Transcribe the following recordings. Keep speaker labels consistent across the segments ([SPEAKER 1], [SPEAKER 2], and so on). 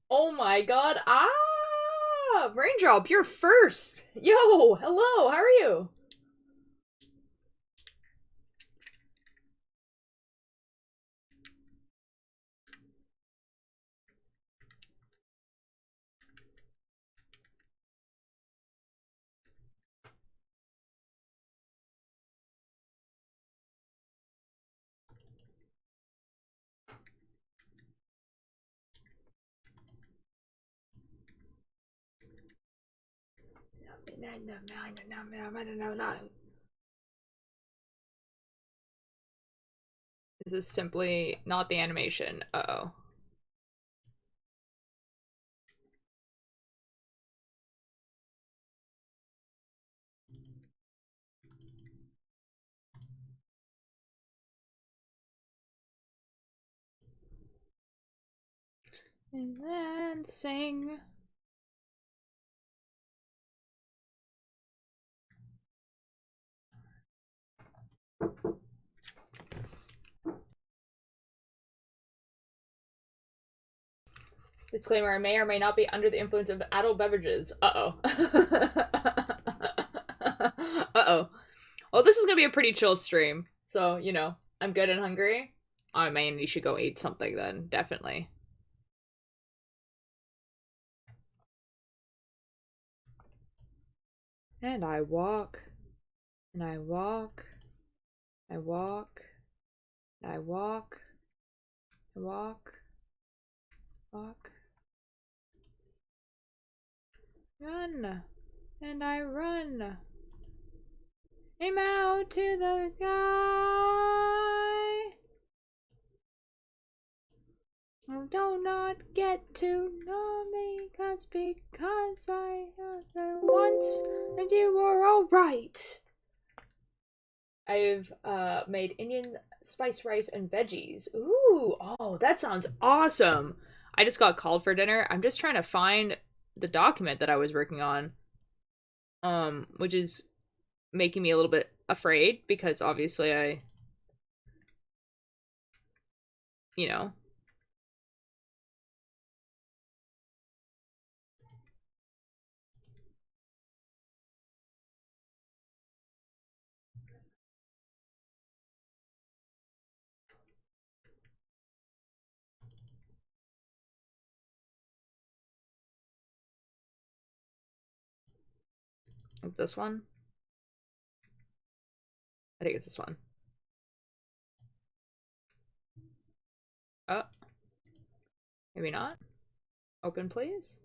[SPEAKER 1] Oh my god. Ah! Raindrop, you're first. Yo, hello, how are you? This is simply not the animation. Uh-oh. And then sing. Disclaimer, I may or may not be under the influence of adult beverages. Uh-oh. Uh-oh. Well, this is gonna be a pretty chill stream. So, you know, I'm good and hungry. Oh man, you should go eat something then, definitely. And I walk, and I walk, I walk, I walk, I walk, walk, run, and I run. Aim out to the sky. Oh, do not get to know me, because I had once, and you were alright. I've made Indian spice rice and veggies. Ooh, oh, that sounds awesome. I just got called for dinner. I'm just trying to find the document that I was working on. Which is making me a little bit afraid because obviously I, you know, like this one. I think it's this one. Oh, maybe not. Open, please.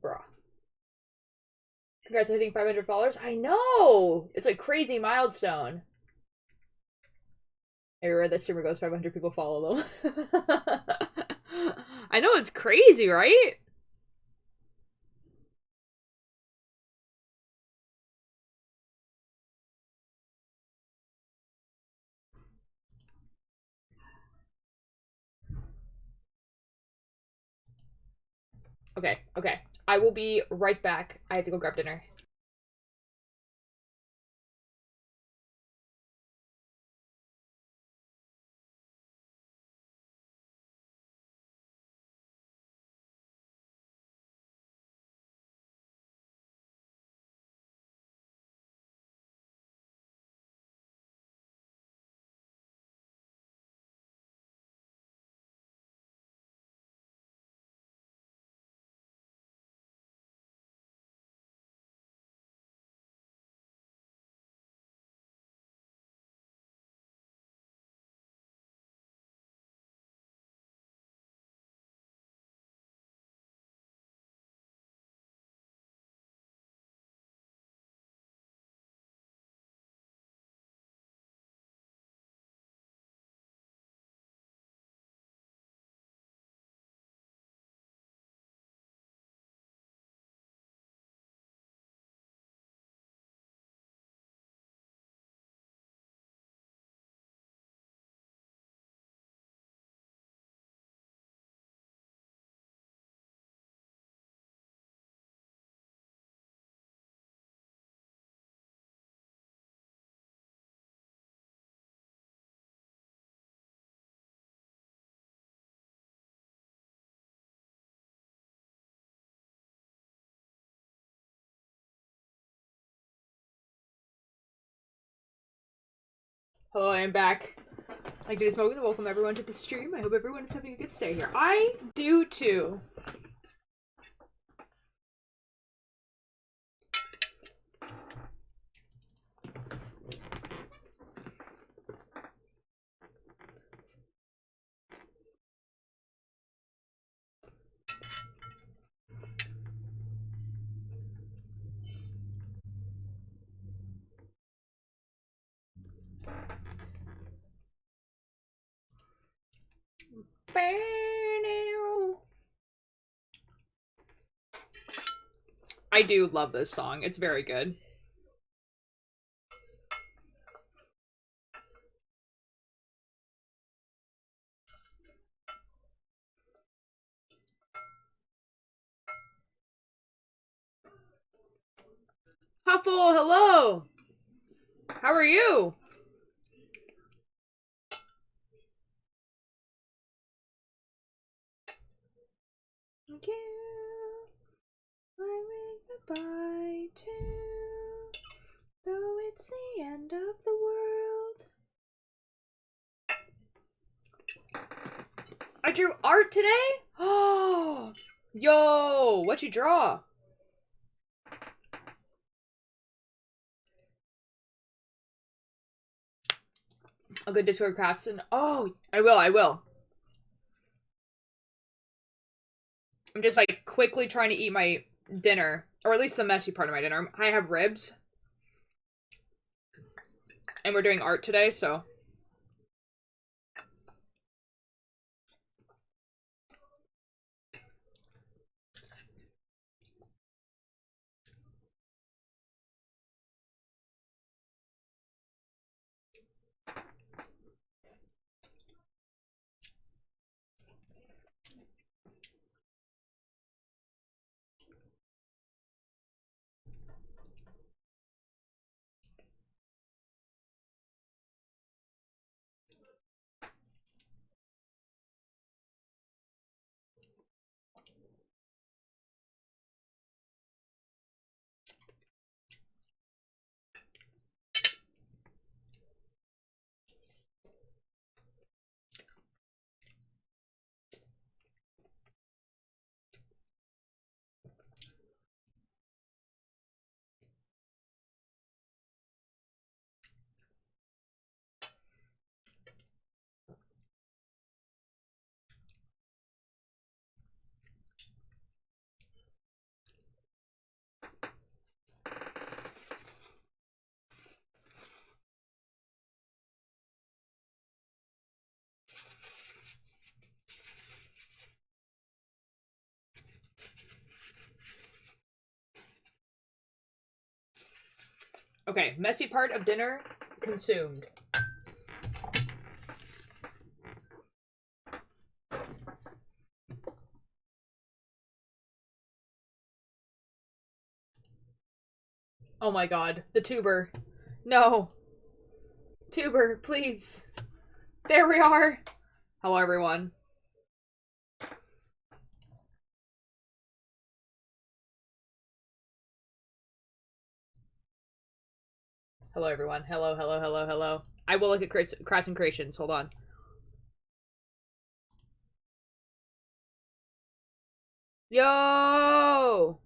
[SPEAKER 1] Bruh. Congrats on hitting 500 followers. I know! It's a crazy milestone. Everywhere that streamer goes, 500 people follow them. I know, it's crazy, right? Okay, okay. I will be right back. I have to go grab dinner. Hello, I am back. Like Diddy Smoking, and welcome everyone to the stream. I hope everyone is having a good stay here. I do too. I do love this song. It's very good. Huffle, hello! How are you? Thank you. I wave goodbye to, though it's the end of the world. I drew art today? Oh, yo, what'd you draw? A good Discord craftsman. Oh, I will. I'm just like quickly trying to eat my dinner, or at least the messy part of my dinner. I have ribs. And we're doing art today, so. Okay, messy part of dinner consumed. Oh my god, the tuber. No. Tuber, please. There we are. Hello, everyone. Hello, everyone. Hello. I will look at Crafts and Creations. Hold on. Yo!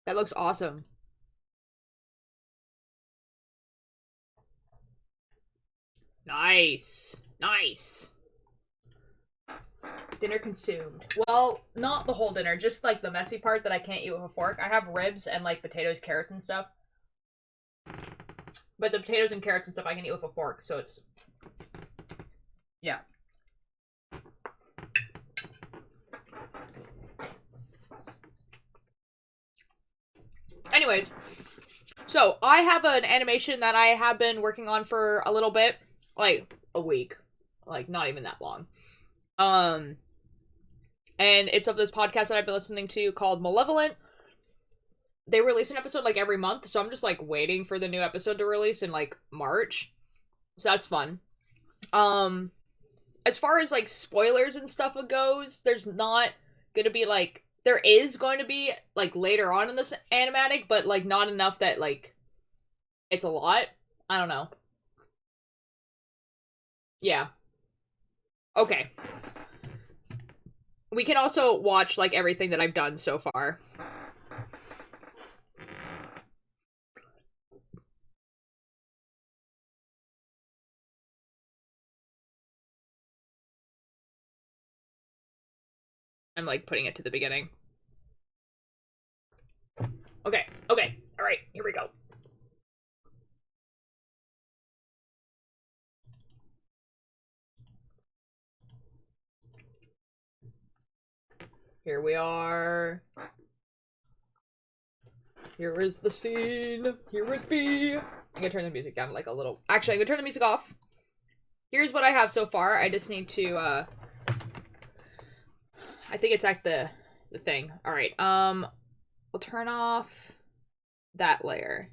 [SPEAKER 1] That looks awesome. Nice. Dinner consumed. Well, not the whole dinner, just like the messy part that I can't eat with a fork. I have ribs and like potatoes, carrots, and stuff. But the potatoes and carrots and stuff I can eat with a fork, so it's... Yeah. Anyways, so I have an animation that I have been working on for a little bit. Like, a week. Like, not even that long. And it's of this podcast that I've been listening to called Malevolent. They release an episode like every month, so I'm just like waiting for the new episode to release in like March. So that's fun. As far as like spoilers and stuff goes, there's not gonna be like there is going to be, like, later on in this animatic, but, like, not enough that, like, it's a lot. I don't know. Yeah. Okay. We can also watch, like, everything that I've done so far. I'm, like, putting it to the beginning. Okay, okay, alright, here we go. Here we are. Here is the scene. Here it be. I'm gonna turn the music down like a little. Actually, I'm gonna turn the music off. Here's what I have so far. I just need to, I think it's at the thing. Alright, we'll turn off that layer.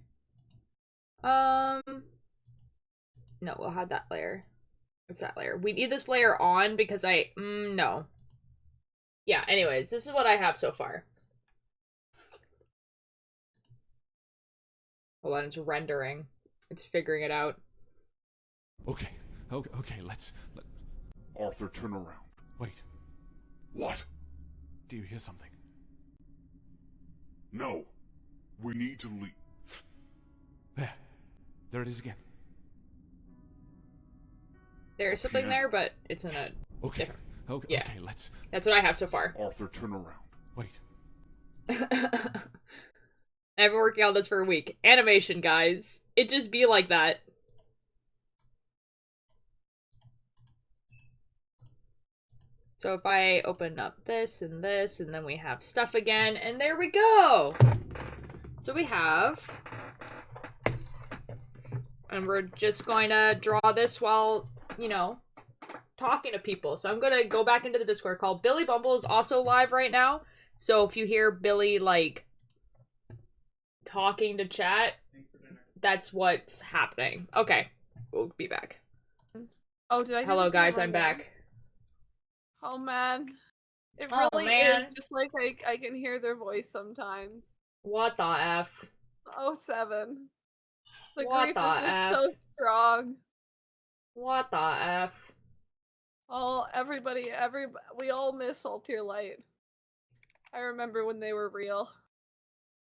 [SPEAKER 1] No, we'll have that layer. What's that layer? We need this layer on because no. Yeah, anyways, this is what I have so far. Hold on, it's rendering. It's figuring it out.
[SPEAKER 2] Okay, let's... Arthur, turn around. Wait. What? Do you hear something?
[SPEAKER 3] No. We need to leave.
[SPEAKER 2] There it is again.
[SPEAKER 1] There's something there, but it's in a
[SPEAKER 2] different...
[SPEAKER 1] Yeah.
[SPEAKER 2] Okay, let's...
[SPEAKER 1] That's what I have so far.
[SPEAKER 3] Arthur, turn around.
[SPEAKER 2] Wait.
[SPEAKER 1] I've been working on this for a week. Animation, guys. It just be like that. So if I open up this, and then we have stuff again, and there we go! So we have... And we're just going to draw this while, you know, talking to people. So I'm gonna go back into the Discord call. Billy Bumble is also live right now. So if you hear Billy, like, talking to chat, that's what's happening. Okay, we'll be back.
[SPEAKER 4] Oh, did I?
[SPEAKER 1] Hello, guys, I'm back.
[SPEAKER 4] Oh man, it
[SPEAKER 1] Oh,
[SPEAKER 4] really
[SPEAKER 1] man.
[SPEAKER 4] is just like I can hear their voice sometimes.
[SPEAKER 1] What the F?
[SPEAKER 4] Oh, 7. The
[SPEAKER 1] What
[SPEAKER 4] grief
[SPEAKER 1] the
[SPEAKER 4] is just
[SPEAKER 1] F?
[SPEAKER 4] so strong.
[SPEAKER 1] What the F?
[SPEAKER 4] Oh, everybody, we all miss Altier Light. I remember when they were real.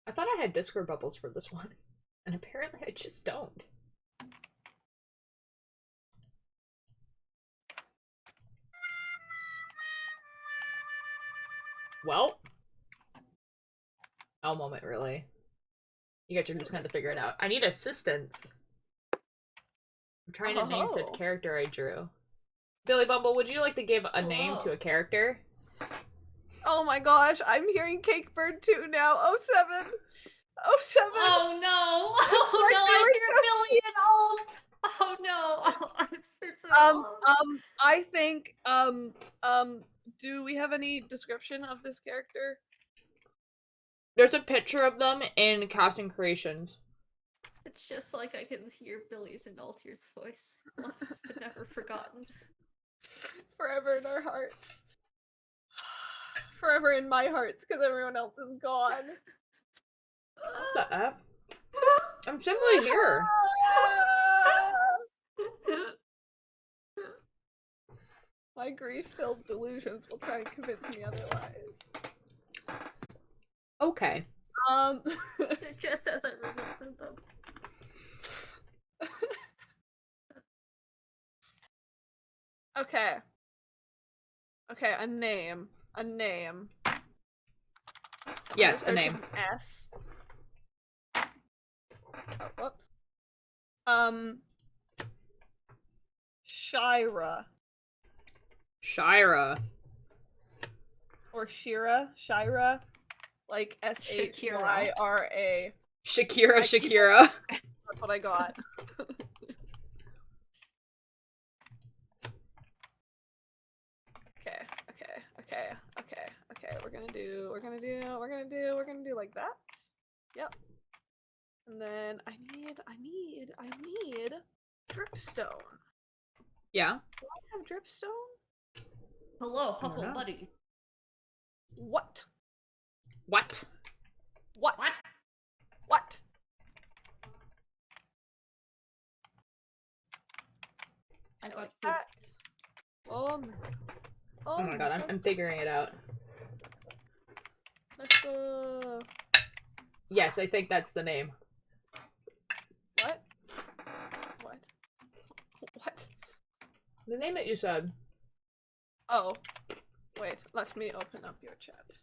[SPEAKER 1] I thought I had Discord bubbles for this one, and apparently I just don't. Well. Oh, moment, really. You guys are just kind of figuring it out. I need assistance. I'm trying to name said character I drew. Billy Bumble, would you like to give a name to a character?
[SPEAKER 4] Oh my gosh, I'm hearing Cakebird too now. Oh, 7. Oh, 7.
[SPEAKER 5] Oh no! Oh no! I hear Billy and all. Oh no! It's been so long.
[SPEAKER 4] I think do we have any description of this character?
[SPEAKER 1] There's a picture of them in Casting Creations.
[SPEAKER 5] It's just like I can hear Billy's and Altier's voice, once but never forgotten.
[SPEAKER 4] Forever in our hearts. Forever in my hearts, because everyone else is gone.
[SPEAKER 1] What's the F? I'm simply here.
[SPEAKER 4] My grief-filled delusions will try and convince me otherwise.
[SPEAKER 1] Okay.
[SPEAKER 5] Just as I remember them.
[SPEAKER 4] Okay. Okay, a name. A name.
[SPEAKER 1] Yes, a name.
[SPEAKER 4] S. Oh, whoops. Shira.
[SPEAKER 1] Shira.
[SPEAKER 4] Or Shira. Shira. Like S-H-Y-R-A.
[SPEAKER 1] Shakira.
[SPEAKER 4] That's what I got. Okay. We're gonna do like that. Yep. And then I need dripstone.
[SPEAKER 1] Yeah.
[SPEAKER 4] Do I have dripstone?
[SPEAKER 5] Hello, Huffle Buddy.
[SPEAKER 4] What?
[SPEAKER 1] What?
[SPEAKER 4] What? What?
[SPEAKER 5] I know what
[SPEAKER 4] That. Oh
[SPEAKER 1] my god, I'm figuring it out.
[SPEAKER 4] Let's go.
[SPEAKER 1] Yes, I think that's the name.
[SPEAKER 4] What? What? What?
[SPEAKER 1] The name that you said.
[SPEAKER 4] Oh. Wait, let me open up your chat.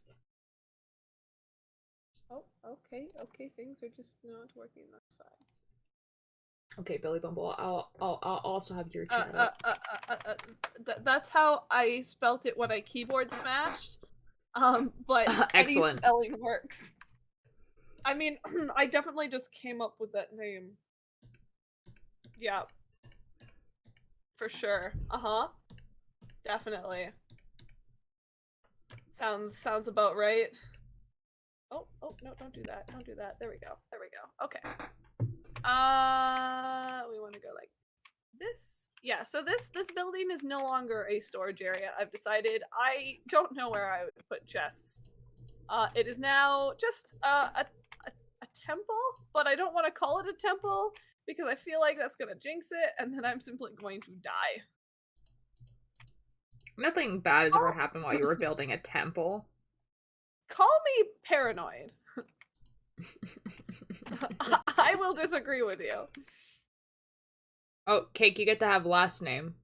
[SPEAKER 4] Oh, okay, things are just not working, that's fine.
[SPEAKER 1] Okay, Billy Bumble, I'll also have your chat up.
[SPEAKER 4] That's how I spelt it when I keyboard smashed. But any
[SPEAKER 1] Excellent.
[SPEAKER 4] spelling works. I mean, I definitely just came up with that name. Yeah. For sure. Uh-huh. Definitely. Sounds about right. Oh, no, don't do that. Don't do that. There we go. Okay. We want to go like this. Yeah, so this building is no longer a storage area. I've decided I don't know where I would put chests. It is now just a temple, but I don't want to call it a temple because I feel like that's gonna jinx it, and then I'm simply going to die.
[SPEAKER 1] Nothing bad has ever happened while you were building a temple.
[SPEAKER 4] Call me paranoid. I will disagree with you.
[SPEAKER 1] Oh, Cake, you get to have last name.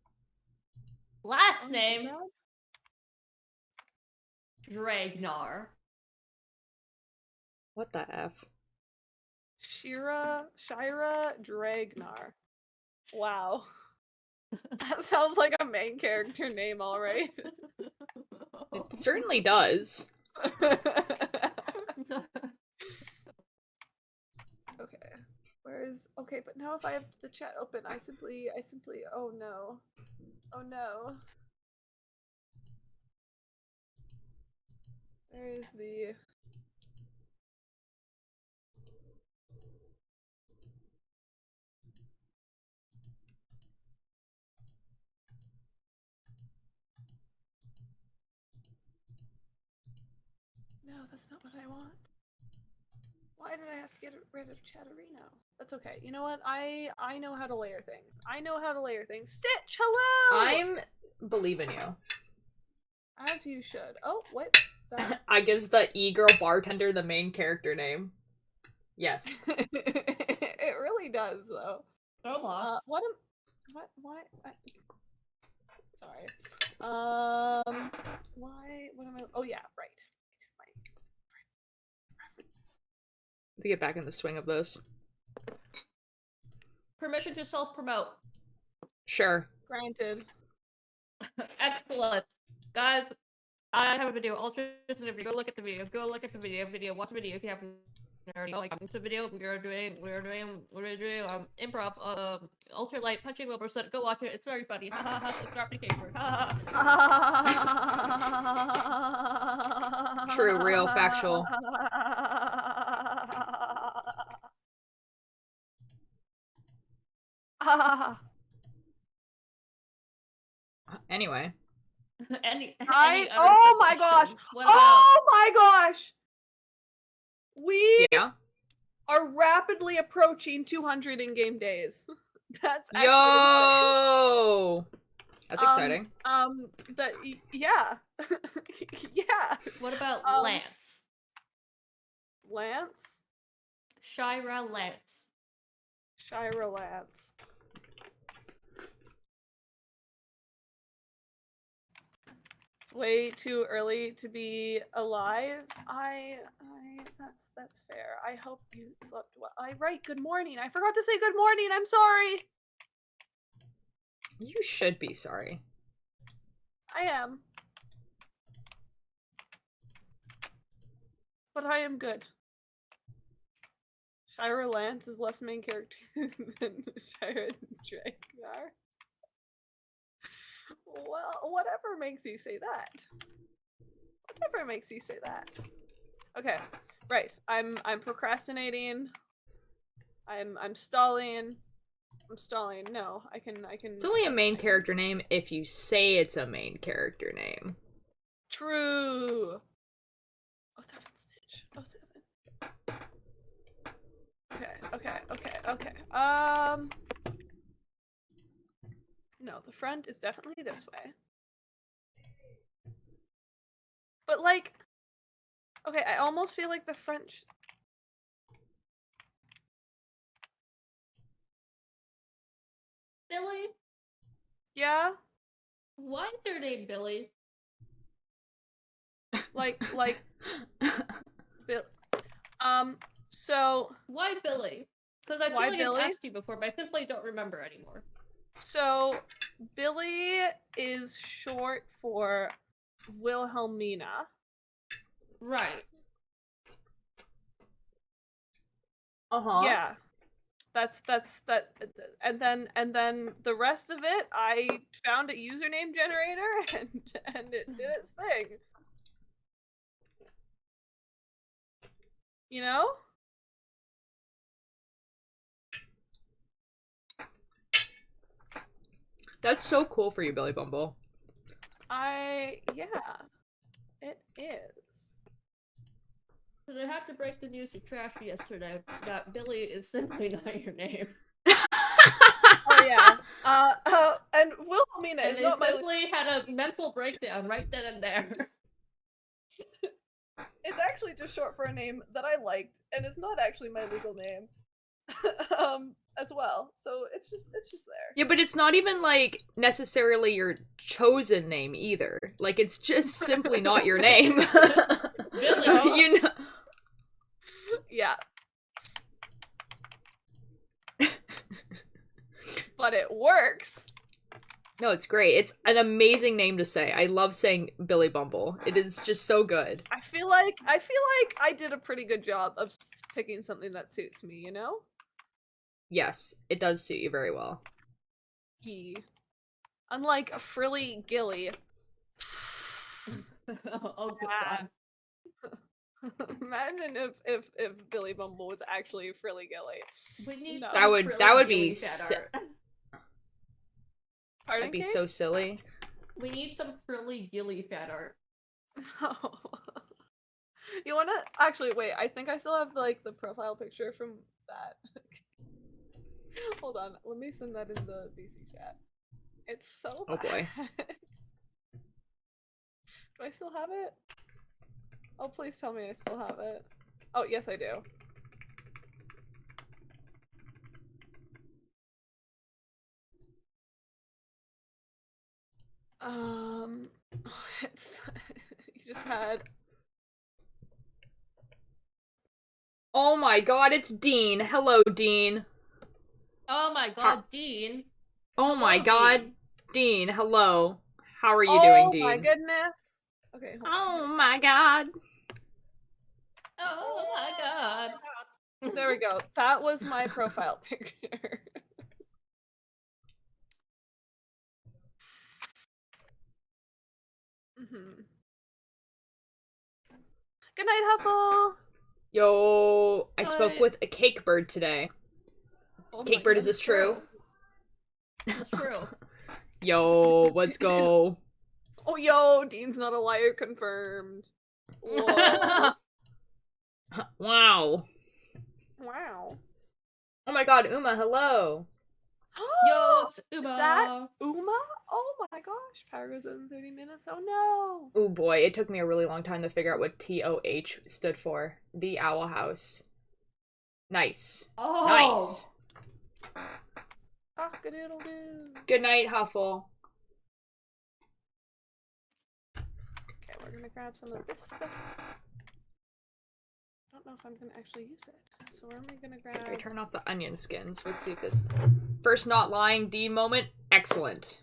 [SPEAKER 5] Last name? Dragnar.
[SPEAKER 1] What the F?
[SPEAKER 4] Shira Dragnar. Wow. That sounds like a main character name, alright.
[SPEAKER 1] It certainly does.
[SPEAKER 4] Okay. Okay, but now if I have the chat open, I simply oh no. Oh no. There's the No, that's not what I want. Why did I have to get rid of Chatterino? That's okay. You know what? I know how to layer things. Stitch, hello!
[SPEAKER 1] I'm believing you.
[SPEAKER 4] As you should. Oh, what's that?
[SPEAKER 1] I gives the e-girl bartender the main character name. Yes.
[SPEAKER 4] It really does, though.
[SPEAKER 5] Why?
[SPEAKER 4] What? Sorry. Why? What am I? Oh yeah, right.
[SPEAKER 1] To get back in the swing of this.
[SPEAKER 5] Permission to self-promote.
[SPEAKER 1] Sure.
[SPEAKER 4] Granted.
[SPEAKER 5] Excellent. Guys, I have a video. Ultra video. Go look at the video. Watch the video if you haven't already. It's a video. We're doing improv. Ultralight punching Wilbur. So go watch it. It's very funny. Ha ha ha. Subscribe to Kate. Ha
[SPEAKER 1] ha. True, real, factual. Anyway.
[SPEAKER 4] Oh my gosh! Oh my gosh! We are rapidly approaching 200 in-game days. That's actually
[SPEAKER 1] Yo! That's exciting.
[SPEAKER 4] Yeah. Yeah.
[SPEAKER 5] What about Lance?
[SPEAKER 4] Lance?
[SPEAKER 5] Shira Lance.
[SPEAKER 4] Way too early to be alive. That's fair. I hope you slept well. Good morning. I forgot to say good morning. I'm sorry.
[SPEAKER 1] You should be sorry.
[SPEAKER 4] I am. But I am good. Shira Lance is less main character than Shira Dragnar. Well, whatever makes you say that. Okay, right. I'm procrastinating. I'm stalling. No, I can.
[SPEAKER 1] It's only a main character name if you say it's a main character name.
[SPEAKER 4] True. Oh, 7 Stitch. 07. Okay. No, the front is definitely this way. But like, okay, I almost feel like the front.
[SPEAKER 5] Billy?
[SPEAKER 4] Yeah,
[SPEAKER 5] Why is your name Billy?
[SPEAKER 4] like, Bill. So
[SPEAKER 5] Why Billy? Because I feel
[SPEAKER 4] Why
[SPEAKER 5] like
[SPEAKER 4] Billy?
[SPEAKER 5] I've asked you before, but I simply don't remember anymore.
[SPEAKER 4] So Billy is short for Wilhelmina.
[SPEAKER 5] Right.
[SPEAKER 4] Yeah. That's that, and then the rest of it I found a username generator and it did its thing. You know?
[SPEAKER 1] That's so cool for you, Billy Bumble.
[SPEAKER 4] Yeah. It is.
[SPEAKER 5] Because I had to break the news to Trashy yesterday that Billy is simply not your name.
[SPEAKER 4] Oh yeah. And Wilhelmina
[SPEAKER 5] And
[SPEAKER 4] is
[SPEAKER 5] they
[SPEAKER 4] not my
[SPEAKER 5] simply had a mental breakdown right then and there.
[SPEAKER 4] it's actually just short for a name that I liked, and it's not actually my legal name. As well. So it's just there.
[SPEAKER 1] Yeah, but it's not even like necessarily your chosen name either. Like it's just simply not your name.
[SPEAKER 5] Billy.
[SPEAKER 1] You know.
[SPEAKER 4] Yeah. But it works.
[SPEAKER 1] No, it's great. It's an amazing name to say. I love saying Billy Bumble. It is just so good.
[SPEAKER 4] I feel like I did a pretty good job of picking something that suits me, you know?
[SPEAKER 1] Yes, it does suit you very well.
[SPEAKER 4] Unlike a frilly Gilly.
[SPEAKER 5] Oh god.
[SPEAKER 4] Imagine if Billy Bumble was actually frilly Gilly.
[SPEAKER 5] We need
[SPEAKER 4] No.
[SPEAKER 1] That would be
[SPEAKER 4] Pardon,
[SPEAKER 1] that'd be
[SPEAKER 4] Kate?
[SPEAKER 1] so silly.
[SPEAKER 5] We need some frilly Gilly fan art.
[SPEAKER 4] No. You wanna actually wait, I think I still have like the profile picture from that. Hold on, let me send that in the VC chat. It's so bad.
[SPEAKER 1] Oh boy.
[SPEAKER 4] Do I still have it? Oh, please tell me I still have it. Oh, yes I do. It's you just had.
[SPEAKER 1] Oh my god, it's Dean. Hello, Dean.
[SPEAKER 5] Oh my god, Dean.
[SPEAKER 1] Oh my
[SPEAKER 5] Hello,
[SPEAKER 1] god, Dean. Hello. How are you doing, Dean?
[SPEAKER 4] Oh my goodness. Okay, hold on.
[SPEAKER 1] Oh my god.
[SPEAKER 5] Oh my god.
[SPEAKER 4] There we go. That was my profile picture. Good night, Huffle.
[SPEAKER 1] Yo, I
[SPEAKER 5] Hi.
[SPEAKER 1] spoke with a cake bird today.
[SPEAKER 4] Oh
[SPEAKER 1] Cake bird, is this true?
[SPEAKER 5] It's true.
[SPEAKER 1] Yo, let's go.
[SPEAKER 4] Oh, yo, Dean's not a liar confirmed. Whoa.
[SPEAKER 1] Wow.
[SPEAKER 4] Wow.
[SPEAKER 1] Oh my god, Uma, hello.
[SPEAKER 5] Yo, it's Uba.
[SPEAKER 4] Is that Uma? Oh my gosh. Power goes in 30 minutes. Oh no.
[SPEAKER 1] Oh boy, it took me a really long time to figure out what TOH stood for. The Owl House. Nice.
[SPEAKER 5] Oh.
[SPEAKER 1] Nice.
[SPEAKER 4] Cock-a-doodle-doo.
[SPEAKER 1] Good night, Huffle.
[SPEAKER 4] Okay, we're gonna grab some of this stuff. I don't know if I'm gonna actually use it. So where am I gonna grab?
[SPEAKER 1] Okay, turn off the onion skins. Let's see if this first not lying Dean moment. Excellent.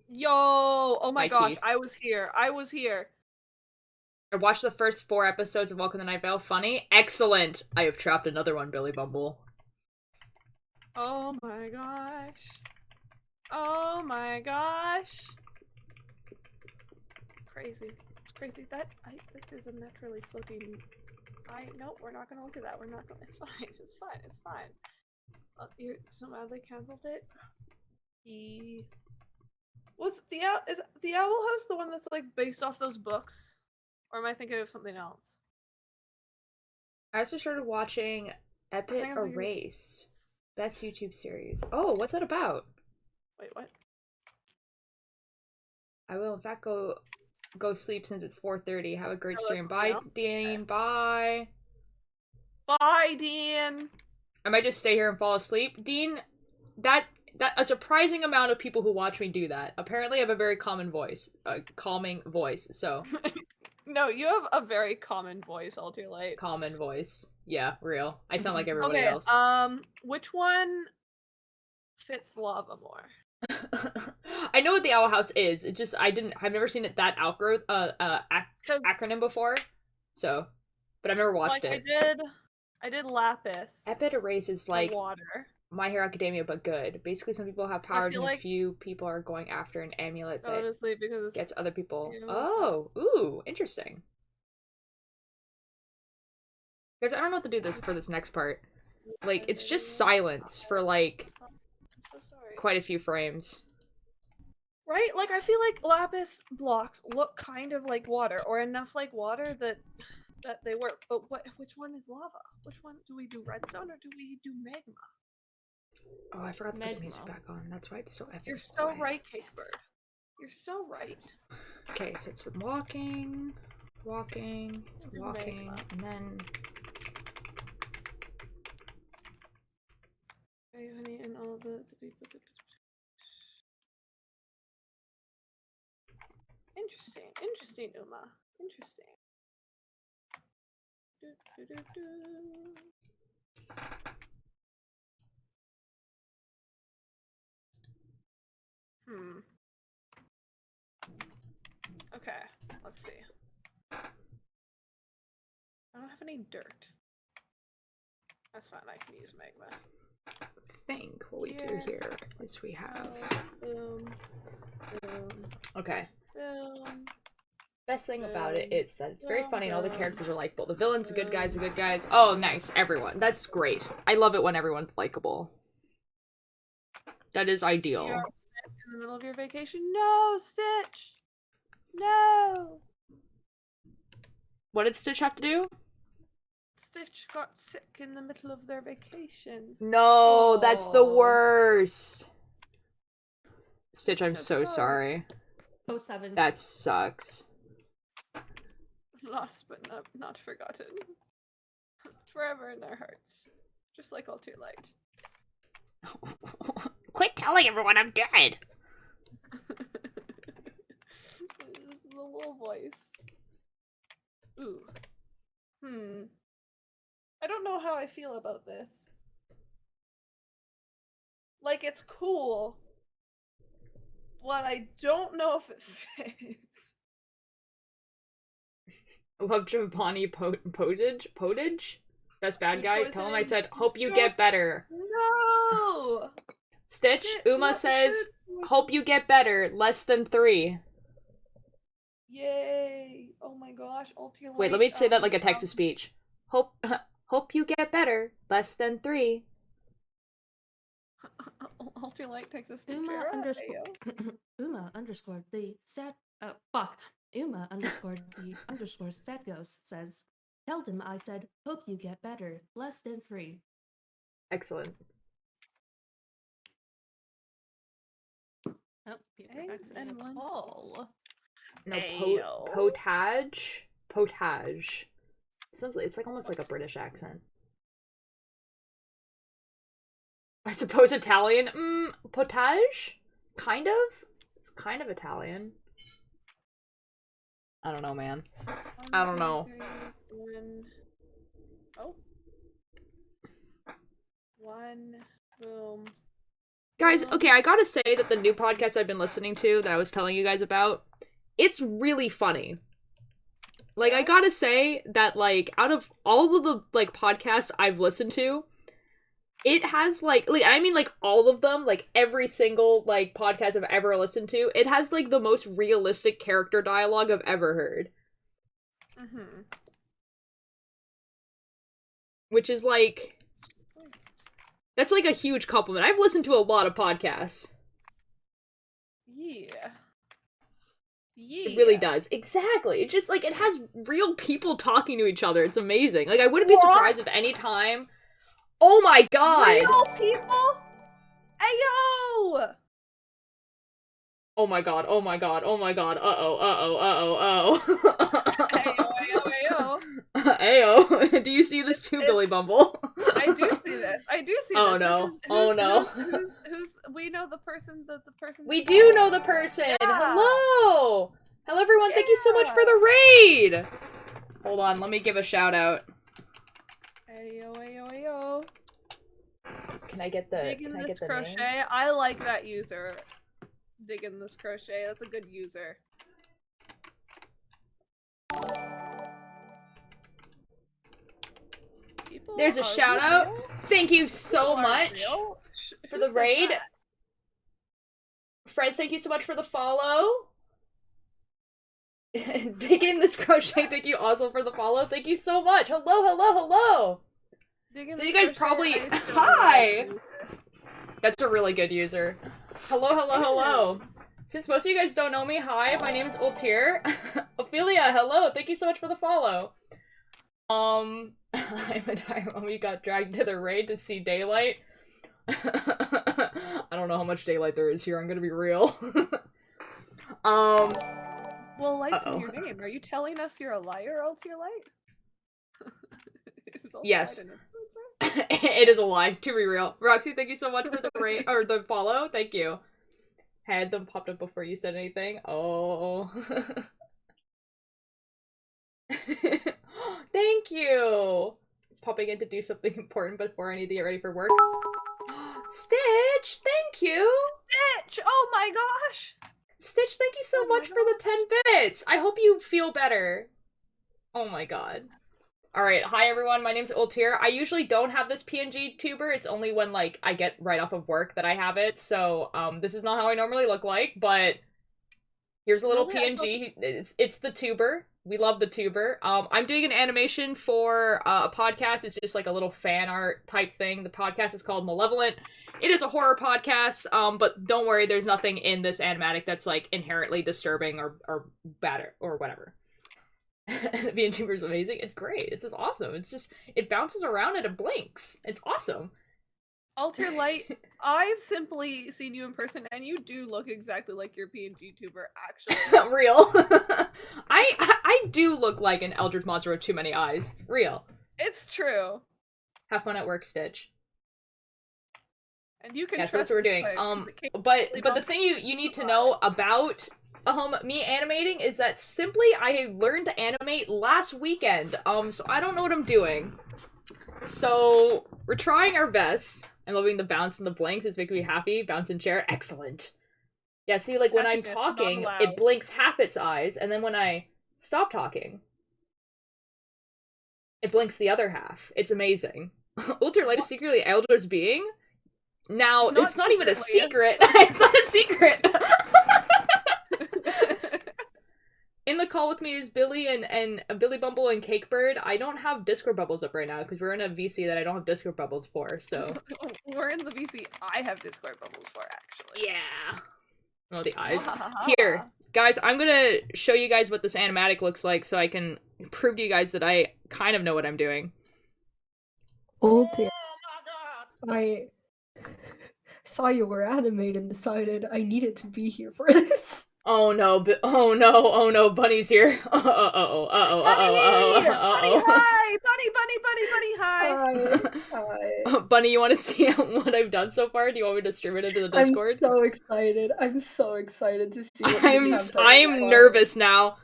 [SPEAKER 4] Yo! Oh my gosh,
[SPEAKER 1] Keith.
[SPEAKER 4] I was here. I was here.
[SPEAKER 1] I watched the first 4 episodes of Welcome to Night Vale. Funny. Excellent. I have trapped another one, Billy Bumble.
[SPEAKER 4] Oh my gosh. Oh my gosh. Crazy. It's crazy. That is a naturally floating. Nope, we're not gonna look at that. We're not gonna. It's fine. It's fine. It's fine. You so madly canceled it. Was the is the Owl House the one that's like based off those books, or am I thinking of something else?
[SPEAKER 1] I also started watching Epic
[SPEAKER 4] think I'm thinking-
[SPEAKER 1] Erase. Best YouTube series. Oh, what's that about?
[SPEAKER 4] Wait, what?
[SPEAKER 1] I will in fact go sleep since it's 4:30. Have a great
[SPEAKER 4] Oh,
[SPEAKER 1] stream.
[SPEAKER 4] that's
[SPEAKER 1] Bye,
[SPEAKER 4] now?
[SPEAKER 1] Dean. Bye.
[SPEAKER 4] Bye, Dean.
[SPEAKER 1] I might just stay here and fall asleep. Dean, that a surprising amount of people who watch me do that. Apparently I have a very calming voice. So
[SPEAKER 4] No, you have a very common voice, all too late.
[SPEAKER 1] common voice. Yeah, real. I sound like everybody
[SPEAKER 4] Okay,
[SPEAKER 1] else.
[SPEAKER 4] which one fits lava more?
[SPEAKER 1] I know what the Owl House is. It just I've never seen it that acronym before. So, but I've never watched it.
[SPEAKER 4] I did Lapis.
[SPEAKER 1] Epic Erase is
[SPEAKER 4] for
[SPEAKER 1] like
[SPEAKER 4] water.
[SPEAKER 1] My Hero Academia, but good. Basically, some people have
[SPEAKER 4] I
[SPEAKER 1] powers
[SPEAKER 4] feel
[SPEAKER 1] and
[SPEAKER 4] like-
[SPEAKER 1] a few people are going after an amulet
[SPEAKER 4] Go
[SPEAKER 1] that
[SPEAKER 4] to sleep because
[SPEAKER 1] gets other people.
[SPEAKER 4] you-
[SPEAKER 1] Oh, ooh, interesting. Guys, I don't know what to do for this next part. Like, it's just silence for like
[SPEAKER 4] I'm so sorry.
[SPEAKER 1] quite a few frames.
[SPEAKER 4] Right? Like I feel like lapis blocks look kind of like water, or enough like water that they work. But which one is lava? Which one do we do? Redstone or do we do magma?
[SPEAKER 1] Oh, I forgot to put the music
[SPEAKER 5] Magma.
[SPEAKER 1] back on. That's why it's so epic.
[SPEAKER 4] You're so right, Cakebird. You're so right.
[SPEAKER 1] Okay, so it's walking,
[SPEAKER 4] do magma.
[SPEAKER 1] and then
[SPEAKER 4] Hey, honey, and all the people. Interesting, Uma. Interesting. Do, do, do, do. Okay, let's see. I don't have any dirt. That's fine, I can use magma.
[SPEAKER 1] I think what we do here is we have.
[SPEAKER 4] Boom. Boom.
[SPEAKER 1] Okay.
[SPEAKER 4] Boom.
[SPEAKER 1] Best thing about it is that it's very funny and all the
[SPEAKER 4] Boom.
[SPEAKER 1] characters are likable. The villains, the good guys. Oh, nice. Everyone. That's great. I love it when everyone's likable. That is ideal.
[SPEAKER 4] You're in the middle of your vacation. No, Stitch! No!
[SPEAKER 1] What did Stitch have to do?
[SPEAKER 4] Stitch got sick in the middle of their vacation.
[SPEAKER 1] No, that's the
[SPEAKER 5] Oh.
[SPEAKER 1] worst. Stitch, I'm
[SPEAKER 4] So
[SPEAKER 1] so sorry.
[SPEAKER 5] 07.
[SPEAKER 1] That sucks.
[SPEAKER 4] Lost but not forgotten. Forever in our hearts. Just like all too light.
[SPEAKER 1] Quit telling everyone I'm dead.
[SPEAKER 4] Just the little voice. Ooh. I don't know how I feel about this. Like, it's cool. But I don't know if it fits.
[SPEAKER 1] Love Giovanni Potage? Best bad guy?
[SPEAKER 4] Poison
[SPEAKER 1] Tell him I
[SPEAKER 4] and-
[SPEAKER 1] said, hope you get better.
[SPEAKER 4] No!
[SPEAKER 1] Stitch,
[SPEAKER 4] Stitch,
[SPEAKER 1] Uma
[SPEAKER 4] not
[SPEAKER 1] says,
[SPEAKER 4] good.
[SPEAKER 1] hope you get better. Less than 3.
[SPEAKER 4] Yay! Oh my gosh, ulti
[SPEAKER 1] Wait, let me say that like a text to speech. Hope you get better. Less than 3.
[SPEAKER 4] Ulti light takes a speech.
[SPEAKER 5] Uma underscore Uma underscore the stat Uma underscore the underscore stat ghost says, tell him I said, hope you get better. Less than 3.
[SPEAKER 1] Excellent.
[SPEAKER 5] Oh, people are
[SPEAKER 4] Eggs
[SPEAKER 5] asking me
[SPEAKER 4] and
[SPEAKER 5] to
[SPEAKER 4] lentils.
[SPEAKER 5] call.
[SPEAKER 1] No,
[SPEAKER 4] Ayo.
[SPEAKER 1] potage. It sounds like it's like almost like a British accent. I suppose Italian. Potage? Kind of? It's kind of Italian. I don't know, man. I don't know.
[SPEAKER 4] 1. Boom.
[SPEAKER 1] Guys, okay, I gotta say that the new podcast I've been listening to that I was telling you guys about, it's really funny. Like, I gotta say that, like, out of all of the, like, podcasts I've listened to, it has, like, I mean, like, all of them, like, every single, like, podcast I've ever listened to, it has, like, the most realistic character dialogue I've ever heard.
[SPEAKER 4] Mm-hmm.
[SPEAKER 1] Which is, like, that's, like, a huge compliment. I've listened to a lot of podcasts.
[SPEAKER 4] Yeah. Yeah.
[SPEAKER 1] It really does. Exactly. It just, like, it has real people talking to each other. It's amazing. Like, I wouldn't be surprised if any time... Oh my god!
[SPEAKER 4] Real people? Ayo!
[SPEAKER 1] Oh my god, oh my god, oh my god, uh-oh, uh-oh, uh-oh,
[SPEAKER 4] Ayo.
[SPEAKER 1] Ayo. Do you see this too, Billy Bumble?
[SPEAKER 4] I do see this.
[SPEAKER 1] Oh
[SPEAKER 4] this.
[SPEAKER 1] no.
[SPEAKER 4] Who's,
[SPEAKER 1] Oh no.
[SPEAKER 4] Who's we know the person
[SPEAKER 1] We do know the person!
[SPEAKER 4] Yeah.
[SPEAKER 1] Hello! Hello everyone, thank you so much for the raid! Hold on, let me give a shout out.
[SPEAKER 4] Ayo.
[SPEAKER 1] Can I get the
[SPEAKER 4] Digging
[SPEAKER 1] can I
[SPEAKER 4] this
[SPEAKER 1] get the
[SPEAKER 4] crochet.
[SPEAKER 1] name?
[SPEAKER 4] I like that user. Digging this crochet. That's a good user. People
[SPEAKER 1] There's a
[SPEAKER 4] are
[SPEAKER 1] shout out.
[SPEAKER 4] real?
[SPEAKER 1] Thank you so
[SPEAKER 4] People are
[SPEAKER 1] much
[SPEAKER 4] real?
[SPEAKER 1] for
[SPEAKER 4] Who
[SPEAKER 1] the
[SPEAKER 4] said
[SPEAKER 1] raid.
[SPEAKER 4] that?
[SPEAKER 1] Fred, thank you so much for the follow. Digging this crochet, thank you also for the follow. Thank you so much. Hello.
[SPEAKER 4] Digging
[SPEAKER 1] So
[SPEAKER 4] this
[SPEAKER 1] you guys
[SPEAKER 4] crochet,
[SPEAKER 1] probably...
[SPEAKER 4] I still
[SPEAKER 1] Hi!
[SPEAKER 4] like
[SPEAKER 1] That's a really good user. Hello. Since most of you guys don't know me, hi, my name is Ultier. Ophelia, hello, thank you so much for the follow. I'm a tired mom, you got dragged to the raid to see daylight. I don't know how much daylight there is here, I'm gonna be real.
[SPEAKER 4] Well, light's
[SPEAKER 1] Uh-oh.
[SPEAKER 4] in your name. Are you telling us you're a liar, Altier Light? Is Altier
[SPEAKER 1] Yes.
[SPEAKER 4] Light an influencer?
[SPEAKER 1] It is a lie, to be real. Roxy, thank you so much for the raid, or the follow, thank you. Had them popped up before you said anything. Oh. Thank you! It's popping in to do something important before I need to get ready for work. Stitch, thank you!
[SPEAKER 4] Stitch! Oh my gosh!
[SPEAKER 1] Stitch, thank you so
[SPEAKER 4] Oh my
[SPEAKER 1] much for the 10 bits! I hope you feel better. Oh my god. Alright, hi everyone, my name's Ultier. I usually don't have this PNG tuber, it's only when, like, I get right off of work that I have it, so, this is not how I normally look like, but here's a little PNG. It's the tuber. We love the tuber. I'm doing an animation for a podcast. It's just like a little fan art type thing. The podcast is called Malevolent. It is a horror podcast, but don't worry, there's nothing in this animatic that's like inherently disturbing or bad or whatever. The VTuber is amazing. It's great. It's just awesome. It's just, it bounces around and it blinks. It's awesome.
[SPEAKER 4] Altier Light, I've simply seen you in person, and you do look exactly like your PNG tuber, actually.
[SPEAKER 1] Real. I do look like an eldritch monster with too many eyes. Real.
[SPEAKER 4] It's true.
[SPEAKER 1] Have fun at work, Stitch.
[SPEAKER 4] And you can
[SPEAKER 1] Yeah, so that's
[SPEAKER 4] trust
[SPEAKER 1] what we're
[SPEAKER 4] this
[SPEAKER 1] doing.
[SPEAKER 4] place,
[SPEAKER 1] But the thing you need to know about me animating is that simply I learned to animate last weekend. So I don't know what I'm doing. So we're trying our best. I'm loving the bounce and the blinks. It's making me happy. Bounce and chair. Excellent. Yeah, see, like when I'm
[SPEAKER 4] Happiness,
[SPEAKER 1] talking,
[SPEAKER 4] not
[SPEAKER 1] it
[SPEAKER 4] allowed.
[SPEAKER 1] blinks half its eyes, and then when I stop talking, it blinks the other half. It's amazing. Ultralight is secretly Eldra's being? Now,
[SPEAKER 4] Not
[SPEAKER 1] it's not even a
[SPEAKER 4] secretly.
[SPEAKER 1] secret. It's not a secret. In the call with me is Billy and Billy Bumble and Cakebird. I don't have Discord bubbles up right now because we're in a VC that I don't have Discord bubbles for, so.
[SPEAKER 4] We're in the VC I have Discord bubbles for, actually.
[SPEAKER 1] Yeah. Oh, the eyes. Here, guys, I'm gonna show you guys what this animatic looks like so I can prove to you guys that I kind of know what I'm doing.
[SPEAKER 6] Ulti. I saw you were animated and decided I needed to be here for this.
[SPEAKER 1] Oh no, oh no, Bunny's here.
[SPEAKER 4] Bunny, hi! Bunny, hi!
[SPEAKER 1] Bunny, you want to see what I've done so far? Do you want me to stream it into the Discord?
[SPEAKER 6] I'm so excited. I'm so excited to see what you have done.
[SPEAKER 1] I'm nervous now.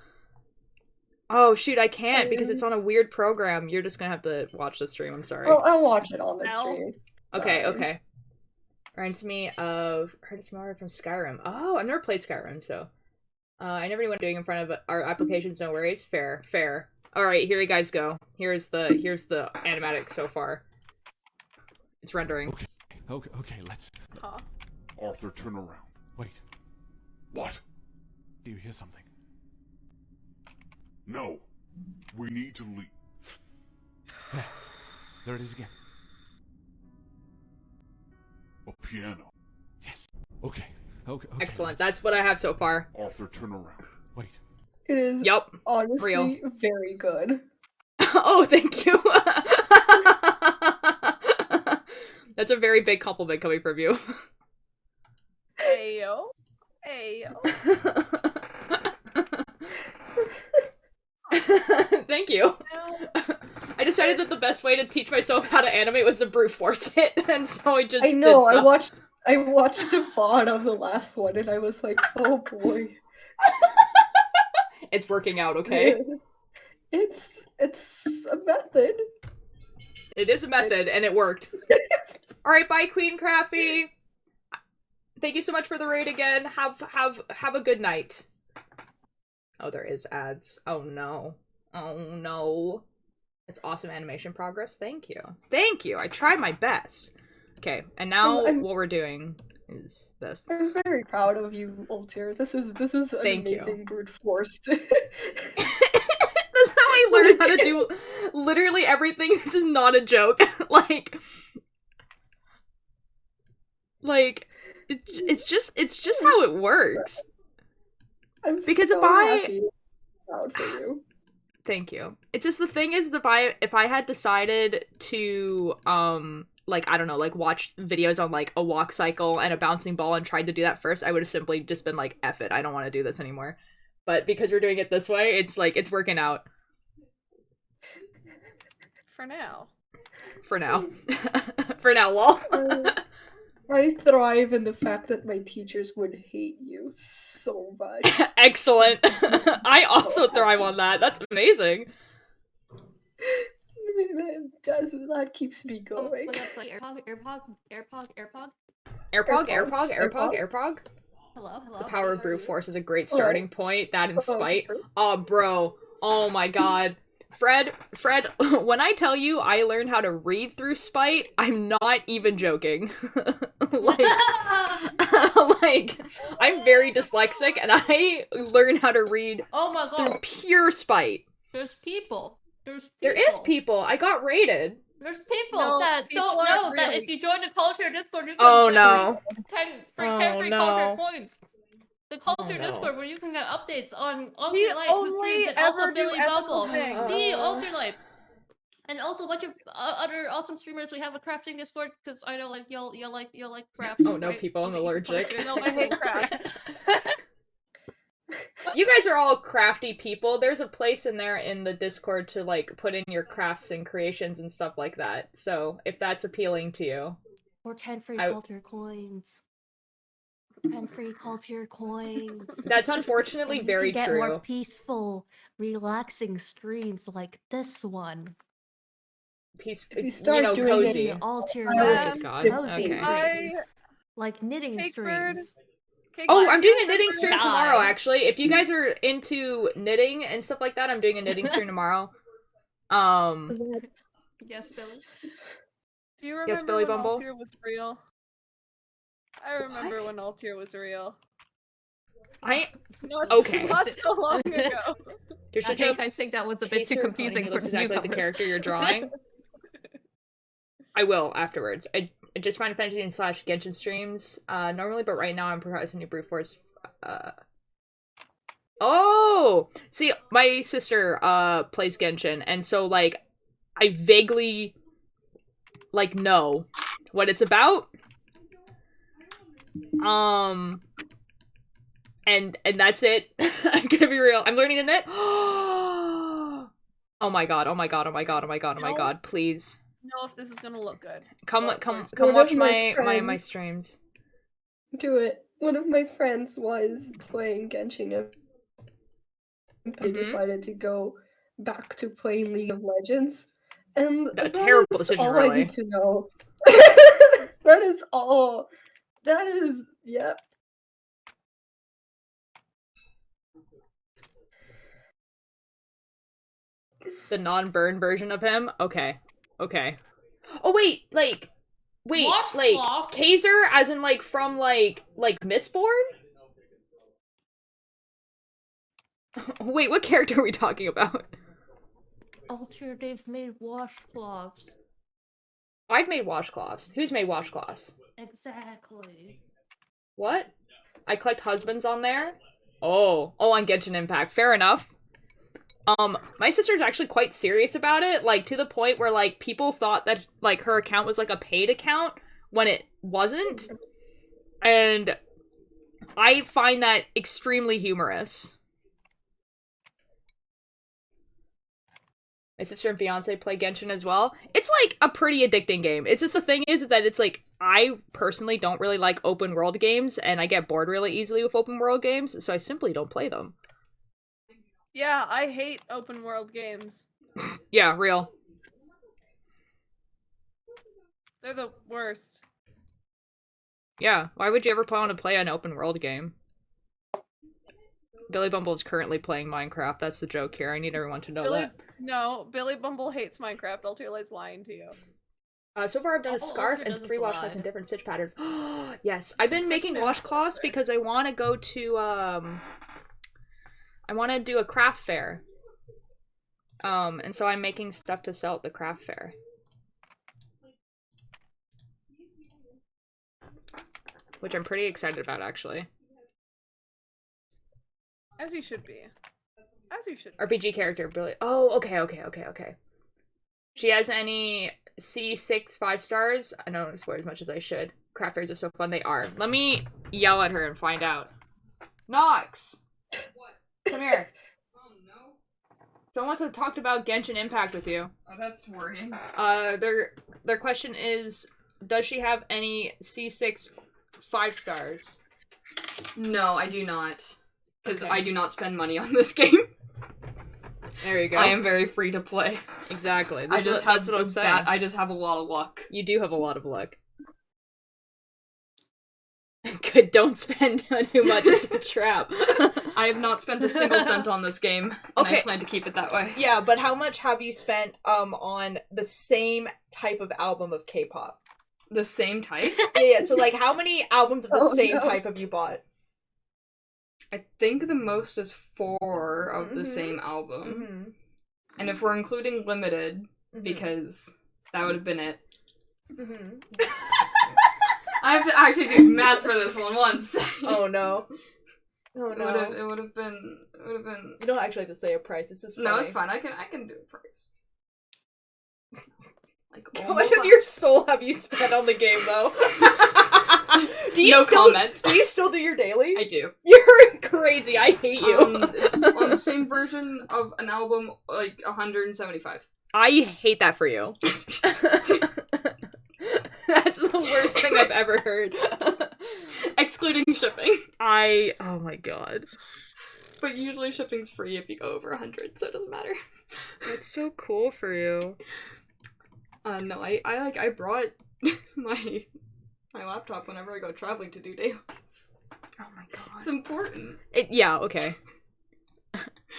[SPEAKER 1] Oh shoot, I can't because it's on a weird program. You're just gonna have to watch the stream, I'm sorry.
[SPEAKER 6] Oh, I'll watch it on the stream.
[SPEAKER 1] Okay, okay. Reminds me of Hardest Mother from Skyrim. Oh, I've never played Skyrim, so I never knew what I'm doing in front of our applications. No worries. Fair. All right, here you guys go. Here's the animatic so far. It's rendering.
[SPEAKER 2] Okay, let's...
[SPEAKER 4] Huh?
[SPEAKER 3] Arthur, turn around.
[SPEAKER 2] Wait.
[SPEAKER 3] What?
[SPEAKER 2] Do you hear something?
[SPEAKER 3] No. We need to leave.
[SPEAKER 2] There it is again.
[SPEAKER 3] A piano.
[SPEAKER 2] Yes. Okay.
[SPEAKER 1] Excellent. That's what I have so far.
[SPEAKER 3] Arthur, turn around.
[SPEAKER 2] Wait.
[SPEAKER 6] It is
[SPEAKER 1] Yup.
[SPEAKER 6] honestly
[SPEAKER 1] Real.
[SPEAKER 6] very good.
[SPEAKER 1] Oh, thank you. That's a very big compliment coming from you.
[SPEAKER 4] Ayo. Ayo.
[SPEAKER 1] Thank you.
[SPEAKER 4] Now,
[SPEAKER 1] I decided that the best way to teach myself how to animate was to brute force it, and so I just
[SPEAKER 6] I know.
[SPEAKER 1] did stuff.
[SPEAKER 6] I watched a VOD of the last one, and I was like, oh boy.
[SPEAKER 1] It's working out, okay?
[SPEAKER 6] It's a method.
[SPEAKER 1] It is a method, and it worked. Alright, bye, Queen Crafty. Thank you so much for the raid again. Have a good night. Oh, there is ads. Oh no. Oh no. It's awesome animation progress. Thank you. Thank you. I tried my best. Okay, and now what we're doing is this.
[SPEAKER 6] I'm very proud of you, Altair. This is an
[SPEAKER 1] Thank you.
[SPEAKER 6] amazing brute force.
[SPEAKER 1] That's how I learned how to do literally everything. This is not a joke. It's just how it works.
[SPEAKER 6] I'm
[SPEAKER 1] Because
[SPEAKER 6] so
[SPEAKER 1] if I
[SPEAKER 6] happy and proud for you.
[SPEAKER 1] Thank you. It's just the thing is if I had decided to like I don't know, like watch videos on like a walk cycle and a bouncing ball and tried to do that first, I would have simply just been like, F it, I don't want to do this anymore. But because we're doing it this way, it's like it's working out.
[SPEAKER 4] for now.
[SPEAKER 1] For now. For now, lol.
[SPEAKER 6] I thrive in the fact that my teachers would hate you so much.
[SPEAKER 1] Excellent. I also thrive on that. That's amazing.
[SPEAKER 6] That keeps me going.
[SPEAKER 1] AirPog.
[SPEAKER 5] Hello.
[SPEAKER 1] The power of brute force is a great starting point. That in spite. Oh, bro. Oh my god. Fred, when I tell you I learned how to read through spite, I'm not even joking. like, I'm very dyslexic, and I learned how to read through pure spite.
[SPEAKER 5] There's people.
[SPEAKER 1] There is people. I got raided.
[SPEAKER 5] There's people
[SPEAKER 4] No,
[SPEAKER 5] that
[SPEAKER 4] people
[SPEAKER 5] don't
[SPEAKER 4] aren't
[SPEAKER 5] know that
[SPEAKER 4] really.
[SPEAKER 5] if you join the culture Discord, you can
[SPEAKER 1] Oh
[SPEAKER 5] get
[SPEAKER 1] no.
[SPEAKER 5] 10 free culture coins. The culture
[SPEAKER 1] no.
[SPEAKER 5] Discord where you can get updates on
[SPEAKER 4] The
[SPEAKER 5] Alter Life, who
[SPEAKER 4] only
[SPEAKER 5] streams, and also
[SPEAKER 4] ever do
[SPEAKER 5] Billy
[SPEAKER 4] ethical
[SPEAKER 5] Bumble,
[SPEAKER 4] things.
[SPEAKER 5] the Alter Life, and also a bunch of other awesome streamers. We have a crafting Discord because I know like you'll like crafts.
[SPEAKER 1] Oh no,
[SPEAKER 5] right?
[SPEAKER 1] people, I'm
[SPEAKER 5] Okay, you can post
[SPEAKER 1] allergic.
[SPEAKER 5] your-
[SPEAKER 4] No, I hate craft.
[SPEAKER 1] You guys are all crafty people. There's a place in there in the Discord to like put in your crafts and creations and stuff like that. So if that's appealing to you.
[SPEAKER 5] Or 10 free
[SPEAKER 1] I-
[SPEAKER 5] culture coins. 10 free culture coins.
[SPEAKER 1] That's unfortunately
[SPEAKER 5] And
[SPEAKER 1] very
[SPEAKER 5] you can get
[SPEAKER 1] true.
[SPEAKER 5] more peaceful, relaxing streams like this one.
[SPEAKER 1] Peace,
[SPEAKER 6] If you start
[SPEAKER 1] you know,
[SPEAKER 6] doing
[SPEAKER 1] cozy.
[SPEAKER 6] any
[SPEAKER 5] Alter
[SPEAKER 6] Oh
[SPEAKER 5] Life.
[SPEAKER 1] my god.
[SPEAKER 5] Cozy
[SPEAKER 1] Okay.
[SPEAKER 5] streams. Like knitting
[SPEAKER 4] Cakebird.
[SPEAKER 5] streams.
[SPEAKER 1] Oh, I'm doing a knitting stream
[SPEAKER 5] Die.
[SPEAKER 1] tomorrow, actually. If you guys are into knitting and stuff like that, I'm doing a knitting stream tomorrow.
[SPEAKER 5] Yes, Billy.
[SPEAKER 4] Do you remember
[SPEAKER 1] Billy
[SPEAKER 4] when
[SPEAKER 1] Bumble?
[SPEAKER 4] Altair was real? I remember when Altair was real.
[SPEAKER 1] Okay.
[SPEAKER 4] Not so long ago.
[SPEAKER 1] You're such a
[SPEAKER 5] I think that was a bit too
[SPEAKER 1] pacer
[SPEAKER 5] confusing
[SPEAKER 1] who
[SPEAKER 5] for
[SPEAKER 1] looks exactly like the
[SPEAKER 5] newcomers.
[SPEAKER 1] character you're drawing. I will afterwards. I just Final Fantasy and / Genshin streams normally, but right now I'm practicing new brute force. Oh, see, my sister plays Genshin, and so like I vaguely like know what it's about. And that's it. I'm gonna be real. I'm learning to knit. Oh my god! Oh my god! Oh my god! Oh my god! Oh my god! Please
[SPEAKER 4] Know if this is gonna look good.
[SPEAKER 1] come
[SPEAKER 4] But
[SPEAKER 1] come
[SPEAKER 4] first-
[SPEAKER 1] come
[SPEAKER 6] One
[SPEAKER 1] watch
[SPEAKER 6] of my
[SPEAKER 1] my
[SPEAKER 6] friends-
[SPEAKER 1] streams.
[SPEAKER 6] Do it. One of my friends was playing Genshin and they
[SPEAKER 1] Mhm.
[SPEAKER 6] decided to go back to playing League of Legends. And
[SPEAKER 1] A
[SPEAKER 6] that
[SPEAKER 1] terrible
[SPEAKER 6] is
[SPEAKER 1] decision,
[SPEAKER 6] all
[SPEAKER 1] really.
[SPEAKER 6] I need to know. That is all. That is, yep.
[SPEAKER 1] The non-burn version of him. Okay. Oh wait, wait,
[SPEAKER 5] What?
[SPEAKER 1] like
[SPEAKER 5] What?
[SPEAKER 1] Kaiser, as in like from like Mistborn. Wait, what character are we talking about?
[SPEAKER 5] Alter, they've made washcloths.
[SPEAKER 1] I've made washcloths. Who's made washcloths?
[SPEAKER 5] Exactly.
[SPEAKER 1] What? I collect husbands on there? Oh, on Genshin Impact. Fair enough. My sister's actually quite serious about it, like, to the point where, like, people thought that, like, her account was, like, a paid account when it wasn't. And I find that extremely humorous. My sister and fiance play Genshin as well. It's, like, a pretty addicting game. It's just the thing is that it's, like, I personally don't really like open world games, and I get bored really easily with open world games, so I simply don't play them.
[SPEAKER 4] Yeah, I hate open world games.
[SPEAKER 1] Yeah, real.
[SPEAKER 4] They're the worst.
[SPEAKER 1] Yeah, why would you ever want to play an open world game? Billy Bumble is currently playing Minecraft. That's the joke here. I need everyone to know that.
[SPEAKER 4] No, Billy Bumble hates Minecraft. Ultila's lying to you.
[SPEAKER 1] So far I've done a scarf and 3 washcloths in different stitch patterns. Yes, I've been making washcloths because I want to go to, I want to do a craft fair. And so I'm making stuff to sell at the craft fair. Which I'm pretty excited about, actually.
[SPEAKER 4] As you should be. As you should be.
[SPEAKER 1] RPG character, Billy. Oh, okay. She has any C6 5 stars? I don't explore as much as I should. Craft fairs are so fun. They are. Let me yell at her and find out. Nox! What? Come here. Oh, no. Someone wants to talk about Genshin Impact with you.
[SPEAKER 7] Oh, that's worrying.
[SPEAKER 1] Their question is, does she have any C6 5 stars?
[SPEAKER 7] No, I do not. Because
[SPEAKER 1] Okay.
[SPEAKER 7] I do not spend money on this game.
[SPEAKER 1] There you go.
[SPEAKER 7] I am very free to play.
[SPEAKER 1] Exactly.
[SPEAKER 7] That's what I was
[SPEAKER 1] saying.
[SPEAKER 7] I just have a lot of luck.
[SPEAKER 1] You do have a lot of luck. Good, don't spend too much, it's a trap.
[SPEAKER 7] I have not spent a single cent on this game, and
[SPEAKER 1] Okay.
[SPEAKER 7] I plan to keep it that way.
[SPEAKER 1] Yeah, but how much have you spent on the same type of album of K-pop?
[SPEAKER 7] The same type?
[SPEAKER 1] Yeah, so like how many albums of the same
[SPEAKER 6] no.
[SPEAKER 1] type have you bought?
[SPEAKER 7] I think the most is 4 of the
[SPEAKER 1] Mhm.
[SPEAKER 7] same album.
[SPEAKER 1] Mm-hmm.
[SPEAKER 7] And if we're including limited,
[SPEAKER 1] Mhm.
[SPEAKER 7] because that would have been it.
[SPEAKER 1] Mm-hmm.
[SPEAKER 7] I have to actually do math for this one once.
[SPEAKER 1] Oh no. Oh
[SPEAKER 7] It
[SPEAKER 1] no.
[SPEAKER 7] would have been.
[SPEAKER 1] You don't actually have to say a price, it's just
[SPEAKER 7] No,
[SPEAKER 1] funny.
[SPEAKER 7] it's fine. I can do a price. Like
[SPEAKER 1] How much of your soul have you spent on the game, though?
[SPEAKER 7] No comment.
[SPEAKER 1] Do you still do your dailies?
[SPEAKER 7] I do.
[SPEAKER 1] You're crazy. I hate you.
[SPEAKER 7] It's on the same version of an album, like 175.
[SPEAKER 1] I hate that for you. That's the worst thing I've ever heard.
[SPEAKER 7] Excluding shipping.
[SPEAKER 1] Oh my god.
[SPEAKER 7] But usually shipping's free if you go over 100, so it doesn't matter.
[SPEAKER 1] That's so cool for you.
[SPEAKER 7] No, I brought my laptop whenever I go traveling to do dailies.
[SPEAKER 1] Oh my god.
[SPEAKER 7] It's important.
[SPEAKER 1] Yeah, okay.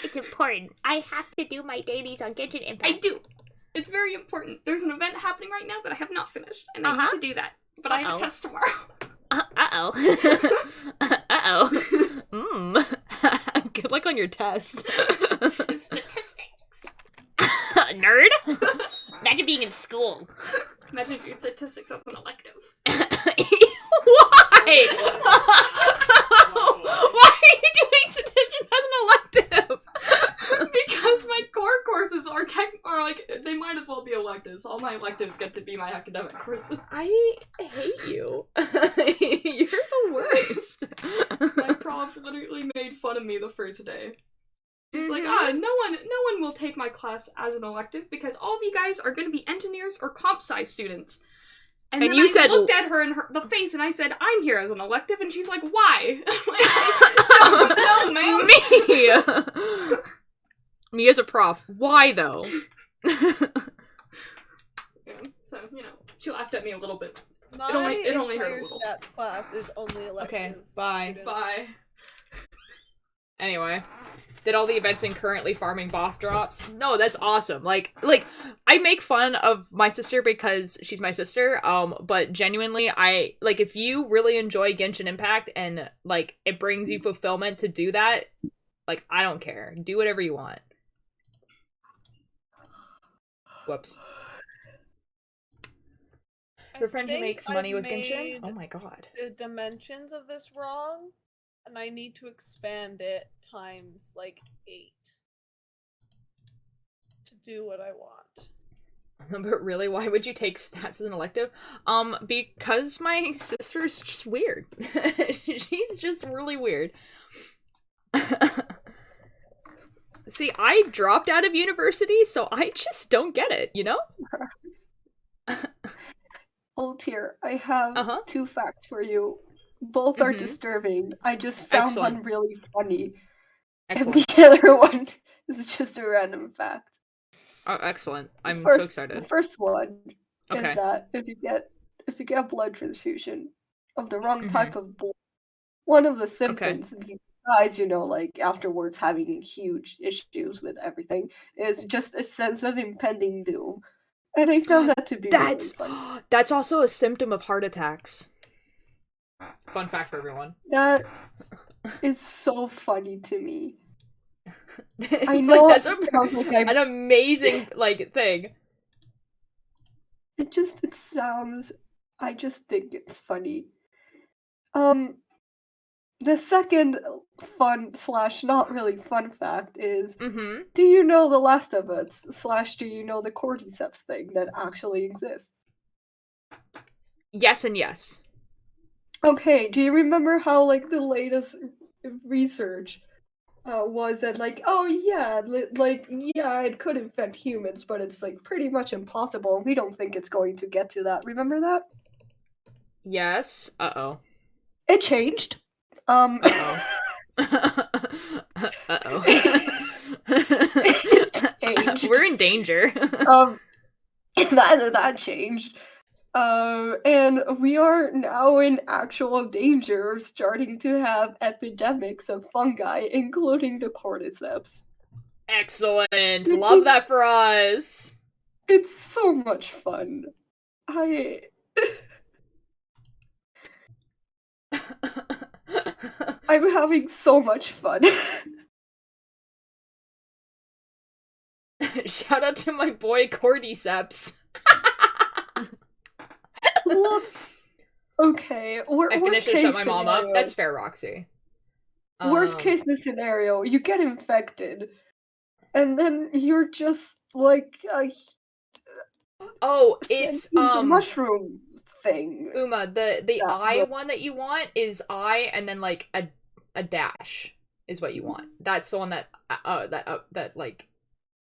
[SPEAKER 8] It's important. I have to do my dailies on Genshin Impact.
[SPEAKER 7] I do. It's very important. There's an event happening right now that I have not finished, and I need to do that. But I have a test tomorrow.
[SPEAKER 1] Uh-oh. Uh-oh. Good luck on your test.
[SPEAKER 7] It's statistics.
[SPEAKER 8] Nerd? Imagine being in school.
[SPEAKER 7] Imagine your statistics as an elective.
[SPEAKER 1] Why? Why are you doing statistics as an elective?
[SPEAKER 7] Because my core courses are like, they might as well be electives. All my electives get to be my academic courses.
[SPEAKER 1] I hate you. You're the worst.
[SPEAKER 7] My prof literally made fun of me the first day. He's like, no one will take my class as an elective because all of you guys are going to be engineers or comp sci students. And then
[SPEAKER 1] you
[SPEAKER 7] I looked at her in the face and I said, I'm here as an elective, and she's like, why? I'm like, no, man.
[SPEAKER 1] Me! Me as a prof. Why, though?
[SPEAKER 7] Yeah, so, she laughed at me a little bit.
[SPEAKER 4] My
[SPEAKER 7] it only hurt a
[SPEAKER 4] entire
[SPEAKER 7] little.
[SPEAKER 4] stat class is only elective.
[SPEAKER 1] Okay, bye.
[SPEAKER 4] students.
[SPEAKER 7] Bye.
[SPEAKER 1] Anyway. Did all the events in currently farming boff drops? No, that's awesome. Like, I make fun of my sister because she's my sister, but genuinely, if you really enjoy Genshin Impact and, like, it brings you fulfillment to do that, like, I don't care. Do whatever you want. Whoops. Your friend who
[SPEAKER 4] think
[SPEAKER 1] makes
[SPEAKER 4] I
[SPEAKER 1] money with
[SPEAKER 4] made
[SPEAKER 1] Genshin? Oh my god.
[SPEAKER 4] the dimensions of this wrong. and I need to expand it times like 8 to do what I want.
[SPEAKER 1] But really, why would you take stats as an elective? Because my sister's just weird. She's just really weird. See, I dropped out of university, so I just don't get it, you know?
[SPEAKER 6] Old here, I have
[SPEAKER 1] Uh-huh.
[SPEAKER 6] 2 facts for you. Both are
[SPEAKER 1] Mhm.
[SPEAKER 6] disturbing. I just found
[SPEAKER 1] Excellent.
[SPEAKER 6] one really funny,
[SPEAKER 1] Excellent.
[SPEAKER 6] and the other one is just a random fact.
[SPEAKER 1] Oh, excellent. I'm so
[SPEAKER 6] The
[SPEAKER 1] excited.
[SPEAKER 6] first one
[SPEAKER 1] Okay.
[SPEAKER 6] is that if you get a blood transfusion of the wrong type of blood, one of the symptoms, besides, like afterwards having huge issues with everything, is just a sense of impending doom. And I found that to be really funny.
[SPEAKER 1] That's also a symptom of heart attacks. Fun fact for everyone.
[SPEAKER 6] That is so funny to me. I
[SPEAKER 1] It's
[SPEAKER 6] know
[SPEAKER 1] like,
[SPEAKER 6] it sounds like
[SPEAKER 1] an amazing thing.
[SPEAKER 6] It sounds. I just think it's funny. The second fun / not really fun fact is, do you know the Last of Us / do you know the cordyceps thing that actually exists?
[SPEAKER 1] Yes and yes.
[SPEAKER 6] Okay, do you remember how the latest research was that oh yeah, yeah, it could infect humans, but it's pretty much impossible. We don't think it's going to get to that. Remember that?
[SPEAKER 1] Yes. Uh-oh.
[SPEAKER 6] It changed.
[SPEAKER 1] Uh-oh. Uh-oh.
[SPEAKER 6] It changed.
[SPEAKER 1] We're in danger.
[SPEAKER 6] That changed. And we are now in actual danger of starting to have epidemics of fungi, including the cordyceps.
[SPEAKER 1] Excellent. Love that for us.
[SPEAKER 6] It's so much fun. I'm having so much fun.
[SPEAKER 1] Shout out to my boy Cordyceps.
[SPEAKER 6] Look, okay,
[SPEAKER 1] I finished to shut my mom up. That's fair, Roxy.
[SPEAKER 6] Worst case scenario, you get infected, and then you're just
[SPEAKER 1] it's
[SPEAKER 6] a mushroom thing.
[SPEAKER 1] Uma, the eye one that you want is eye and then a dash is what you want. That's the one that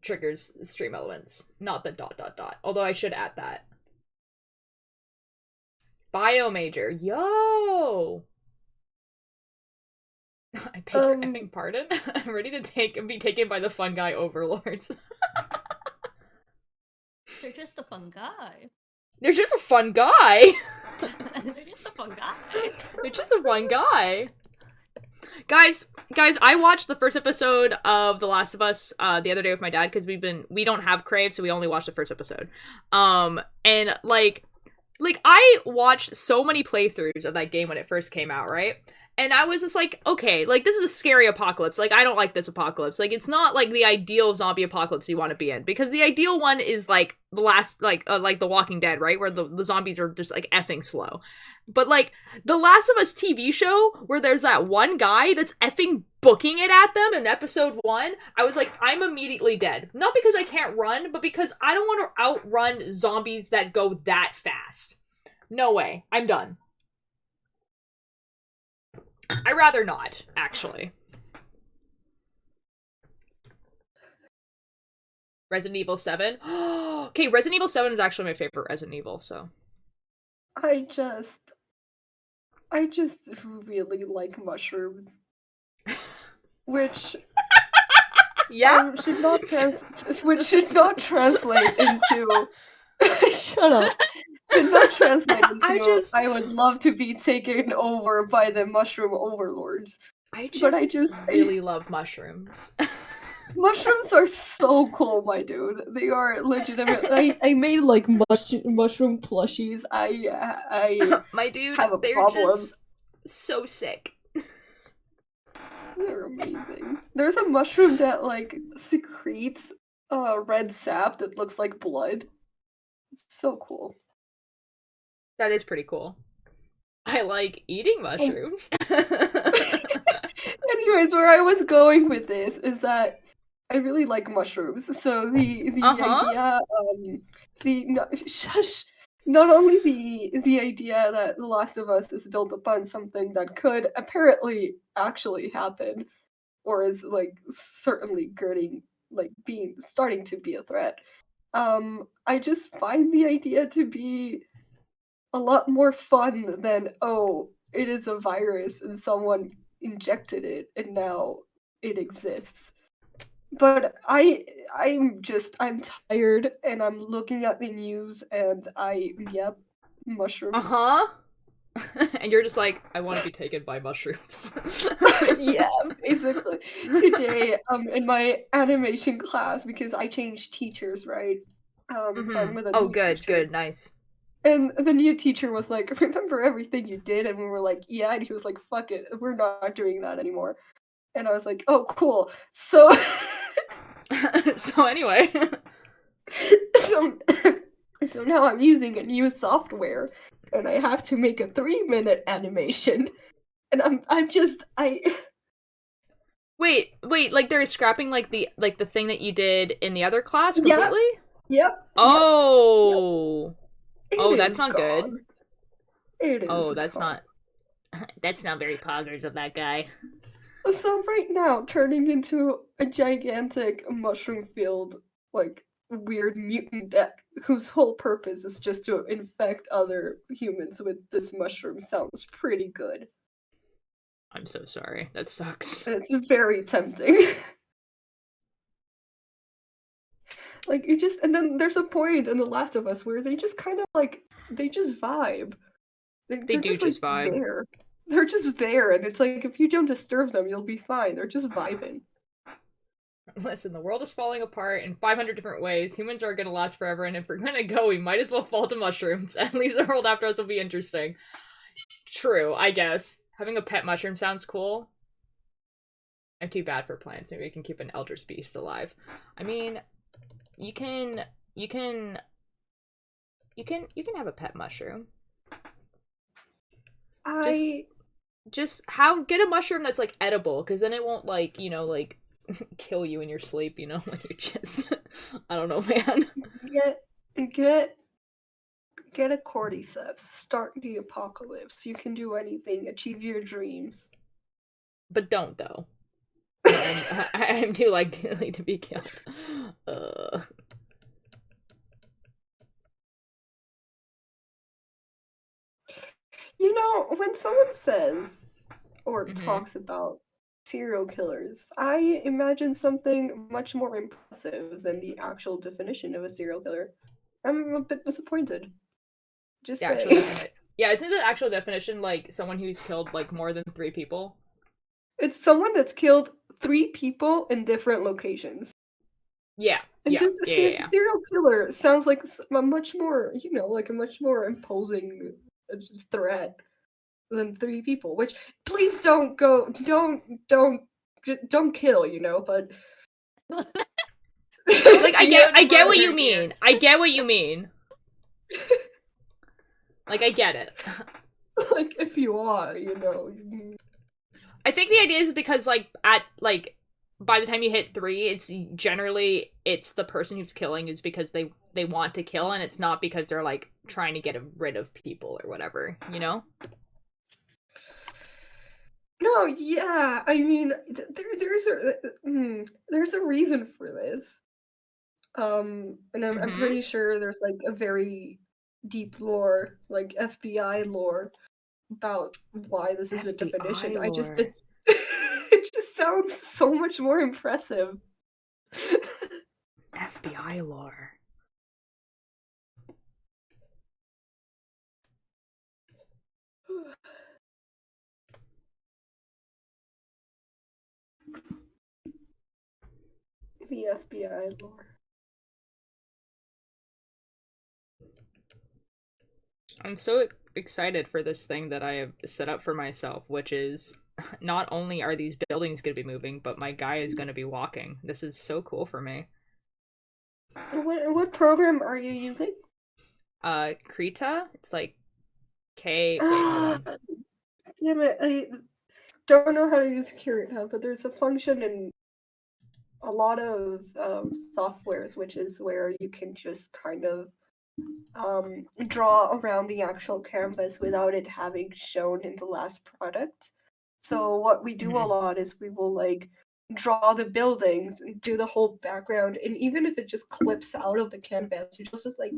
[SPEAKER 1] triggers stream elements, not the ... Although I should add that. Bio major, yo. I beg your effing pardon. I'm ready to be taken by the fun guy overlords.
[SPEAKER 5] They're just a fun guy.
[SPEAKER 1] They're just a fun guy.
[SPEAKER 5] They're just a fun guy.
[SPEAKER 1] They're just a fun guy. Guys, I watched the first episode of The Last of Us the other day with my dad because we don't have Crave, so we only watched the first episode. And I watched so many playthroughs of that game when it first came out, right? And I was just okay, this is a scary apocalypse. I don't like this apocalypse. It's not the ideal zombie apocalypse you want to be in, because the ideal one is the last The Walking Dead, right, where the zombies are just effing slow. But The Last of Us TV show, where there's that one guy that's effing booking it at them in episode 1, I was I'm immediately dead. Not because I can't run, but because I don't want to outrun zombies that go that fast. No way. I'm done. I'd rather not, actually. Resident Evil 7? Okay, Resident Evil 7 is actually my favorite Resident Evil, so.
[SPEAKER 6] I just really like mushrooms. Which
[SPEAKER 1] yeah,
[SPEAKER 6] which should not translate into shut up. Should not translate into I would love to be taken over by the mushroom overlords.
[SPEAKER 1] I just really love mushrooms.
[SPEAKER 6] Mushrooms are so cool, my dude. They are legitimate. I made mushroom plushies. I
[SPEAKER 1] my dude,
[SPEAKER 6] have a
[SPEAKER 1] they're
[SPEAKER 6] problem.
[SPEAKER 1] Just so sick.
[SPEAKER 6] They're amazing. There's a mushroom that secretes red sap that looks like blood. It's so cool.
[SPEAKER 1] That is pretty cool. I like eating mushrooms.
[SPEAKER 6] Anyways, where I was going with this is that I really like mushrooms. So the idea, shush. Not only the idea that The Last of Us is built upon something that could apparently actually happen, or is like certainly starting to be a threat. I just find the idea to be a lot more fun than, oh, it is a virus and someone injected it and now it exists. But I'm tired and I'm looking at the news and mushrooms.
[SPEAKER 1] Uh-huh. And you're just like, I want to be taken by mushrooms.
[SPEAKER 6] Yeah, basically. Today, in my animation class, because I changed teachers, right? So I'm with a new teacher.
[SPEAKER 1] Good, nice.
[SPEAKER 6] And the new teacher was like, remember everything you did? And we were like, yeah. And he was like, fuck it, we're not doing that anymore. And I was like, oh, cool. So...
[SPEAKER 1] So anyway...
[SPEAKER 6] So now I'm using a new software, and I have to make a 3-minute animation. And
[SPEAKER 1] Wait, like they're scrapping the thing that you did in the other class completely?
[SPEAKER 6] Yep.
[SPEAKER 1] Oh.
[SPEAKER 6] Yep.
[SPEAKER 1] Oh, that's not good.
[SPEAKER 6] It is.
[SPEAKER 1] Oh, that's not very poggers of that guy.
[SPEAKER 6] So right now, turning into a gigantic mushroom field, like weird mutant whose whole purpose is just to infect other humans with this mushroom sounds pretty good.
[SPEAKER 1] I'm so sorry. That sucks.
[SPEAKER 6] And it's very tempting. Like, and then there's a point in The Last of Us where they just kind of they just vibe. They're
[SPEAKER 1] do just vibe.
[SPEAKER 6] There. They're just there, and it's like, if you don't disturb them, you'll be fine. They're just vibing.
[SPEAKER 1] Listen, the world is falling apart in 500 different ways. Humans aren't going to last forever, and if we're going to go, we might as well fall to mushrooms. At least the world after us will be interesting. True, I guess. Having a pet mushroom sounds cool. I'm too bad for plants. Maybe I can keep an eldritch beast alive. I mean, you can have a pet mushroom. Just get a mushroom that's edible, because then it won't kill you in your sleep, when you just I don't know, man.
[SPEAKER 6] Get a cordyceps. Start the apocalypse. You can do anything. Achieve your dreams.
[SPEAKER 1] But don't, though. I'm too likely to be killed.
[SPEAKER 6] When someone says or talks about serial killers, I imagine something much more impressive than the actual definition of a serial killer. I'm a bit disappointed. Just say.
[SPEAKER 1] Yeah, isn't the actual definition someone who's killed more than 3 people?
[SPEAKER 6] It's someone that's killed 3 people in different locations.
[SPEAKER 1] Yeah.
[SPEAKER 6] And serial killer sounds like a much more, a much more imposing threat than 3 people. Which, please don't kill, but.
[SPEAKER 1] I get what you mean. I get what you mean. I get it.
[SPEAKER 6] If you are,
[SPEAKER 1] I think the idea is because by the time you hit 3, it's the person who's killing is because they want to kill, and it's not because they're trying to get rid of people or whatever,
[SPEAKER 6] No, yeah, I mean, there's a reason for this, and I'm pretty sure there's a very deep lore, FBI lore, about why this is a definition.
[SPEAKER 1] Lore.
[SPEAKER 6] It just sounds so much more impressive.
[SPEAKER 1] FBI lore.
[SPEAKER 6] The FBI lore.
[SPEAKER 1] I'm so excited for this thing that I have set up for myself, which is not only are these buildings going to be moving, but my guy is going to be walking. This is so cool for me.
[SPEAKER 6] What program are you using?
[SPEAKER 1] Krita. It's K. Wait, hold on.
[SPEAKER 6] Damn it! don't know how to use Curate Hub, but there's a function in a lot of softwares, which is where you can just kind of draw around the actual canvas without it having shown in the last product. So what we do a lot is we will like draw the buildings and do the whole background, and even if it just clips out of the canvas, you just like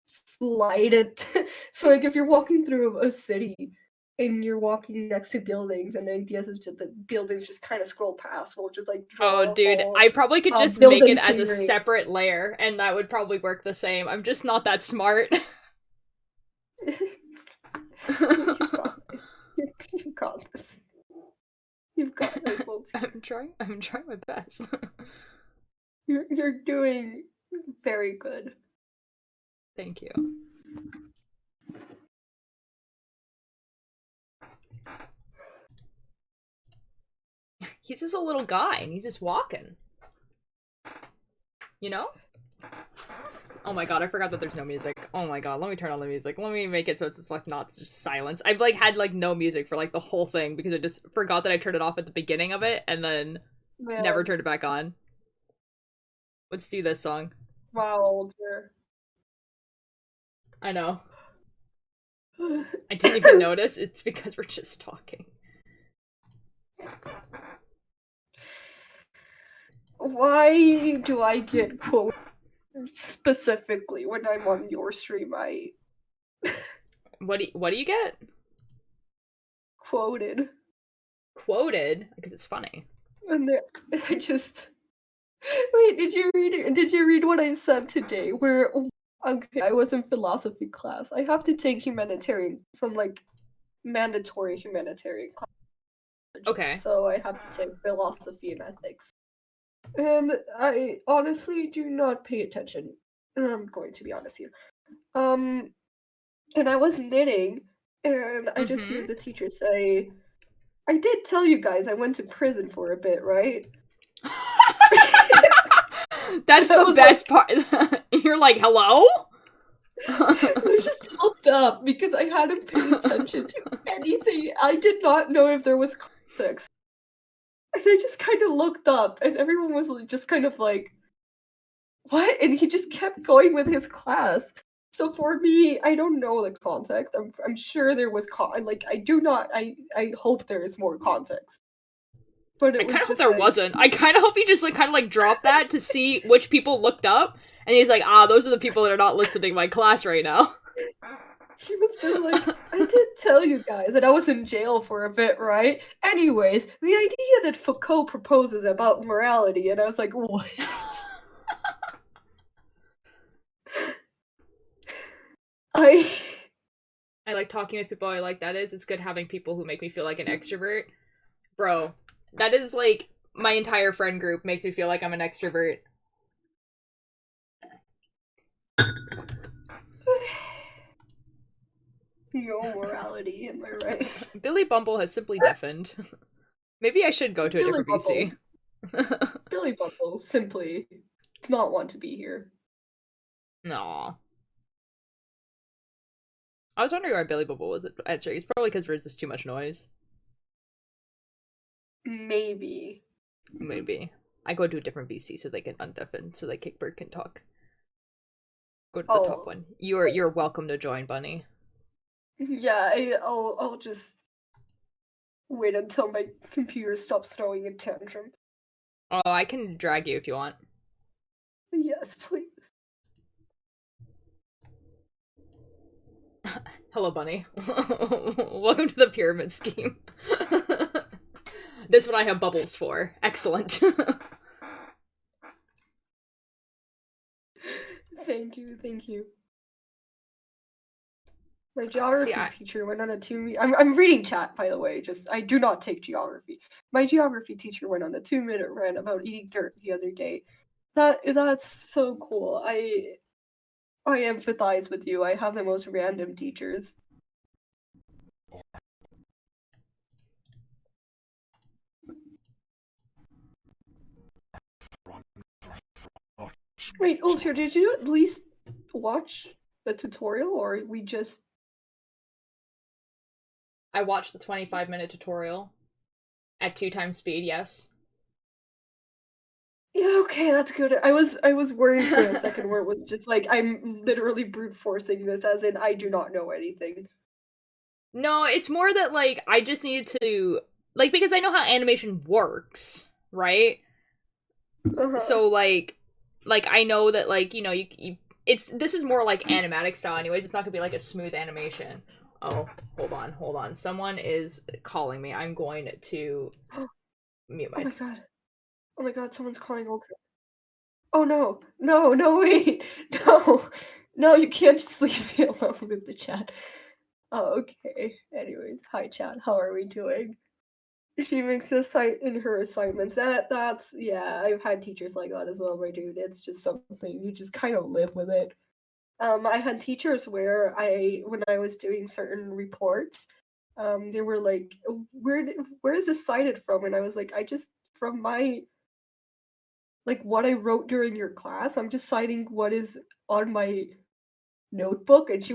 [SPEAKER 6] slide it. So like if you're walking through a city and you're walking next to buildings, and the idea is just the buildings just kind of scroll past, we'll just like draw
[SPEAKER 1] Oh, dude,
[SPEAKER 6] whole,
[SPEAKER 1] I probably could just make
[SPEAKER 6] building
[SPEAKER 1] it as a
[SPEAKER 6] scenery.
[SPEAKER 1] separate layer, and that would probably work the same. I'm just not that smart.
[SPEAKER 6] You got this. You got this. You've got this, little team.
[SPEAKER 1] I'm trying my best.
[SPEAKER 6] You're doing very good.
[SPEAKER 1] Thank you. He's just a little guy, and he's just walking. You know? Oh my god, I forgot that there's no music. Oh my god, let me turn on the music. Let me make it so it's just like not just silence. I've like had like no music for like the whole thing because I just forgot that I turned it off at the beginning of it and then never turned it back on. Let's do this song.
[SPEAKER 6] Wow, older.
[SPEAKER 1] I know. I didn't even notice. It's because we're just talking.
[SPEAKER 6] Why do I get quoted specifically when I'm on your stream?
[SPEAKER 1] What do you get?
[SPEAKER 6] Quoted.
[SPEAKER 1] Quoted? Because it's funny.
[SPEAKER 6] And I just wait. Did you read it? Did you read what I said today? Where okay, I was in philosophy class. I have to take some like mandatory humanitarian class.
[SPEAKER 1] Okay.
[SPEAKER 6] So I have to take philosophy and ethics. And I honestly do not pay attention. I'm going to be honest here. And I was knitting, and I just hear the teacher say, I did tell you guys I went to prison for a bit, right?
[SPEAKER 1] That's the best part. You're like, hello?
[SPEAKER 6] I just looked up because I hadn't paid attention to anything. I did not know if there was context. And I just kind of looked up, and everyone was just kind of like, what? And he just kept going with his class. So for me, I don't know the context. I'm sure there was I hope there is more context. But
[SPEAKER 1] I kind of hope there wasn't. I kind of hope he just like kind of like dropped that to see which people looked up, and he's like, those are the people that are not listening to my class right now.
[SPEAKER 6] He was just like, I did tell you guys that I was in jail for a bit, right? Anyways, the idea that Foucault proposes about morality, and I was like, what? I
[SPEAKER 1] like talking with people I like. It's good having people who make me feel like an extrovert. Bro, that is like, my entire friend group makes me feel like I'm an extrovert.
[SPEAKER 6] Your morality, am I right?
[SPEAKER 1] Billy Bumble has simply deafened. Maybe I should go to a different VC.
[SPEAKER 6] Billy Bumble simply does not want to be here.
[SPEAKER 1] No. I was wondering why Billy Bumble was answering. It's probably because there's just too much noise.
[SPEAKER 6] Maybe.
[SPEAKER 1] I go to a different VC so they can undeafen, so that Kickbird can talk. Go to the top one. You're welcome to join, Bunny.
[SPEAKER 6] Yeah, I'll just wait until my computer stops throwing a tantrum.
[SPEAKER 1] Oh, I can drag you if you want.
[SPEAKER 6] Yes, please.
[SPEAKER 1] Hello, Bunny. Welcome to the pyramid scheme. This one I have bubbles for. Excellent.
[SPEAKER 6] Thank you. My geography teacher went on a 2-minute... I'm reading chat, by the way. Just, I do not take geography. My geography teacher went on a 2-minute rant about eating dirt the other day. That's so cool. I empathize with you. I have the most random teachers. Wait, Ultra, did you at least watch the tutorial, or we just...
[SPEAKER 1] I watched the 25-minute tutorial. At 2 times speed, yes.
[SPEAKER 6] Yeah, okay, that's good. I was worried for a second where it was just like I'm literally brute forcing this, as in I do not know anything.
[SPEAKER 1] No, it's more that, like, I just need to, like, because I know how animation works, right?
[SPEAKER 6] Uh-huh.
[SPEAKER 1] So, like, I know that, like, you know, you this is more like animatic style anyways. It's not gonna be like a smooth animation. Oh, hold on. Someone is calling me. I'm going to mute
[SPEAKER 6] Oh my
[SPEAKER 1] myself.
[SPEAKER 6] god. Oh my god, someone's calling Alter. Oh no. No, no, wait. No. No, you can't just leave me alone with the chat. Oh, okay. Anyways, hi chat. How are we doing? She makes a site in her assignments. That's yeah, I've had teachers like that as well, my dude. It's just something you just kind of live with it. I had teachers where when I was doing certain reports, they were like, where is this cited from? And I was like, I just from my like what I wrote during your class. I'm just citing what is on my notebook. And she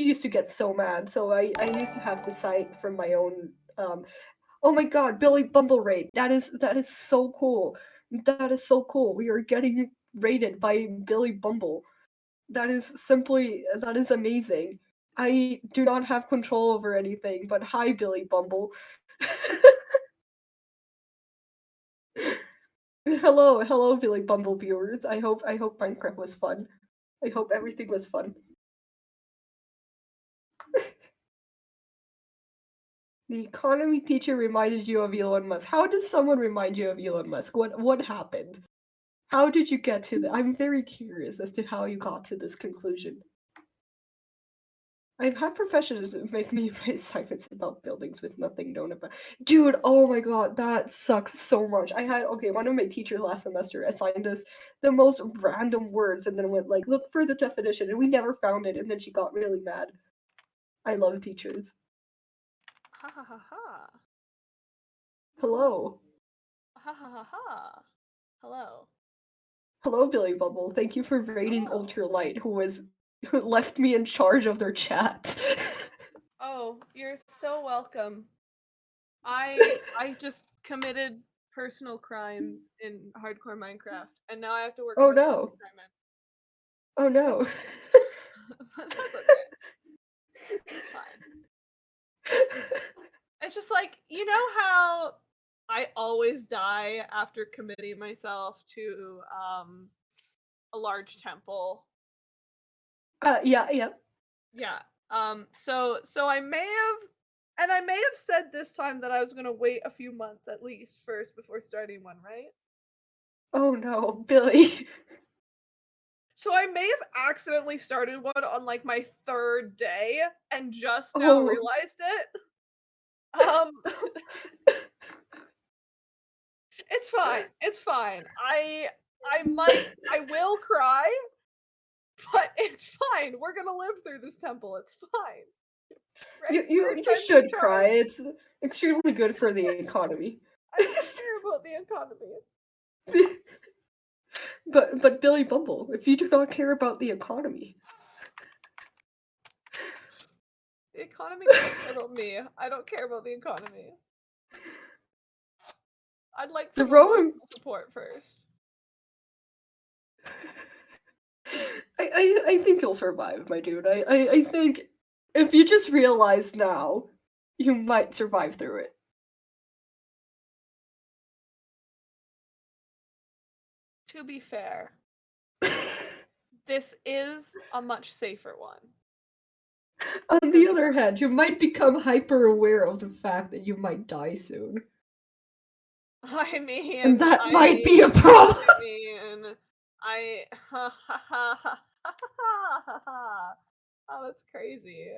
[SPEAKER 6] used to get so mad. So I used to have to cite from my own. Oh my God, Billy Bumble rate. That is so cool. That is so cool. We are getting rated by Billy Bumble. That is amazing. I do not have control over anything, but hi, Billy Bumble. Hello, Billy Bumble viewers. I hope Minecraft was fun. I hope everything was fun. The economy teacher reminded you of Elon Musk. How did someone remind you of Elon Musk? What happened? How did you get to that? I'm very curious as to how you got to this conclusion. I've had professors make me write assignments about buildings with nothing known about. Dude, oh my god, that sucks so much. One of my teachers last semester assigned us the most random words and then went like, look for the definition, and we never found it, and then she got really mad. I love teachers.
[SPEAKER 4] Ha ha ha ha.
[SPEAKER 6] Hello.
[SPEAKER 4] Ha ha ha ha. Hello.
[SPEAKER 6] Hello, Billy Bubble. Thank you for raiding
[SPEAKER 4] Hello.
[SPEAKER 6] Ultralight, who left me in charge of their chat.
[SPEAKER 4] Oh, you're so welcome. I just committed personal crimes in hardcore Minecraft, and now I have to work
[SPEAKER 6] Oh
[SPEAKER 4] on a class
[SPEAKER 6] no.
[SPEAKER 4] assignment.
[SPEAKER 6] Oh no.
[SPEAKER 4] But that's okay. It's fine. It's just like, you know how I always die after committing myself to a large temple.
[SPEAKER 6] Yeah.
[SPEAKER 4] Yeah. So I may have said this time that I was gonna wait a few months at least first before starting one, right?
[SPEAKER 6] Oh no, Billy.
[SPEAKER 4] So I may have accidentally started one on like my 3rd day and just now
[SPEAKER 6] Oh.
[SPEAKER 4] realized it. Um It's fine. It's fine. I will cry, but it's fine. We're gonna live through this temple. It's fine. Right?
[SPEAKER 6] You
[SPEAKER 4] Third time's the
[SPEAKER 6] should cry.
[SPEAKER 4] charm.
[SPEAKER 6] It's extremely good for the economy.
[SPEAKER 4] I don't care about the economy.
[SPEAKER 6] But Billy Bumble, if you do not care about the economy.
[SPEAKER 4] The economy doesn't care about me. I don't care about the economy. I'd like
[SPEAKER 6] The
[SPEAKER 4] some
[SPEAKER 6] Roman
[SPEAKER 4] emotional support first.
[SPEAKER 6] I think you'll survive, my dude. I think if you just realize now, you might survive through it.
[SPEAKER 4] To be fair, this is a much safer one.
[SPEAKER 6] On the other hand, you might become hyper aware of the fact that you might die soon.
[SPEAKER 4] I mean,
[SPEAKER 6] And that might be a problem.
[SPEAKER 4] Oh, that's crazy.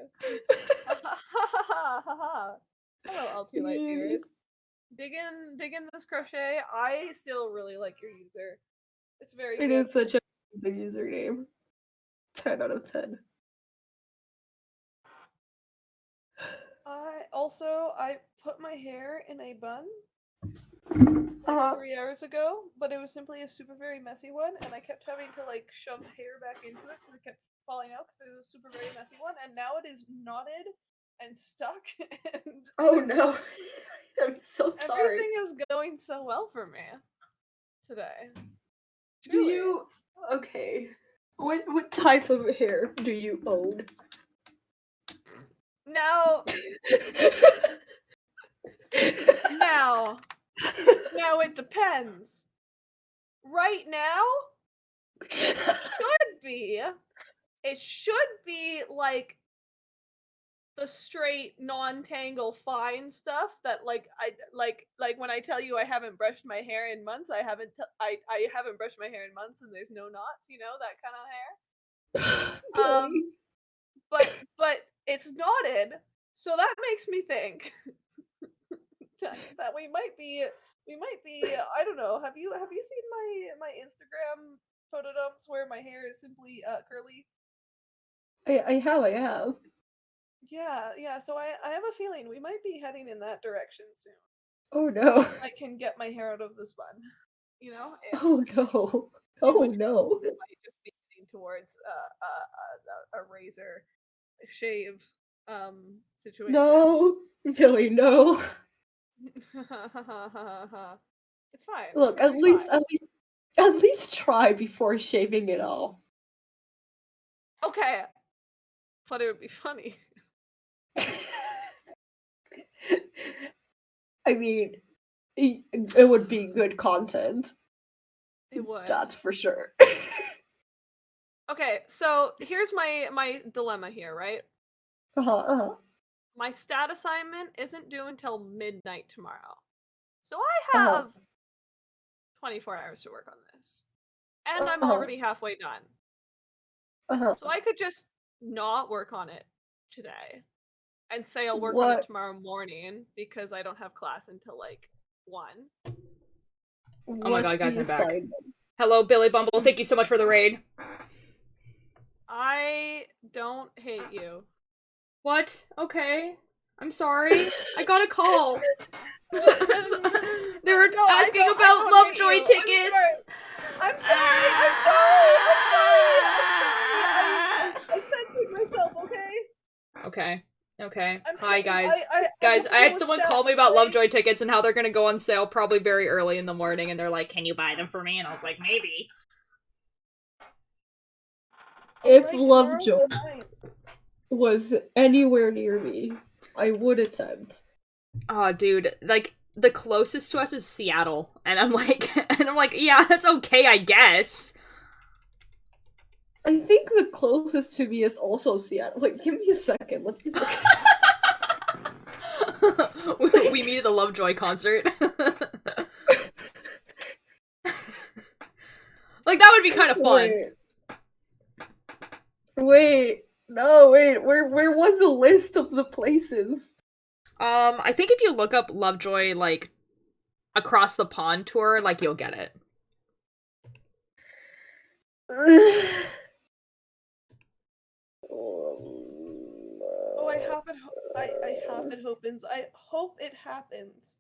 [SPEAKER 4] Hello, LT Light viewers. Dig in this crochet. I still really like your user. It's very
[SPEAKER 6] It
[SPEAKER 4] good.
[SPEAKER 6] is such a amazing username. 10 out of 10.
[SPEAKER 4] I put my hair in a bun
[SPEAKER 6] Uh-huh.
[SPEAKER 4] 3 hours ago, but it was simply a super very messy one, and I kept having to like shove hair back into it because it kept falling out because it was a super very messy one, and now it is knotted and stuck, and
[SPEAKER 6] Oh no. I'm so sorry.
[SPEAKER 4] everything is going so well for me today.
[SPEAKER 6] Do
[SPEAKER 4] Truly.
[SPEAKER 6] you okay? What type of hair do you own?
[SPEAKER 4] Now, now, now it depends. Right now, it should be like the straight non-tangle fine stuff that like I like when I tell you I haven't brushed my hair in months, I haven't brushed my hair in months and there's no knots, you know, that kind of hair.
[SPEAKER 6] Billy.
[SPEAKER 4] But it's knotted, so that makes me think that we might be I don't know. Have you seen my Instagram photo dumps where my hair is simply curly?
[SPEAKER 6] I have.
[SPEAKER 4] Yeah. So I have a feeling we might be heading in that direction soon.
[SPEAKER 6] Oh no.
[SPEAKER 4] I can get my hair out of this bun. You know?
[SPEAKER 6] Oh no. Oh no.
[SPEAKER 4] It might just be heading towards a razor shave situation.
[SPEAKER 6] No, Billy, no.
[SPEAKER 4] It's fine.
[SPEAKER 6] Look,
[SPEAKER 4] It's gonna be fine.
[SPEAKER 6] at least try before shaving it off.
[SPEAKER 4] Okay. But it would be funny.
[SPEAKER 6] I mean, it would be good content.
[SPEAKER 4] It would.
[SPEAKER 6] That's for sure.
[SPEAKER 4] Okay, so here's my dilemma here, right?
[SPEAKER 6] Uh-huh.
[SPEAKER 4] My stat assignment isn't due until midnight tomorrow. So I have 24 hours to work on this. And I'm already halfway done. So I could just not work on it today and say I'll work on it tomorrow morning because I don't have class until like 1.
[SPEAKER 1] Oh my god, guys, I'm back. Hello, Billy Bumble. Thank you so much for the raid.
[SPEAKER 4] I don't hate you.
[SPEAKER 1] What? Okay. I'm sorry. I got a call. They were asking about Lovejoy tickets.
[SPEAKER 4] I'm sorry. I censored myself, okay?
[SPEAKER 1] Okay.
[SPEAKER 4] I'm
[SPEAKER 1] Hi,
[SPEAKER 4] kidding.
[SPEAKER 1] guys. Guys, I had someone call me about Lovejoy tickets and how they're gonna go on sale probably very early in the morning, and they're like, can you buy them for me? And I was like, maybe.
[SPEAKER 6] If Lovejoy was anywhere near me, I would attend.
[SPEAKER 1] Oh, dude, like, the closest to us is Seattle, and I'm like, yeah, that's okay, I guess.
[SPEAKER 6] I think the closest to me is also Seattle. Wait, give me a second. Let me look.
[SPEAKER 1] We meet at the Lovejoy concert. Like, that would be kind of fun.
[SPEAKER 6] Wait, where was the list of the places?
[SPEAKER 1] I think if you look up Lovejoy, like, across the pond tour, like, you'll get it.
[SPEAKER 4] Oh, I hope it happens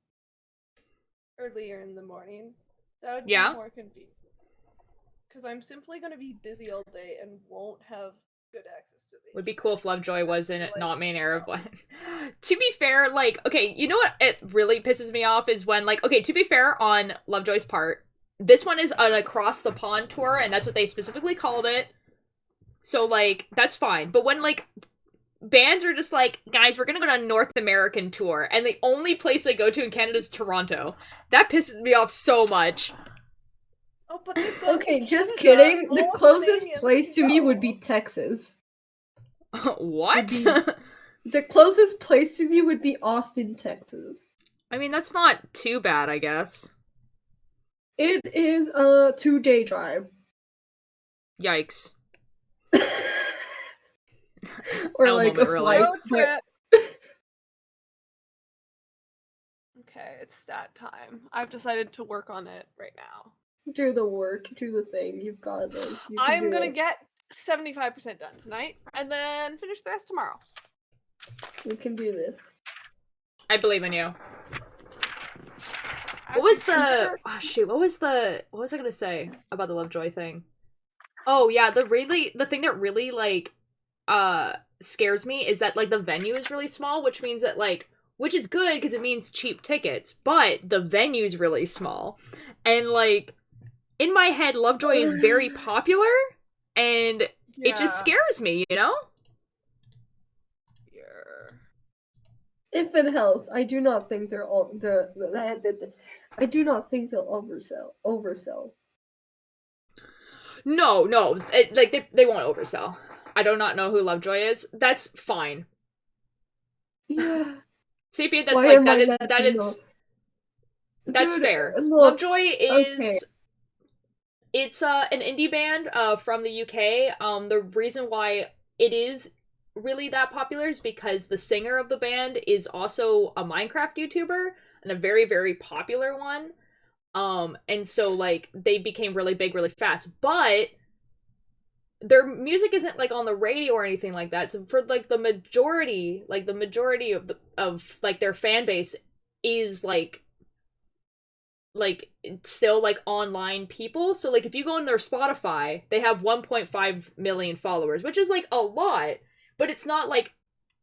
[SPEAKER 4] earlier in the morning. That would be more convenient. Because I'm simply going to be busy all day and won't have good access to these.
[SPEAKER 1] Would be cool if Lovejoy was in not main era, but to be fair, like, okay, you know what it really pisses me off is when, like, okay, to be fair on Lovejoy's part, this one is an across the pond tour, and that's what they specifically called it. So, like, that's fine. But when, like, bands are just like, guys, we're gonna go on a North American tour, and the only place they go to in Canada is Toronto, that pisses me off so much.
[SPEAKER 4] Oh, but
[SPEAKER 6] okay, just kidding. The closest place to me would be Texas.
[SPEAKER 1] What?
[SPEAKER 6] The closest place to me would be Austin, Texas.
[SPEAKER 1] I mean, that's not too bad, I guess.
[SPEAKER 6] It is a 2-day drive.
[SPEAKER 1] Yikes.
[SPEAKER 6] Or like a flight.
[SPEAKER 4] Okay, it's stat time. I've decided to work on it right now.
[SPEAKER 6] Do the work, do the thing. You've got this.
[SPEAKER 4] I'm gonna get 75% done tonight, and then finish the rest tomorrow.
[SPEAKER 6] You can do this.
[SPEAKER 1] I believe in you. What was the... Oh, shoot. What was I gonna say about the Lovejoy thing? Oh, yeah, the thing that really, like, scares me is that, like, the venue is really small, which means that, like, which is good because it means cheap tickets, but the venue's really small. And, like, in my head, Lovejoy is very popular, and it just scares me, you know?
[SPEAKER 6] If it helps, I do not think they're all I do not think they'll oversell.
[SPEAKER 1] No, like, they won't oversell. I do not know who Lovejoy is. That's fine.
[SPEAKER 6] Yeah.
[SPEAKER 1] Sapien, that's like, that's
[SPEAKER 6] Dude,
[SPEAKER 1] fair.
[SPEAKER 6] look,
[SPEAKER 1] Lovejoy is, it's an indie band from the UK. The reason why it is really that popular is because the singer of the band is also a Minecraft YouTuber, and a very, very popular one. And so, like, they became really big really fast, but their music isn't, like, on the radio or anything like that. So for, like, the majority of like, their fan base is, like, still, like, online people. So, like, if you go on their Spotify, they have 1.5 million followers, which is, like, a lot, but it's not like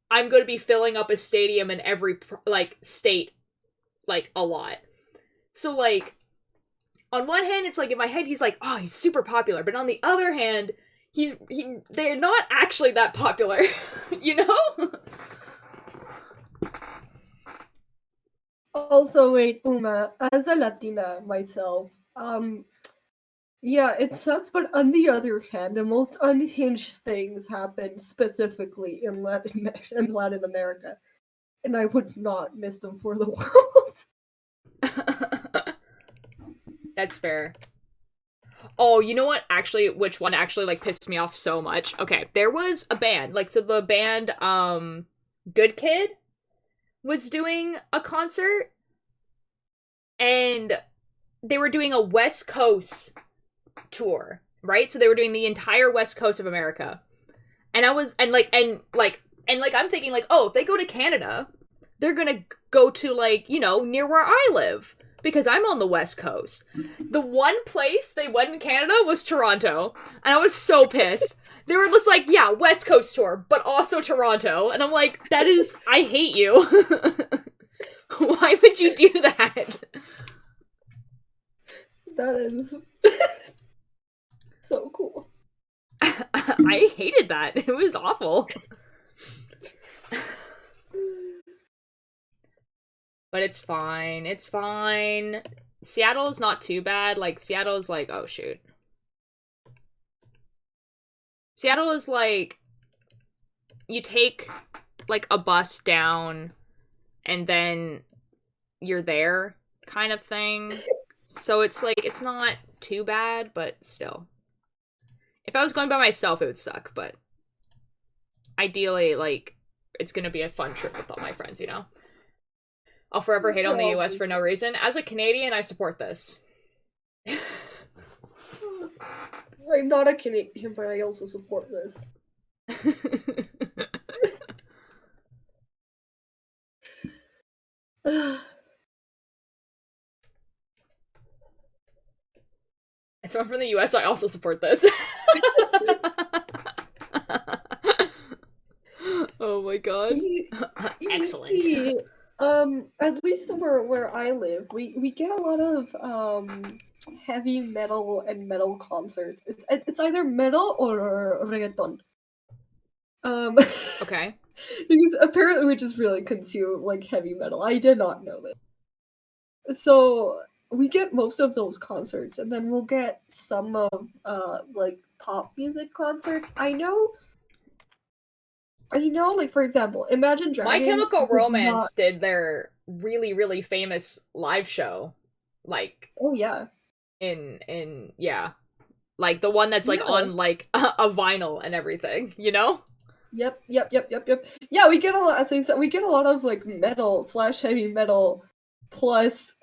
[SPEAKER 1] I'm going to be filling up a stadium in every, like, state, like, a lot. So, like, on one hand, it's like, in my head, he's like, oh, he's super popular, but on the other hand, they're not actually that popular, you know?
[SPEAKER 6] Also, wait, Uma, as a Latina myself, yeah, it sucks, but on the other hand, the most unhinged things happen specifically in Latin America, and I would not miss them for the world.
[SPEAKER 1] That's fair. Oh, you know what? Actually, which one actually, like, pissed me off so much? Okay, there was a band, like, so the band, Good Kid was doing a concert, and they were doing a West Coast tour, right? So they were doing the entire West Coast of America. And I'm thinking, like, oh, if they go to Canada, they're gonna go to, like, you know, near where I live, because I'm on the West Coast. The one place they went in Canada was Toronto, and I was so pissed. They were just like, yeah, West Coast tour, but also Toronto, and I'm like, that is, I hate you. Why would you do that?
[SPEAKER 6] That is so cool.
[SPEAKER 1] I hated that. It was awful. But it's fine. It's fine. Seattle's not too bad. Like, Seattle's like, oh shoot. Seattle is like, you take, like, a bus down, and then you're there, kind of thing. So it's like, it's not too bad, but still. If I was going by myself, it would suck, but ideally, like, it's gonna be a fun trip with all my friends, you know? I'll forever hate on the US for no reason. As a Canadian, I support this.
[SPEAKER 6] I'm not a Canadian, but I also support this.
[SPEAKER 1] As someone from the US, I also support this. Oh my god. Excellent.
[SPEAKER 6] See, at least where I live, we get a lot of heavy metal and metal concerts. It's either metal or reggaeton.
[SPEAKER 1] Okay.
[SPEAKER 6] Because apparently we just really consume, like, heavy metal. I did not know this. So we get most of those concerts, and then we'll get some of like, pop music concerts. I know, like, for example, Imagine Dragons.
[SPEAKER 1] My Chemical Romance did their really, really famous live show, like,
[SPEAKER 6] oh yeah,
[SPEAKER 1] in yeah, like the one that's, like, on, like, a vinyl and everything, you know?
[SPEAKER 6] Yep. Yeah, we get a lot. As I said, we get a lot of, like, metal / heavy metal plus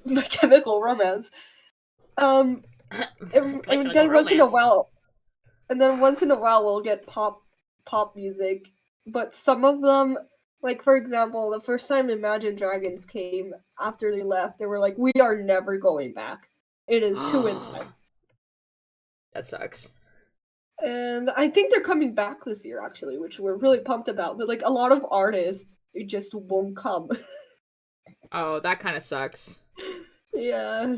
[SPEAKER 6] My Chemical Romance. And then once in a while, we'll get pop music, but some of them, like, for example, the first time Imagine Dragons came, after they left, they were like, we are never going back. It is too intense.
[SPEAKER 1] That sucks.
[SPEAKER 6] And I think they're coming back this year, actually, which we're really pumped about. But like a lot of artists, it just won't come.
[SPEAKER 1] Oh, that kind of sucks.
[SPEAKER 6] Yeah.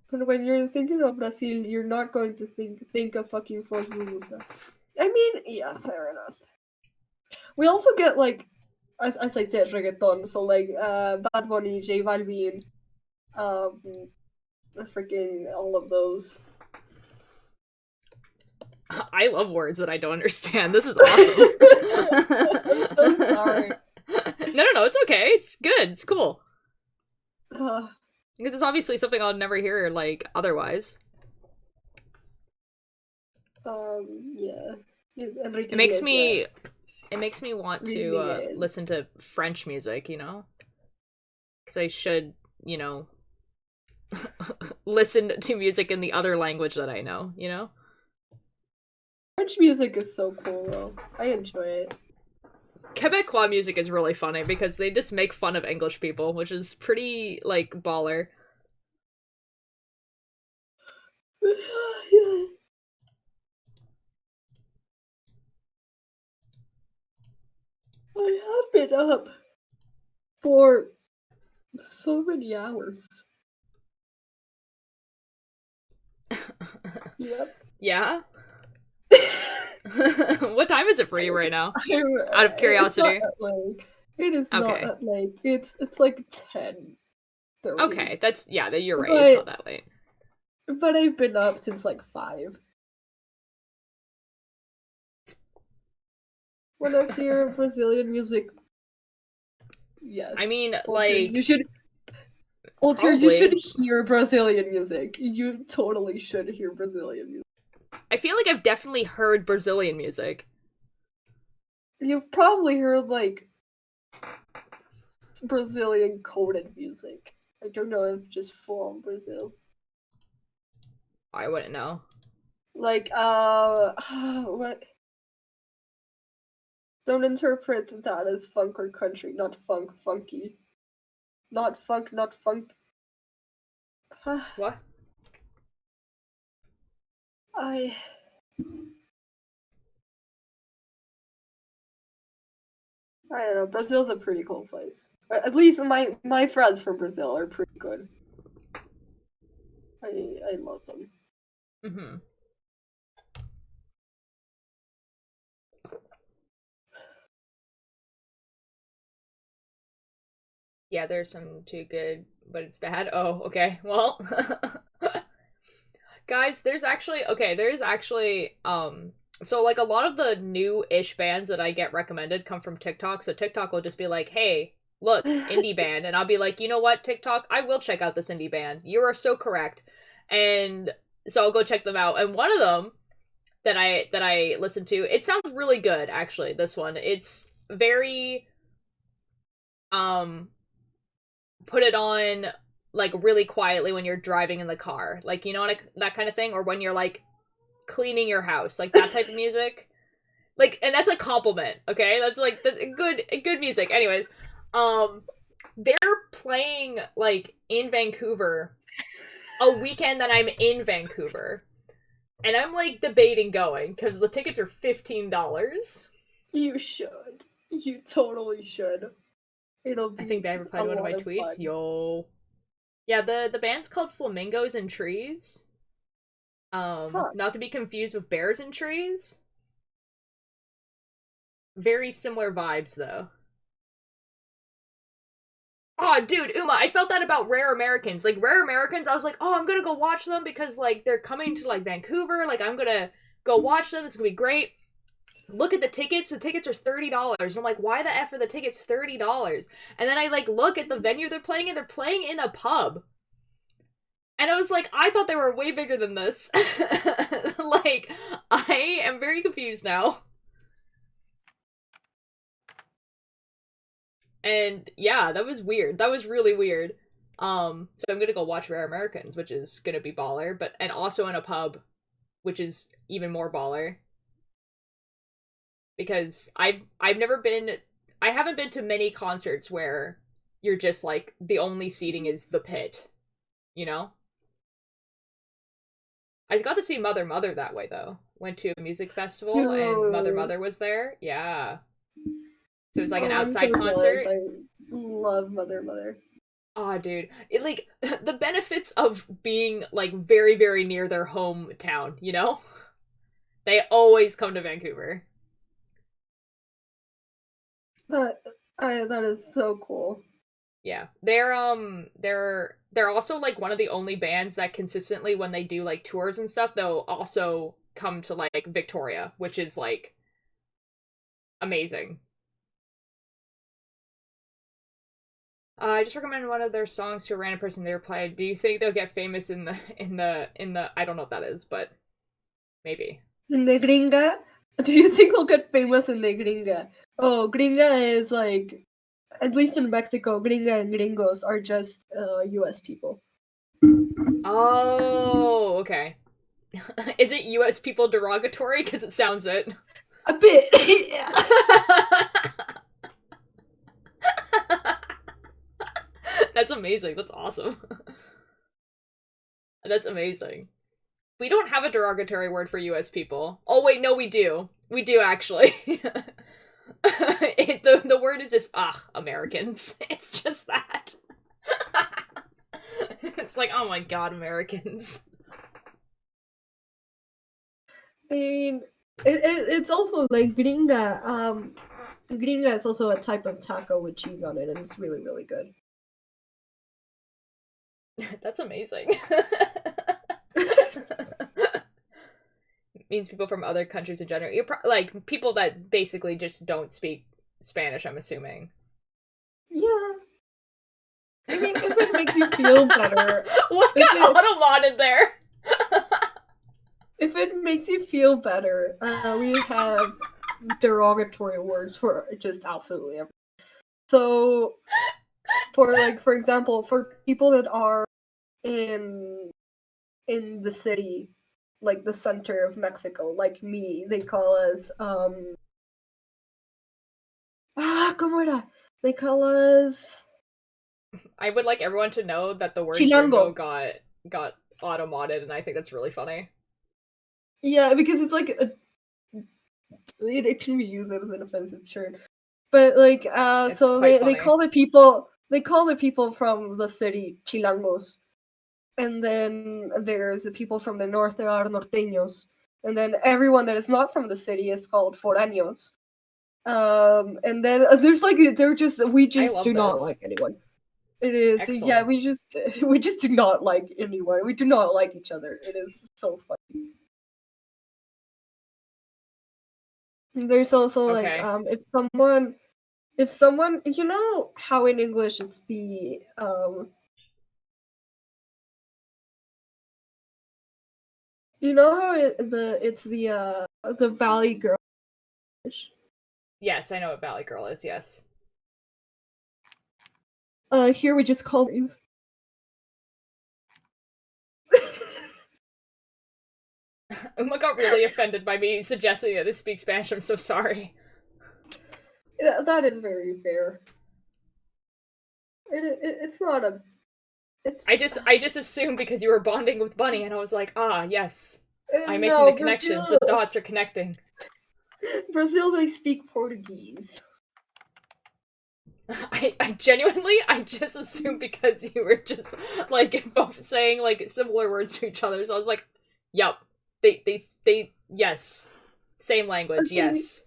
[SPEAKER 6] But when you're thinking of Brazil, you're not going to think of fucking Foz do Iguaçu. I mean, yeah, fair enough. We also get like, as I said, reggaeton. So like, Bad Bunny, J Balvin, freaking all of those.
[SPEAKER 1] I love words that I don't understand. This is awesome.
[SPEAKER 6] I'm sorry.
[SPEAKER 1] No, it's okay. It's good. It's cool.
[SPEAKER 6] Uh,
[SPEAKER 1] It's obviously something I'll never hear, like, otherwise.
[SPEAKER 6] yeah.
[SPEAKER 1] It makes me want to listen to French music, you know? Because I should, you know, listen to music in the other language that I know, you know?
[SPEAKER 6] French music is so cool, though. I enjoy it.
[SPEAKER 1] Quebecois music is really funny because they just make fun of English people, which is pretty, like, baller.
[SPEAKER 6] I have been up for so many hours. Yep.
[SPEAKER 1] Yeah? What time is it for you right now? Out of curiosity.
[SPEAKER 6] It is not
[SPEAKER 1] Okay.
[SPEAKER 6] that late. It's like 10:30.
[SPEAKER 1] Okay, that's, yeah, you're right, it's not that late.
[SPEAKER 6] But I've been up since like 5. When I hear Brazilian music, yes.
[SPEAKER 1] I mean,
[SPEAKER 6] Altair,
[SPEAKER 1] like...
[SPEAKER 6] you should hear Brazilian music. You totally should hear Brazilian music.
[SPEAKER 1] I feel like I've definitely heard Brazilian music.
[SPEAKER 6] You've probably heard, like, Brazilian coded music. I don't know if just from Brazil.
[SPEAKER 1] I wouldn't know.
[SPEAKER 6] Like, what? Don't interpret that as funk or country. Not funk, funky. Not funk, not funk.
[SPEAKER 1] What?
[SPEAKER 6] I don't know. Brazil's a pretty cool place. At least my friends from Brazil are pretty good. I love them.
[SPEAKER 1] Mm-hmm. Yeah, there's some too good, but it's bad. Oh, okay. Well, guys, there's actually so like a lot of the new-ish bands that I get recommended come from TikTok. So TikTok will just be like, "Hey, look, indie band," and I'll be like, "You know what, TikTok? I will check out this indie band. You are so correct." And so I'll go check them out. And one of them that I listened to, it sounds really good actually. This one, it's very put it on like really quietly when you're driving in the car, like, you know, like that kind of thing, or when you're like cleaning your house, like that type of music. Like, and that's a compliment, okay? That's like good music. Anyways, they're playing like in Vancouver a weekend that I'm in Vancouver, and I'm like debating going because the tickets are $15.
[SPEAKER 6] You should. You totally should. It'll be.
[SPEAKER 1] I think I replied to one of my tweets.
[SPEAKER 6] Fun.
[SPEAKER 1] Yo. Yeah, the band's called Flamingos and Trees. Not to be confused with Bears and Trees. Very similar vibes, though. Oh, dude, Uma, I felt that about Rare Americans. Like, Rare Americans, I was like, oh, I'm gonna go watch them because, like, they're coming to, like, Vancouver. Like, I'm gonna go watch them. This is gonna be great. Look at the tickets. The tickets are $30. And I'm like, why the F are the tickets $30? And then I, like, look at the venue they're playing in. They're playing in a pub. And I was like, I thought they were way bigger than this. Like, I am very confused now. And yeah, that was weird. That was really weird. So I'm gonna go watch Rare Americans, which is gonna be baller, and also in a pub, which is even more baller. Because I haven't been to many concerts where you're just like the only seating is the pit, you know? I got to see Mother Mother that way though. Went to a music festival and Mother Mother was there. Yeah. So it was like an
[SPEAKER 6] I'm
[SPEAKER 1] outside
[SPEAKER 6] so
[SPEAKER 1] concert.
[SPEAKER 6] jealous. I love Mother Mother.
[SPEAKER 1] Oh, dude. It like the benefits of being like very, very near their hometown, you know? They always come to Vancouver.
[SPEAKER 6] That is so cool.
[SPEAKER 1] Yeah. They're also like one of the only bands that consistently when they do like tours and stuff, they'll also come to like Victoria, which is like amazing. I just recommended one of their songs to a random person. They replied, "Do you think they'll get famous in the I don't know what that is, but maybe."
[SPEAKER 6] In the gringa? Do you think we'll get famous in the gringa? Oh, gringa is like, at least in Mexico, gringa and gringos are just US people.
[SPEAKER 1] Oh, okay. Is it US people derogatory? Because it sounds it.
[SPEAKER 6] A bit, yeah.
[SPEAKER 1] That's amazing. That's awesome. That's amazing. We don't have a derogatory word for US people. Oh wait, no, we do. We do actually. The word is just Americans. It's just that. It's like, oh my god, Americans.
[SPEAKER 6] I mean, it's also like gringa. Gringa is also a type of taco with cheese on it, and it's really, really good.
[SPEAKER 1] That's amazing. Means people from other countries in general. You're like people that basically just don't speak Spanish, I'm assuming.
[SPEAKER 6] Yeah. I mean, if it makes you feel better.
[SPEAKER 1] What got auto-modded there?
[SPEAKER 6] If it makes you feel better, we have derogatory words for just absolutely everything. So, for example, for people that are in the city, like the center of Mexico, like me, they call us ¿cómo era? They call us
[SPEAKER 1] I would like everyone to know that the word
[SPEAKER 6] Chilango.
[SPEAKER 1] gringo got auto-modded, and I think that's really funny.
[SPEAKER 6] Yeah, because it's like it can be used as an offensive term. But like
[SPEAKER 1] It's
[SPEAKER 6] so
[SPEAKER 1] quite
[SPEAKER 6] they call the people from the city Chilangos. And then there's the people from the north that are norteños. And then everyone that is not from the city is called foráneos. And then there's like we just do not like anyone. It is
[SPEAKER 1] Excellent.
[SPEAKER 6] Yeah, we just do not like anyone. We do not like each other. It is so funny. There's also
[SPEAKER 1] Okay.
[SPEAKER 6] like if someone you know how in English it's the you know how it's the Valley Girl.
[SPEAKER 1] Yes, I know what Valley Girl is, yes.
[SPEAKER 6] Here we just call these.
[SPEAKER 1] Uma got really offended by me suggesting that they speak Spanish. I'm so sorry.
[SPEAKER 6] Yeah, that is very fair. It's not a. It's.
[SPEAKER 1] I just assumed because you were bonding with Bunny, and I was like, yes. I'm making
[SPEAKER 6] no,
[SPEAKER 1] the connections.
[SPEAKER 6] Brazil.
[SPEAKER 1] The dots are connecting.
[SPEAKER 6] Brazil, they speak Portuguese.
[SPEAKER 1] I genuinely, I just assumed because you were just, like, both saying, like, similar words to each other, so I was like, yup. They, yes. Same language, yes.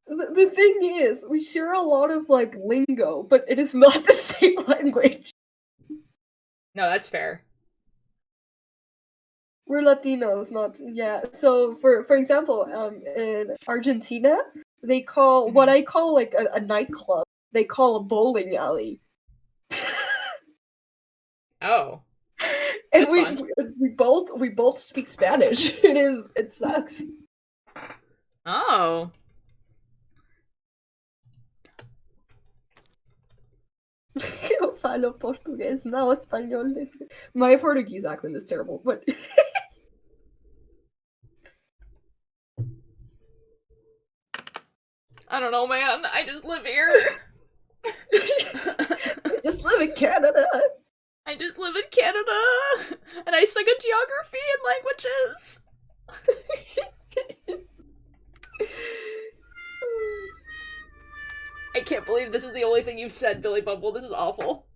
[SPEAKER 6] The thing is, we share a lot of, like, lingo, but it is not the same language.
[SPEAKER 1] No, that's fair.
[SPEAKER 6] We're Latinos, not yeah. So for example, in Argentina, they call what I call like a nightclub. They call a bowling alley.
[SPEAKER 1] Oh,
[SPEAKER 6] and
[SPEAKER 1] that's fun.
[SPEAKER 6] we both speak Spanish. It sucks.
[SPEAKER 1] Oh.
[SPEAKER 6] Eu falo português, não espanhol. My Portuguese accent is terrible, but.
[SPEAKER 1] I don't know, man. I just live here.
[SPEAKER 6] I just live in Canada.
[SPEAKER 1] I I just live in Canada, and I suck at geography and languages. I can't believe this is the only thing you've said, Billy Bumble. This is awful.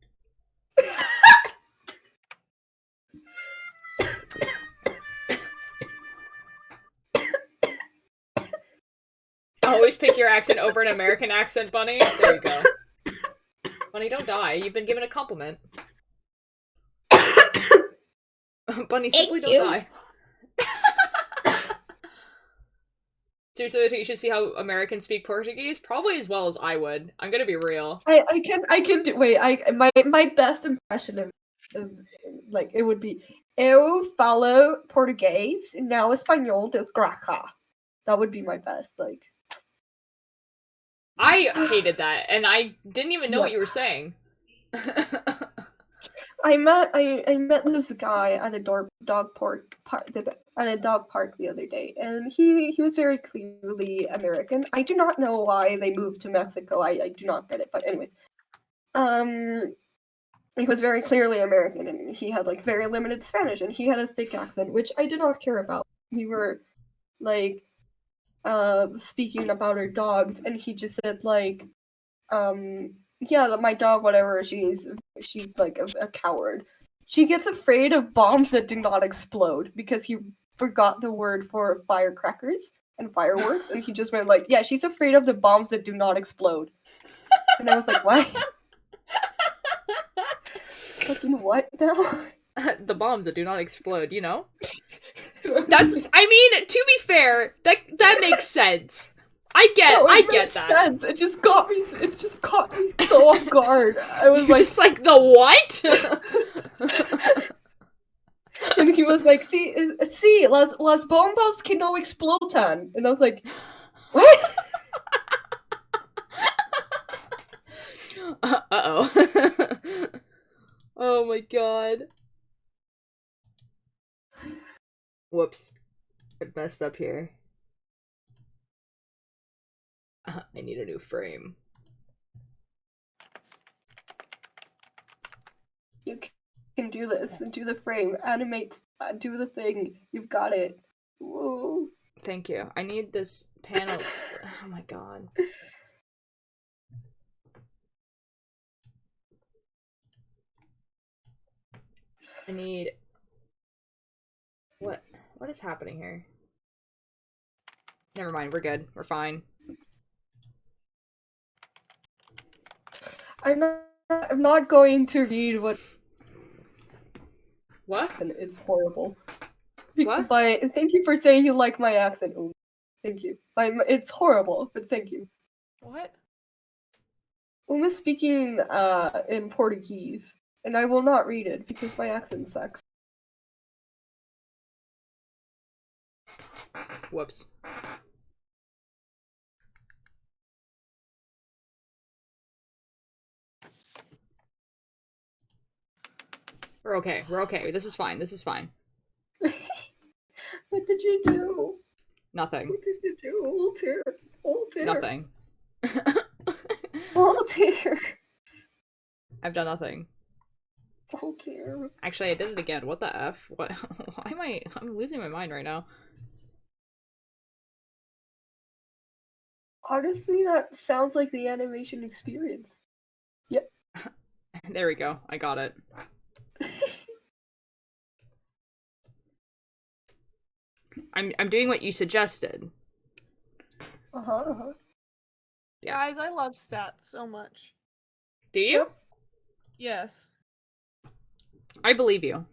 [SPEAKER 1] Always pick your accent over an American accent, Bunny. There you go. Bunny, don't die. You've been given a compliment. Bunny, simply don't die. Seriously, you should see how Americans speak Portuguese. Probably as well as I would. I'm gonna be real.
[SPEAKER 6] I can do. Wait, my best impression of like it would be eu falo português não espanhol de graça. That would be my best. Like
[SPEAKER 1] I hated that, and I didn't even know what you were saying.
[SPEAKER 6] I met this guy at a dog park the other day, and he was very clearly American. I do not know why they moved to Mexico. I do not get it, but anyways, he was very clearly American, and he had like very limited Spanish, and he had a thick accent, which I did not care about. We were like speaking about our dogs, and he just said like yeah, my dog, whatever, she's like a coward. She gets afraid of bombs that do not explode because he forgot the word for firecrackers and fireworks, and he just went like, yeah, she's afraid of the bombs that do not explode. And I was like, what? Fucking what now?
[SPEAKER 1] The bombs that do not explode, you know? That's, I mean, to be fair, that makes sense. I get that.
[SPEAKER 6] Sense. It just caught me so off guard. I was like,
[SPEAKER 1] just like, the what?
[SPEAKER 6] And he was like, sí, las bombas que no explotan. And I was like, what?
[SPEAKER 1] Uh-oh. Oh my god. Whoops. I messed up here. I need a new frame.
[SPEAKER 6] You can do this. Do the frame. Animate. Do the thing. You've got it. Whoa.
[SPEAKER 1] Thank you. I need this panel. Oh my god. I need... What is happening here? Never mind, we're good. We're fine.
[SPEAKER 6] I'm not going to read what...
[SPEAKER 1] What?
[SPEAKER 6] It's horrible.
[SPEAKER 1] What?
[SPEAKER 6] But thank you for saying you like my accent. Thank you. It's horrible, but thank you.
[SPEAKER 4] What?
[SPEAKER 6] Uma's speaking in Portuguese, and I will not read it because my accent sucks.
[SPEAKER 1] Whoops. We're okay. We're okay. This is fine. This is fine.
[SPEAKER 6] What did you do?
[SPEAKER 1] Nothing.
[SPEAKER 6] What did you do? Old tear. Old tear.
[SPEAKER 1] Nothing.
[SPEAKER 6] Old tear.
[SPEAKER 1] I've done nothing.
[SPEAKER 6] Old tear.
[SPEAKER 1] Actually, I did it again. What the F? What? Why am I'm losing my mind right now.
[SPEAKER 6] Honestly, that sounds like the animation experience. Yep.
[SPEAKER 1] There we go. I got it. I'm doing what you suggested.
[SPEAKER 6] Uh-huh.
[SPEAKER 1] Yeah.
[SPEAKER 4] Guys, I love stats so much.
[SPEAKER 1] Do you?
[SPEAKER 4] Yes.
[SPEAKER 1] I believe you.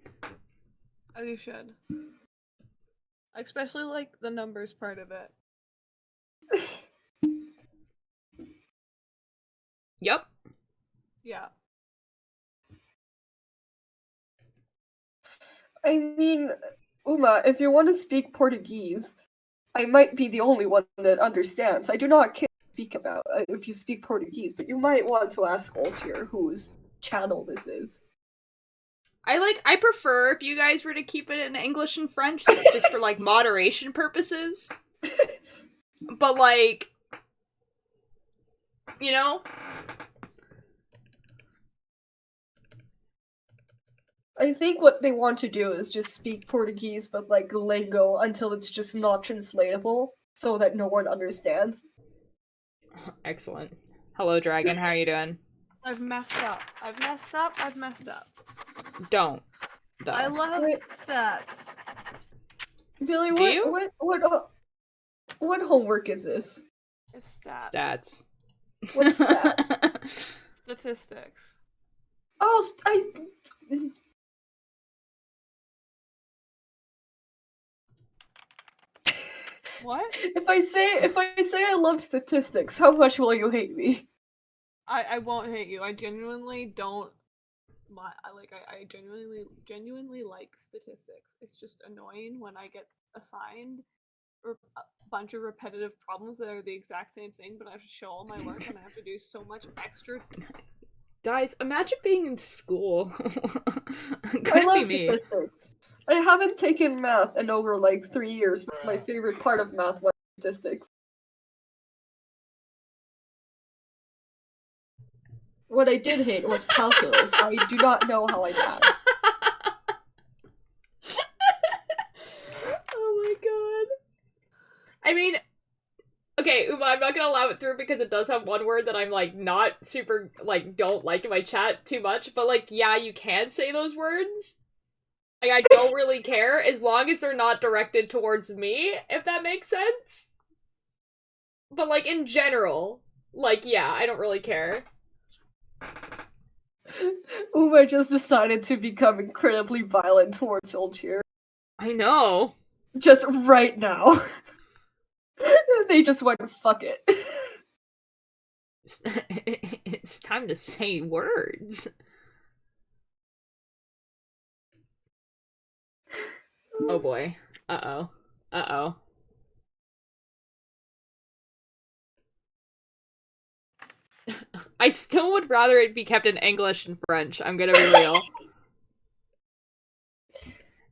[SPEAKER 4] Oh, you should. I especially like the numbers part of it.
[SPEAKER 1] Yep.
[SPEAKER 4] Yeah.
[SPEAKER 6] I mean, Uma, if you want to speak Portuguese, I might be the only one that understands. I do not care speak about if you speak Portuguese, but you might want to ask Altier whose channel this is.
[SPEAKER 1] I prefer if you guys were to keep it in English and French, just for like moderation purposes. But like, you know?
[SPEAKER 6] I think what they want to do is just speak Portuguese, but like lingo until it's just not translatable, so that no one understands.
[SPEAKER 1] Excellent. Hello, Dragon. How are you doing?
[SPEAKER 4] I've messed up. I've messed up. I've messed up.
[SPEAKER 1] Don't. Though.
[SPEAKER 4] I love
[SPEAKER 6] Wait.
[SPEAKER 4] stats.
[SPEAKER 6] Billy,
[SPEAKER 1] Do you?
[SPEAKER 6] what homework is this?
[SPEAKER 4] It's stats.
[SPEAKER 1] Stats.
[SPEAKER 6] What's that?
[SPEAKER 4] Statistics.
[SPEAKER 6] Oh,
[SPEAKER 4] What?
[SPEAKER 6] If I say I love statistics, how much will you hate me?
[SPEAKER 4] I won't hate you. I genuinely don't. I genuinely like statistics. It's just annoying when I get assigned a bunch of repetitive problems that are the exact same thing, but I have to show all my work and I have to do so much extra.
[SPEAKER 1] Guys, imagine being in school.
[SPEAKER 6] I
[SPEAKER 1] Couldn't
[SPEAKER 6] love
[SPEAKER 1] be me.
[SPEAKER 6] statistics. I haven't taken math in over like 3 years, but my favorite part of math was statistics. What I did hate was calculus. I do not know how I passed.
[SPEAKER 1] Oh my god. I mean, okay, Uma, I'm not gonna allow it through because it does have one word that I'm, like, not super, like, don't like in my chat too much, but, like, yeah, you can say those words. Like, I don't really care, as long as they're not directed towards me, if that makes sense. But, like, in general, like, yeah, I don't really care.
[SPEAKER 6] Uma just decided to become incredibly violent towards Soldier.
[SPEAKER 1] I know.
[SPEAKER 6] Just right now. They just went, fuck it.
[SPEAKER 1] It's time to say words. Oh boy. Uh-oh. Uh-oh. I still would rather it be kept in English and French, I'm gonna be real.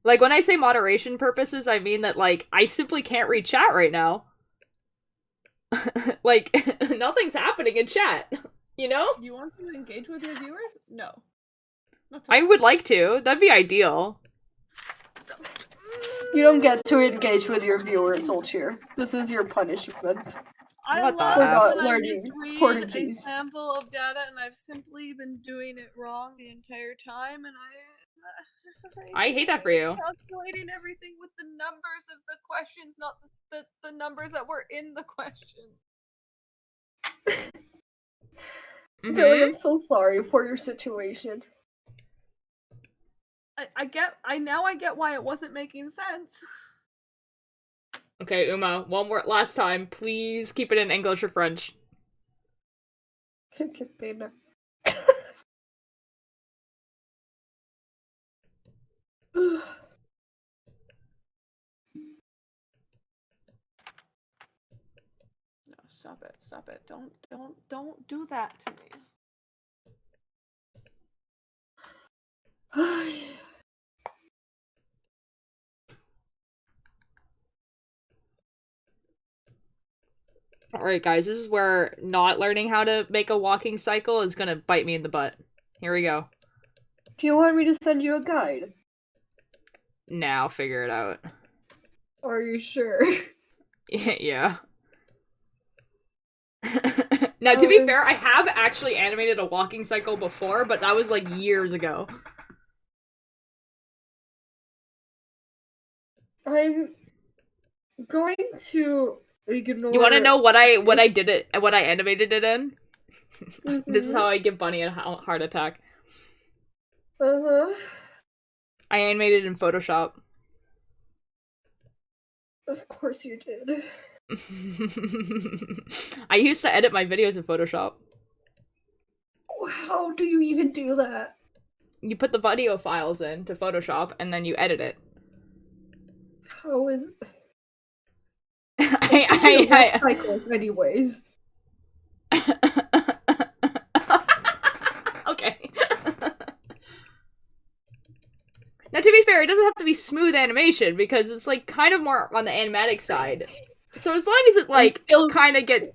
[SPEAKER 1] Like, when I say moderation purposes, I mean that, like, I simply can't read chat right now. Like, nothing's happening in chat, you know?
[SPEAKER 4] You want to engage with your viewers? No.
[SPEAKER 1] I would like to. That'd be ideal.
[SPEAKER 6] You don't get to engage with your viewers, Soldier. This is your punishment.
[SPEAKER 4] I
[SPEAKER 1] What the
[SPEAKER 4] love
[SPEAKER 1] F?
[SPEAKER 4] when I
[SPEAKER 6] Learning
[SPEAKER 4] misread
[SPEAKER 6] Portuguese.
[SPEAKER 4] a sample of data and I've simply been doing it wrong the entire time, and
[SPEAKER 1] I hate that for you.
[SPEAKER 4] Calculating everything with the numbers of the questions, not the numbers that were in the question.
[SPEAKER 6] Billy, I'm so sorry for your situation.
[SPEAKER 4] I get why it wasn't making sense.
[SPEAKER 1] Okay, Uma, one more last time. Please keep it in English or French.
[SPEAKER 6] Que pena.
[SPEAKER 4] No, stop it. Stop it. Don't do that to me.
[SPEAKER 1] Alright, guys, this is where not learning how to make a walking cycle is gonna bite me in the butt. Here we go.
[SPEAKER 6] Do you want me to send you a guide?
[SPEAKER 1] Now, figure it out.
[SPEAKER 6] Are you sure?
[SPEAKER 1] Yeah. Now, to be fair, I have actually animated a walking cycle before, but that was like years ago.
[SPEAKER 6] I'm going to ignore.
[SPEAKER 1] You want to know what I animated it in? This is how I give Bunny a heart attack.
[SPEAKER 6] Uh-huh.
[SPEAKER 1] I animated in Photoshop.
[SPEAKER 6] Of course you did.
[SPEAKER 1] I used to edit my videos in Photoshop.
[SPEAKER 6] How do you even do that?
[SPEAKER 1] You put the video files into Photoshop, and then you edit it.
[SPEAKER 6] How is it?
[SPEAKER 1] I
[SPEAKER 6] cycles anyways.
[SPEAKER 1] Okay. Now, to be fair, it doesn't have to be smooth animation, because it's, like, kind of more on the animatic side. So as long as it, like, kind of get...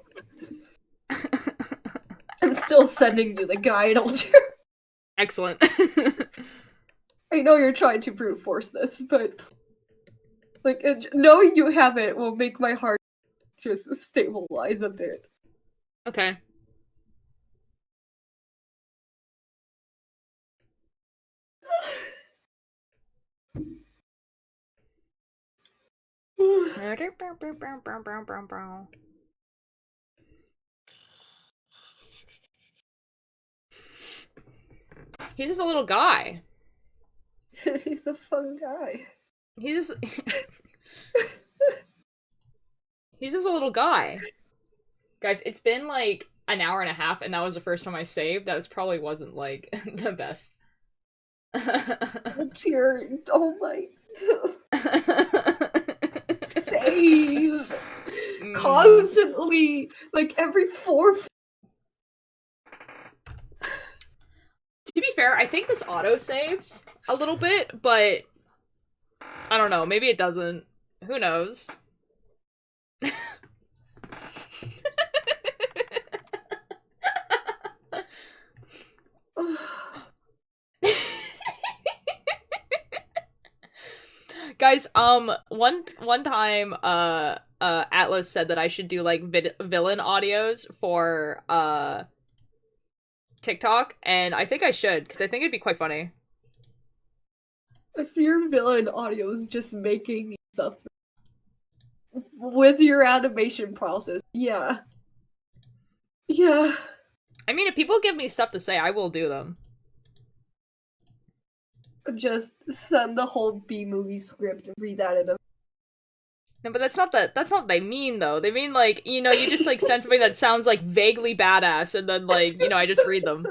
[SPEAKER 6] I'm still sending you the guide, Ultra.
[SPEAKER 1] Excellent.
[SPEAKER 6] I know you're trying to brute force this, but like knowing you have it will make my heart just stabilize a bit.
[SPEAKER 1] Okay. He's just a little guy.
[SPEAKER 6] He's a fun guy.
[SPEAKER 1] He's just he's just a little guy. Guys, it's been like an hour and a half, and that was the first time I saved. That probably wasn't like the best.
[SPEAKER 6] The tear. Oh my. Save constantly, like every 4.
[SPEAKER 1] To be fair, I think this auto saves a little bit, but I don't know. Maybe it doesn't. Who knows? Guys, one time, Atlas said that I should do like villain audios for TikTok, and I think I should because I think it'd be quite funny.
[SPEAKER 6] If your villain audio is just making stuff with your animation process, yeah.
[SPEAKER 1] I mean, if people give me stuff to say, I will do them.
[SPEAKER 6] Just send the whole B-movie script and read that in them.
[SPEAKER 1] No, but that's not what they mean, though. They mean, like, you know, you just, like, send something that sounds, like, vaguely badass, and then, like, you know, I just read them.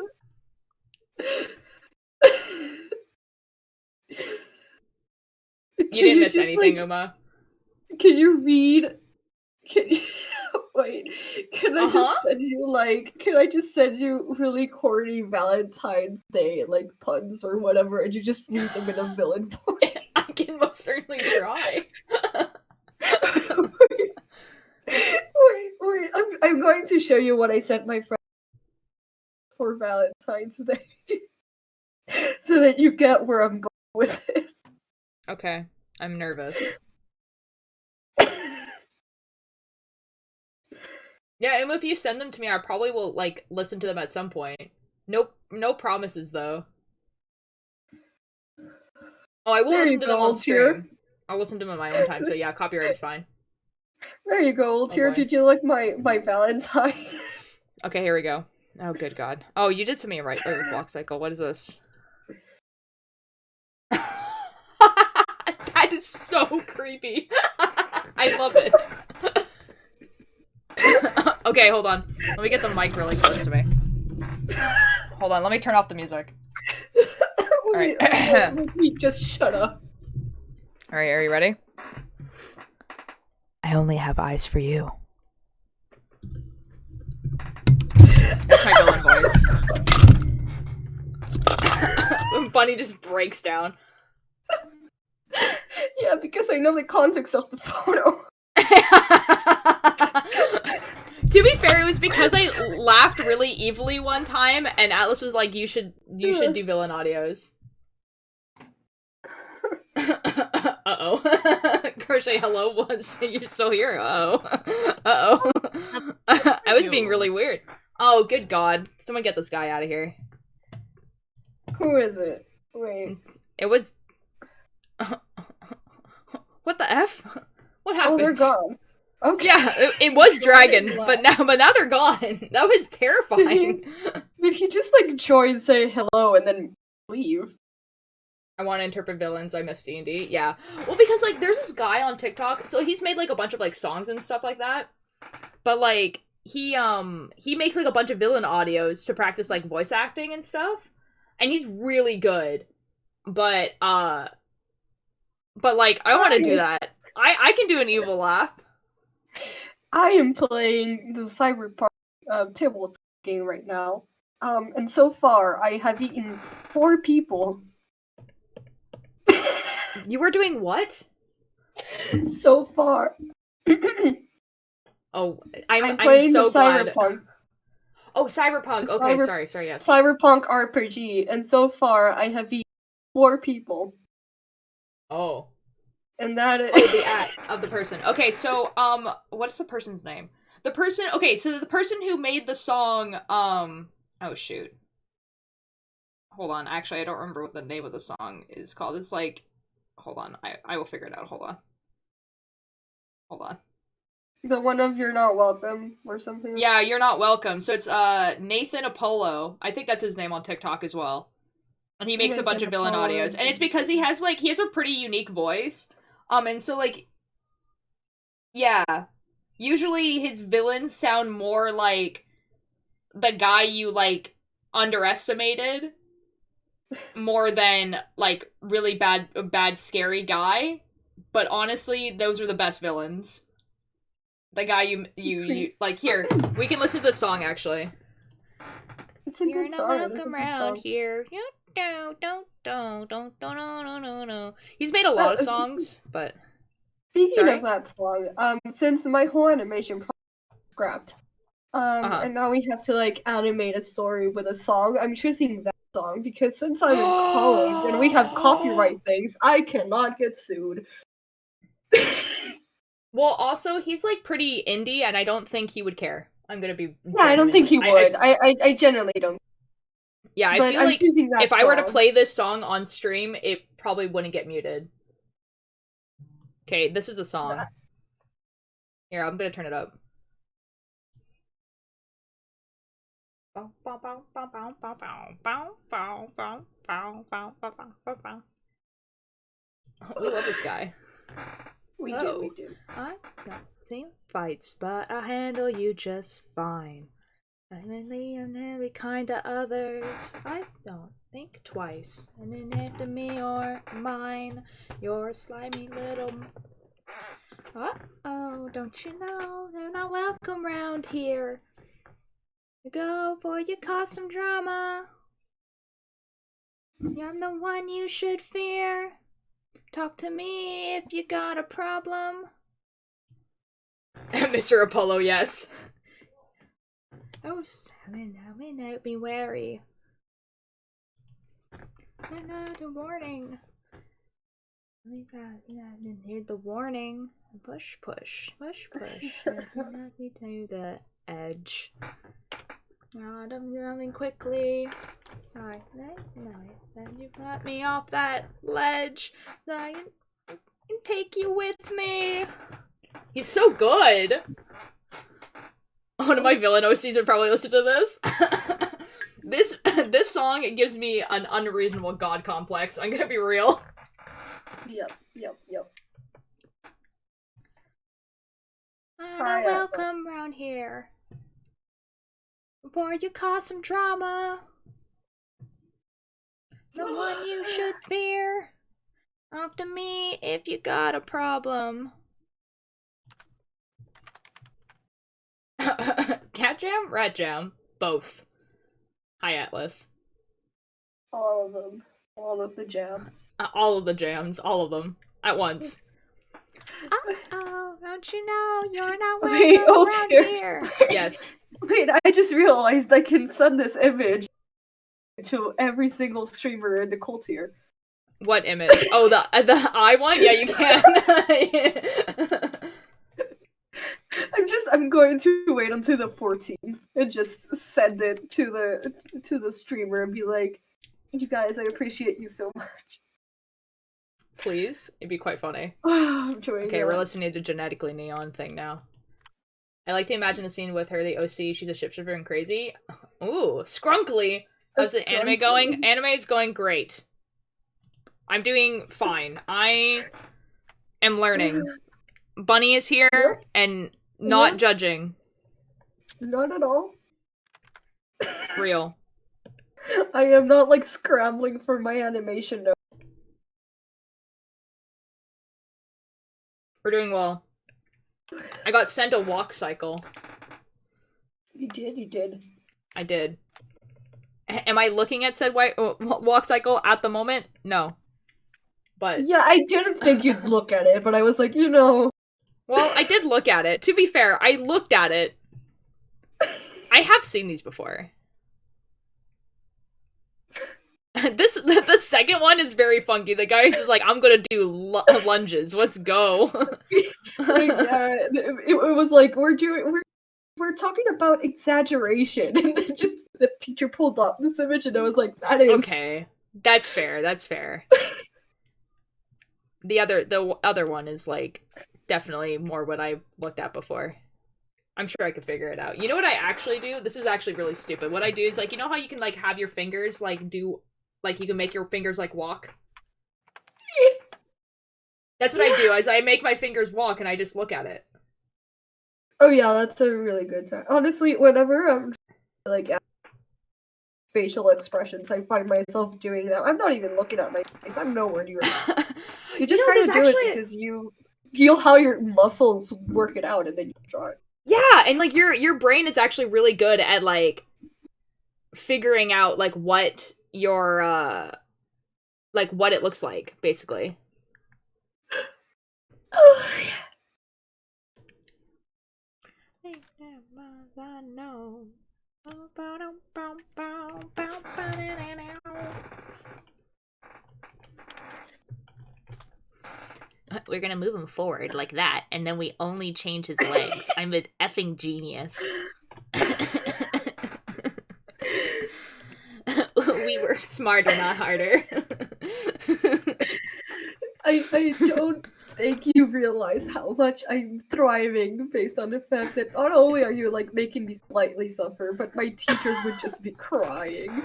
[SPEAKER 1] You didn't miss anything, like, Uma.
[SPEAKER 6] Can you read... Wait, can I just send you really corny Valentine's Day, like, puns or whatever, and you just read them in a villain voice?
[SPEAKER 1] I can most certainly try.
[SPEAKER 6] Wait, I'm going to show you what I sent my friend for Valentine's Day. So that you get where I'm going with this.
[SPEAKER 1] Okay, I'm nervous. Yeah, and if you send them to me, I probably will, like, listen to them at some point. No promises, though. Oh, I will listen to them on stream. I'll listen to them at my own time, so yeah, copyright is fine.
[SPEAKER 6] There you go, Ultier. Did you like my Valentine?
[SPEAKER 1] Okay, here we go. Oh, good God. Oh, you did send me a block cycle. What is this? That is so creepy. I love it. Okay, hold on. Let me get the mic really close to me. Hold on, let me turn off the music.
[SPEAKER 6] Wait, just shut up.
[SPEAKER 1] Alright, are you ready? I only have eyes for you. That's my villain voice. Bunny just breaks down.
[SPEAKER 6] Yeah, because I know the context of the photo.
[SPEAKER 1] To be fair, it was because I laughed really evilly one time, and Atlas was like, "You should do villain audios." Uh-oh. Crochet, hello, once you're still here. Uh-oh. I was being really weird. Oh, good God. Someone get this guy out of here.
[SPEAKER 6] Who is it? Wait.
[SPEAKER 1] It was... What the F? What happened?
[SPEAKER 6] Oh, they're gone. Okay.
[SPEAKER 1] Yeah, it was Dragon, but now they're gone. That was terrifying.
[SPEAKER 6] Did he just, like, join, say hello, and then leave?
[SPEAKER 1] I want to interpret villains. I miss D&D. Yeah. Well, because, like, there's this guy on TikTok. So he's made, like, a bunch of, like, songs and stuff like that. But, like, he makes, like, a bunch of villain audios to practice, like, voice acting and stuff. And he's really good. But, like, I want to do that. I can do an evil laugh.
[SPEAKER 6] I am playing the Cyberpunk tabletop game right now. And so far, I have eaten 4 people.
[SPEAKER 1] You were doing what?
[SPEAKER 6] So far.
[SPEAKER 1] Oh,
[SPEAKER 6] I'm playing
[SPEAKER 1] so
[SPEAKER 6] the Cyberpunk.
[SPEAKER 1] Glad. Oh, Cyberpunk. Okay, sorry, yes.
[SPEAKER 6] Cyberpunk RPG, and so far I have eaten 4 people.
[SPEAKER 1] Oh.
[SPEAKER 6] And that is
[SPEAKER 1] Oh, the at of the person. Okay, so, what's the person's name? The person, okay, so the person who made the song, oh shoot. Hold on, actually, I don't remember what the name of the song is called. It's like, hold on, I will figure it out, hold on. Hold on.
[SPEAKER 6] the one of You're Not Welcome or something.
[SPEAKER 1] Yeah, You're Not Welcome. So it's, Nathan Apollo. I think that's his name on TikTok as well. And he makes a bunch of villain audios. And it's because he has a pretty unique voice. And so, like, yeah. Usually his villains sound more like the guy you, like, underestimated more than, like, really bad scary guy. But honestly, those are the best villains. The guy you like, here, we can listen to the song, actually.
[SPEAKER 6] It's a
[SPEAKER 8] You're
[SPEAKER 6] good
[SPEAKER 8] not
[SPEAKER 6] song. It's a
[SPEAKER 8] welcome
[SPEAKER 6] good
[SPEAKER 8] around
[SPEAKER 6] song.
[SPEAKER 8] here.
[SPEAKER 1] No. He's made a lot of songs, but
[SPEAKER 6] Speaking
[SPEAKER 1] Sorry?
[SPEAKER 6] of that song, since my whole animation project was scrapped, and now we have to like animate a story with a song, I'm choosing that song because since I'm in college and we have copyright things, I cannot get sued.
[SPEAKER 1] well, also he's like pretty indie, and I don't think he would care. I'm gonna be
[SPEAKER 6] Yeah, I don't think he
[SPEAKER 1] genuinely-
[SPEAKER 6] would. I generally don't.
[SPEAKER 1] Yeah, I
[SPEAKER 6] But
[SPEAKER 1] feel
[SPEAKER 6] I'm
[SPEAKER 1] like
[SPEAKER 6] choosing that
[SPEAKER 1] if I were to
[SPEAKER 6] song.
[SPEAKER 1] play this song on stream, it probably wouldn't get muted. Okay, this is a song. Here, I'm gonna turn it up. We love this guy.
[SPEAKER 6] We
[SPEAKER 1] Hello.
[SPEAKER 6] do, we do.
[SPEAKER 1] I got same fights, but I handle you just fine. I'm really kind to others. I don't think twice. And then after me or mine, you're a slimy little. Uh-oh, don't you know they're not welcome round here? You go for you cause some drama. I'm the one you should fear. Talk to me if you got a problem. Mr. Apollo, yes. Oh, be wary. Another warning. Hear the warning. Push. Not me to the edge. Not nothing quickly. Alright, then you got me off that ledge. I can take you with me. He's so good. One of my villain OCs would probably listen to this. This song, it gives me an unreasonable god complex. I'm gonna be real.
[SPEAKER 6] Yep.
[SPEAKER 8] Not welcome round here. Before you cause some drama. The one you should fear. Talk to me if you got a problem.
[SPEAKER 1] Cat Jam? Rat Jam? Both. Hi, Atlas.
[SPEAKER 6] All of them. All of the jams.
[SPEAKER 1] All of the jams. All of them. At once.
[SPEAKER 8] Uh-oh, don't you know you're not welcome
[SPEAKER 6] Wait, oh
[SPEAKER 8] around
[SPEAKER 6] dear.
[SPEAKER 8] here?
[SPEAKER 1] Yes.
[SPEAKER 6] Wait, I just realized I can send this image to every single streamer in the cult here.
[SPEAKER 1] What image? Oh, the eye one? Yeah, you can.
[SPEAKER 6] I'm going to wait until the 14th and just send it to the streamer and be like, you guys, I appreciate you so much.
[SPEAKER 1] Please? It'd be quite funny.
[SPEAKER 6] I'm doing
[SPEAKER 1] Okay,
[SPEAKER 6] it.
[SPEAKER 1] we're listening to Genetically Neon thing now. I like to imagine the scene with her, the OC, she's a shapeshifter and crazy. Ooh, Scrunkly! How's the anime going? Anime is going great. I'm doing fine. I am learning. Bunny is here and not judging.
[SPEAKER 6] Not at all.
[SPEAKER 1] Real.
[SPEAKER 6] I am not like scrambling for my animation notes.
[SPEAKER 1] We're doing well. I got sent a walk cycle.
[SPEAKER 6] You did.
[SPEAKER 1] I did. Am I looking at said walk cycle at the moment? No. But
[SPEAKER 6] Yeah, I didn't think you'd look at it, but I was like, you know.
[SPEAKER 1] well, I did look at it. To be fair, I looked at it. I have seen these before. The second one is very funky. The guy is like, I'm gonna do lunges. Let's go.
[SPEAKER 6] It was like we're talking about exaggeration, and then just the teacher pulled up this image, and I was like, that is
[SPEAKER 1] Okay, that's fair. That's fair. The other one is like definitely more what I looked at before. I'm sure I could figure it out. You know what I actually do? This is actually really stupid. What I do is like, you know how you can like have your fingers like do like you can make your fingers like walk? That's what I do, is I make my fingers walk and I just look at it.
[SPEAKER 6] Oh yeah, that's a really good time. Honestly, whenever I'm like at facial expressions, I find myself doing that. I'm not even looking at my face. I'm nowhere near it. You just kind of do it because you feel how your muscles work it out, and then you draw it.
[SPEAKER 1] Yeah, and like your brain is actually really good at like figuring out like what your like what it looks like, basically.
[SPEAKER 6] Oh
[SPEAKER 8] We're gonna move him forward like that, and then we only change his legs. I'm an effing genius. We work smarter, not harder.
[SPEAKER 6] I don't think you realize how much I'm thriving based on the fact that not only are you like making me slightly suffer, but my teachers would just be crying.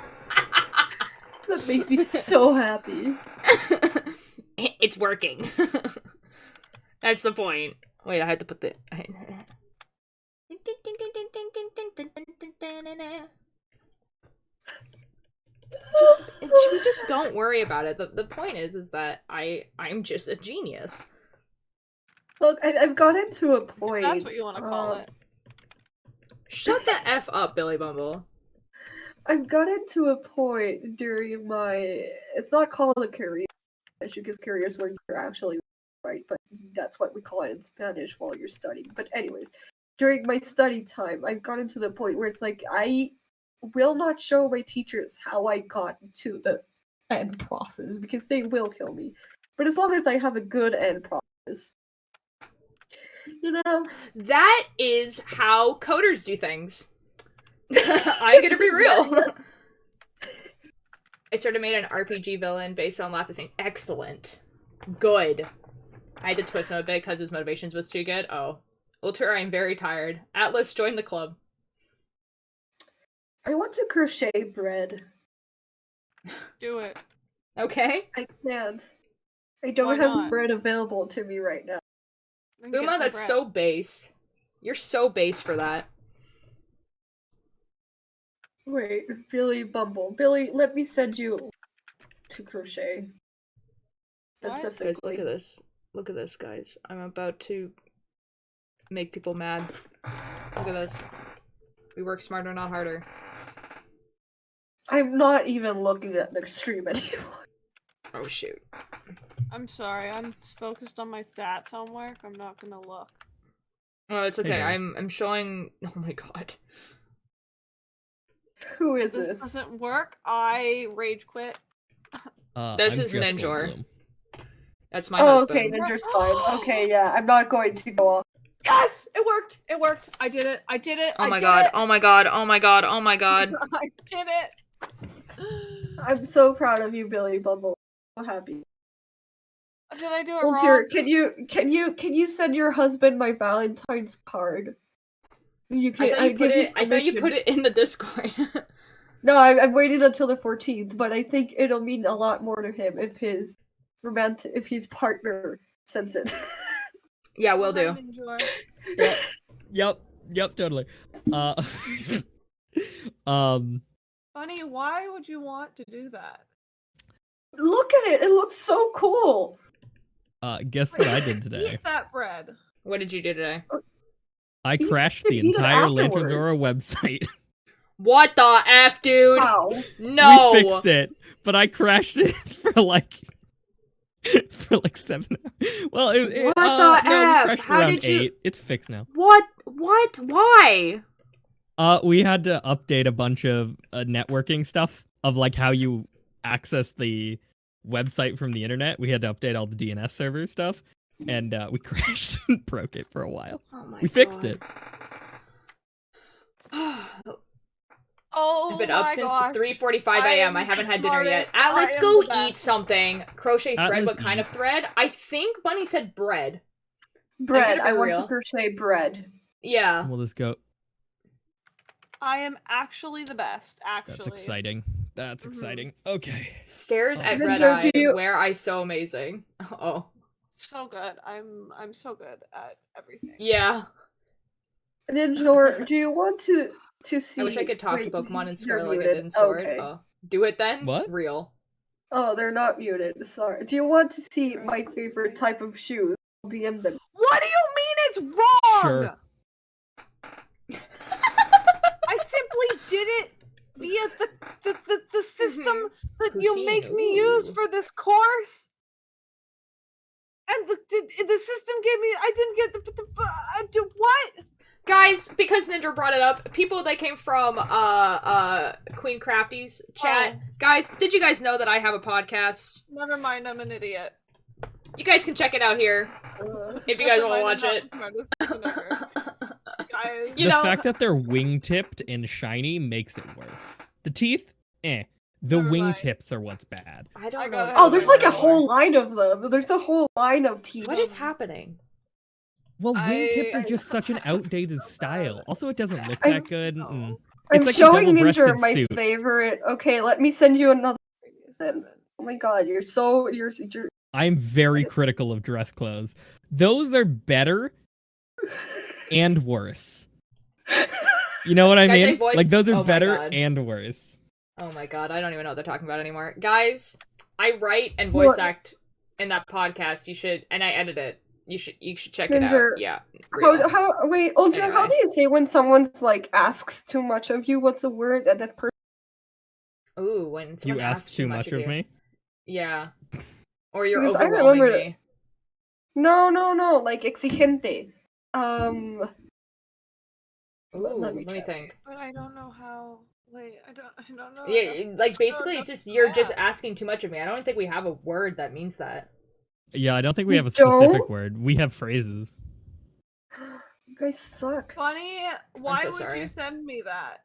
[SPEAKER 6] That makes me so happy.
[SPEAKER 8] It's working. That's the point.
[SPEAKER 1] Wait, I had to put the just don't worry about it. The point is that I'm just a genius.
[SPEAKER 6] Look, I've gotten to a point.
[SPEAKER 4] That's what you want to call it.
[SPEAKER 1] Shut the F up, Billy Bumble.
[SPEAKER 6] I've gotten to a point during my, it's not called a career, because career is where you're actually right, but that's what we call it in Spanish while you're studying. But anyways, during my study time, I've gotten to the point where it's like, I will not show my teachers how I got to the end process, because they will kill me. But as long as I have a good end process, you know?
[SPEAKER 1] That is how coders do things. I'm gonna be real. I sort of made an RPG villain based on Lapis. Excellent. Good. I had to twist him a bit because his motivations was too good. Oh. Ultra, I'm very tired. Atlas, join the club.
[SPEAKER 6] I want to crochet bread.
[SPEAKER 4] Do it.
[SPEAKER 1] Okay.
[SPEAKER 6] I can't. I don't
[SPEAKER 4] Why
[SPEAKER 6] have
[SPEAKER 4] not?
[SPEAKER 6] bread available to me right now.
[SPEAKER 4] Then get
[SPEAKER 1] Uma,
[SPEAKER 4] some
[SPEAKER 1] that's
[SPEAKER 4] bread.
[SPEAKER 1] so base. You're so base for that.
[SPEAKER 6] Wait, Billy Bumble. Billy, let me send you to crochet.
[SPEAKER 4] What?
[SPEAKER 6] Specifically.
[SPEAKER 1] Guys, look at this. Look at this, guys. I'm about to make people mad. Look at this. We work smarter, not harder.
[SPEAKER 6] I'm not even looking at the stream anymore.
[SPEAKER 1] Oh, shoot.
[SPEAKER 4] I'm sorry. I'm focused on my stats homework. I'm not gonna look.
[SPEAKER 1] Oh, it's okay.
[SPEAKER 9] Hey,
[SPEAKER 1] I'm showing... Oh my god.
[SPEAKER 6] Who is
[SPEAKER 4] This
[SPEAKER 6] this?
[SPEAKER 4] doesn't work. I rage quit.
[SPEAKER 1] This
[SPEAKER 9] I'm
[SPEAKER 1] is
[SPEAKER 9] just
[SPEAKER 1] Ninjor.
[SPEAKER 9] Goldblum.
[SPEAKER 1] That's my
[SPEAKER 6] Oh,
[SPEAKER 1] husband.
[SPEAKER 6] okay, Ninja's fine. Okay, yeah, I'm not going to go off.
[SPEAKER 4] Yes, it worked. It worked. I did it. I did it.
[SPEAKER 1] Oh my
[SPEAKER 4] I did
[SPEAKER 1] god,
[SPEAKER 4] It.
[SPEAKER 1] oh my god, oh my god, oh my god.
[SPEAKER 4] I did it.
[SPEAKER 6] I'm so proud of you, Billy Bumble. So happy.
[SPEAKER 4] Did I do it
[SPEAKER 6] Ultir,
[SPEAKER 4] wrong?
[SPEAKER 6] can you send your husband my Valentine's card? You can.
[SPEAKER 1] I thought you put it in the Discord.
[SPEAKER 6] No, I'm waiting until the 14th, but I think it'll mean a lot more to him if his partner sends it.
[SPEAKER 1] Yeah, will do.
[SPEAKER 9] Yep, totally.
[SPEAKER 4] Funny, why would you want to do that?
[SPEAKER 6] Look at it. It looks so cool.
[SPEAKER 9] Guess what I did today?
[SPEAKER 4] Eat that bread.
[SPEAKER 1] What did you do today?
[SPEAKER 9] I
[SPEAKER 6] You
[SPEAKER 9] crashed
[SPEAKER 6] can
[SPEAKER 9] the
[SPEAKER 6] eat it
[SPEAKER 9] entire
[SPEAKER 6] afterward.
[SPEAKER 9] Lanternzora website.
[SPEAKER 1] What the F, dude?
[SPEAKER 6] Wow.
[SPEAKER 1] No!
[SPEAKER 9] We fixed it, but I crashed it for like 7 hours. Well,
[SPEAKER 1] What the
[SPEAKER 9] no, we
[SPEAKER 1] F?
[SPEAKER 9] crashed
[SPEAKER 1] How
[SPEAKER 9] around
[SPEAKER 1] did you-
[SPEAKER 9] 8. It's fixed now.
[SPEAKER 1] What? Why?
[SPEAKER 9] We had to update a bunch of networking stuff of like how you access the website from the internet. We had to update all the DNS server stuff, and we crashed and broke it for a while.
[SPEAKER 8] Oh my
[SPEAKER 9] We fixed
[SPEAKER 8] God.
[SPEAKER 9] it.
[SPEAKER 4] Oh
[SPEAKER 1] I've been up
[SPEAKER 4] my
[SPEAKER 1] since
[SPEAKER 4] gosh.
[SPEAKER 1] 3:45 a.m. I haven't had dinner yet.
[SPEAKER 4] smartest.
[SPEAKER 1] Atlas,
[SPEAKER 4] I am
[SPEAKER 1] go
[SPEAKER 4] the best.
[SPEAKER 1] eat something. Crochet thread.
[SPEAKER 9] Atlas,
[SPEAKER 1] What kind of thread? I think Bunny said bread.
[SPEAKER 6] Bread.
[SPEAKER 1] gonna be
[SPEAKER 6] I want to
[SPEAKER 1] real.
[SPEAKER 6] crochet bread.
[SPEAKER 1] Yeah.
[SPEAKER 9] We'll just go.
[SPEAKER 4] I am actually the best, actually.
[SPEAKER 9] That's exciting. That's
[SPEAKER 4] Mhm.
[SPEAKER 9] exciting. Okay.
[SPEAKER 1] Stares
[SPEAKER 9] Oh.
[SPEAKER 1] at
[SPEAKER 6] Then
[SPEAKER 1] red
[SPEAKER 6] don't
[SPEAKER 1] eye.
[SPEAKER 6] you-
[SPEAKER 1] Where I so amazing. Oh.
[SPEAKER 4] So good. I'm so good at everything.
[SPEAKER 1] Yeah.
[SPEAKER 6] Ninjor, do you want to see?
[SPEAKER 1] I wish I could talk to
[SPEAKER 6] Wait,
[SPEAKER 1] Pokemon in
[SPEAKER 6] you're
[SPEAKER 1] Scarlet
[SPEAKER 6] muted.
[SPEAKER 1] and Sword.
[SPEAKER 6] Okay.
[SPEAKER 1] Oh. Do it then?
[SPEAKER 9] What?
[SPEAKER 1] Real.
[SPEAKER 6] Oh, they're not muted. Sorry. Do you want to see my favorite type of shoes? I'll DM them.
[SPEAKER 4] What do you mean it's wrong?
[SPEAKER 9] Sure.
[SPEAKER 4] I simply did it via the system that you
[SPEAKER 1] Poutine,
[SPEAKER 4] make me use
[SPEAKER 1] ooh.
[SPEAKER 4] for this course. And the system gave me. I didn't get the what?
[SPEAKER 1] Guys, because Ninja brought it up, people that came from Queen Crafty's chat, guys, did you guys know that I have a podcast?
[SPEAKER 4] Never mind. I'm an idiot.
[SPEAKER 1] You guys can check it out here if you guys
[SPEAKER 4] Never
[SPEAKER 1] want to
[SPEAKER 4] mind,
[SPEAKER 1] watch
[SPEAKER 4] I'm
[SPEAKER 1] it.
[SPEAKER 4] not the smartest person ever. Guys,
[SPEAKER 1] You
[SPEAKER 9] The
[SPEAKER 1] know,
[SPEAKER 9] fact that they're wing-tipped and shiny makes it worse. The teeth, eh. The
[SPEAKER 4] Never mind.
[SPEAKER 9] wingtips are what's bad.
[SPEAKER 1] I don't
[SPEAKER 4] I
[SPEAKER 1] know.
[SPEAKER 4] got
[SPEAKER 1] what's
[SPEAKER 4] it.
[SPEAKER 6] Oh,
[SPEAKER 1] going
[SPEAKER 6] there's
[SPEAKER 1] on
[SPEAKER 6] like a
[SPEAKER 1] anymore.
[SPEAKER 6] whole line of them. There's a whole line of teeth.
[SPEAKER 1] What is happening?
[SPEAKER 9] Well, wingtipped is
[SPEAKER 4] I-
[SPEAKER 9] just such an outdated style. Also, it doesn't look
[SPEAKER 6] I'm-
[SPEAKER 9] that good.
[SPEAKER 4] No.
[SPEAKER 9] Mm.
[SPEAKER 6] I'm
[SPEAKER 9] It's like a
[SPEAKER 6] showing
[SPEAKER 9] double-breasted
[SPEAKER 6] Ninja my
[SPEAKER 9] suit.
[SPEAKER 6] favorite. Okay, let me send you another. Oh my god, you're
[SPEAKER 9] I'm very critical of dress clothes. Those are better and worse. You know what I
[SPEAKER 1] Guys, I
[SPEAKER 9] mean?
[SPEAKER 1] voiced-
[SPEAKER 9] Like, those
[SPEAKER 1] oh
[SPEAKER 9] are
[SPEAKER 1] my
[SPEAKER 9] better
[SPEAKER 1] God.
[SPEAKER 9] and worse.
[SPEAKER 1] Oh my god, I don't even know what they're talking about anymore. Guys, I write and voice
[SPEAKER 6] What?
[SPEAKER 1] act in that podcast. You should, and I edit it. You should check it out.
[SPEAKER 6] Ninja,
[SPEAKER 1] Yeah. real.
[SPEAKER 6] Wait, Ultra, how
[SPEAKER 1] Anyway.
[SPEAKER 6] do you say when someone's like asks too much of you? What's a word that that person?
[SPEAKER 1] Ooh, when someone
[SPEAKER 9] You
[SPEAKER 1] asks
[SPEAKER 9] ask too much of
[SPEAKER 1] you.
[SPEAKER 9] me?
[SPEAKER 1] Yeah. Or you're
[SPEAKER 6] Because I
[SPEAKER 1] overwhelming
[SPEAKER 6] remember-
[SPEAKER 1] me.
[SPEAKER 6] No, like exigente.
[SPEAKER 1] Ooh,
[SPEAKER 6] Let
[SPEAKER 1] let
[SPEAKER 6] me
[SPEAKER 1] me
[SPEAKER 6] check.
[SPEAKER 1] think.
[SPEAKER 4] But I don't know how. Wait, I don't know.
[SPEAKER 1] Yeah, like basically, it's just you're just
[SPEAKER 4] Yeah.
[SPEAKER 1] asking too much of me. I don't think we have a word that means that.
[SPEAKER 9] Yeah, I don't think we
[SPEAKER 6] You
[SPEAKER 9] have a specific
[SPEAKER 6] don't?
[SPEAKER 9] word. We have phrases.
[SPEAKER 6] You guys suck.
[SPEAKER 4] Funny. Why
[SPEAKER 1] so
[SPEAKER 4] would
[SPEAKER 1] sorry.
[SPEAKER 4] you send me that?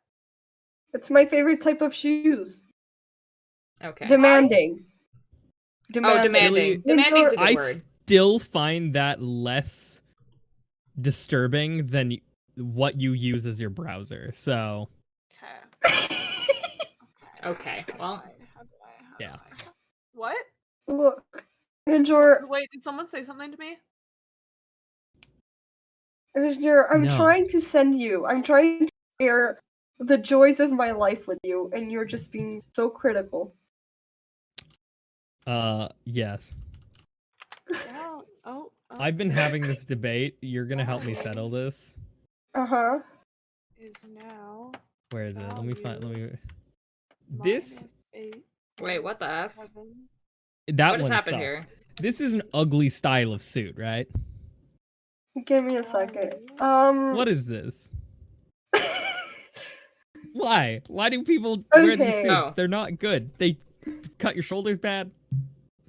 [SPEAKER 6] It's my favorite type of shoes.
[SPEAKER 1] Okay.
[SPEAKER 6] Demanding.
[SPEAKER 1] Oh, demanding. Demanding's a good
[SPEAKER 9] I
[SPEAKER 1] word.
[SPEAKER 9] still find that less disturbing than what you use as your browser. So,
[SPEAKER 4] Okay.
[SPEAKER 1] Okay, well.
[SPEAKER 4] How do I?
[SPEAKER 9] Yeah.
[SPEAKER 4] What?
[SPEAKER 6] Look, Ninjor,
[SPEAKER 4] Wait, did someone say something to me?
[SPEAKER 6] I'm
[SPEAKER 9] No.
[SPEAKER 6] trying to send you. I'm trying to share the joys of my life with you, and you're just being so critical.
[SPEAKER 9] yes.
[SPEAKER 4] Oh.
[SPEAKER 9] I've been having this debate. You're gonna help me settle this.
[SPEAKER 6] Uh-huh.
[SPEAKER 4] Is now.
[SPEAKER 9] Where is it? Let me find. Let me.
[SPEAKER 4] values
[SPEAKER 9] This
[SPEAKER 4] -8
[SPEAKER 1] Wait, what the F?
[SPEAKER 4] 7.
[SPEAKER 9] that
[SPEAKER 1] What has
[SPEAKER 9] one
[SPEAKER 1] happened
[SPEAKER 9] sucks.
[SPEAKER 1] here?
[SPEAKER 9] This is an ugly style of suit, right?
[SPEAKER 6] Give me a second.
[SPEAKER 9] What is this? Why? Why do people wear these
[SPEAKER 6] Okay.
[SPEAKER 9] suits?
[SPEAKER 1] Oh.
[SPEAKER 9] They're not good. They cut your shoulders bad.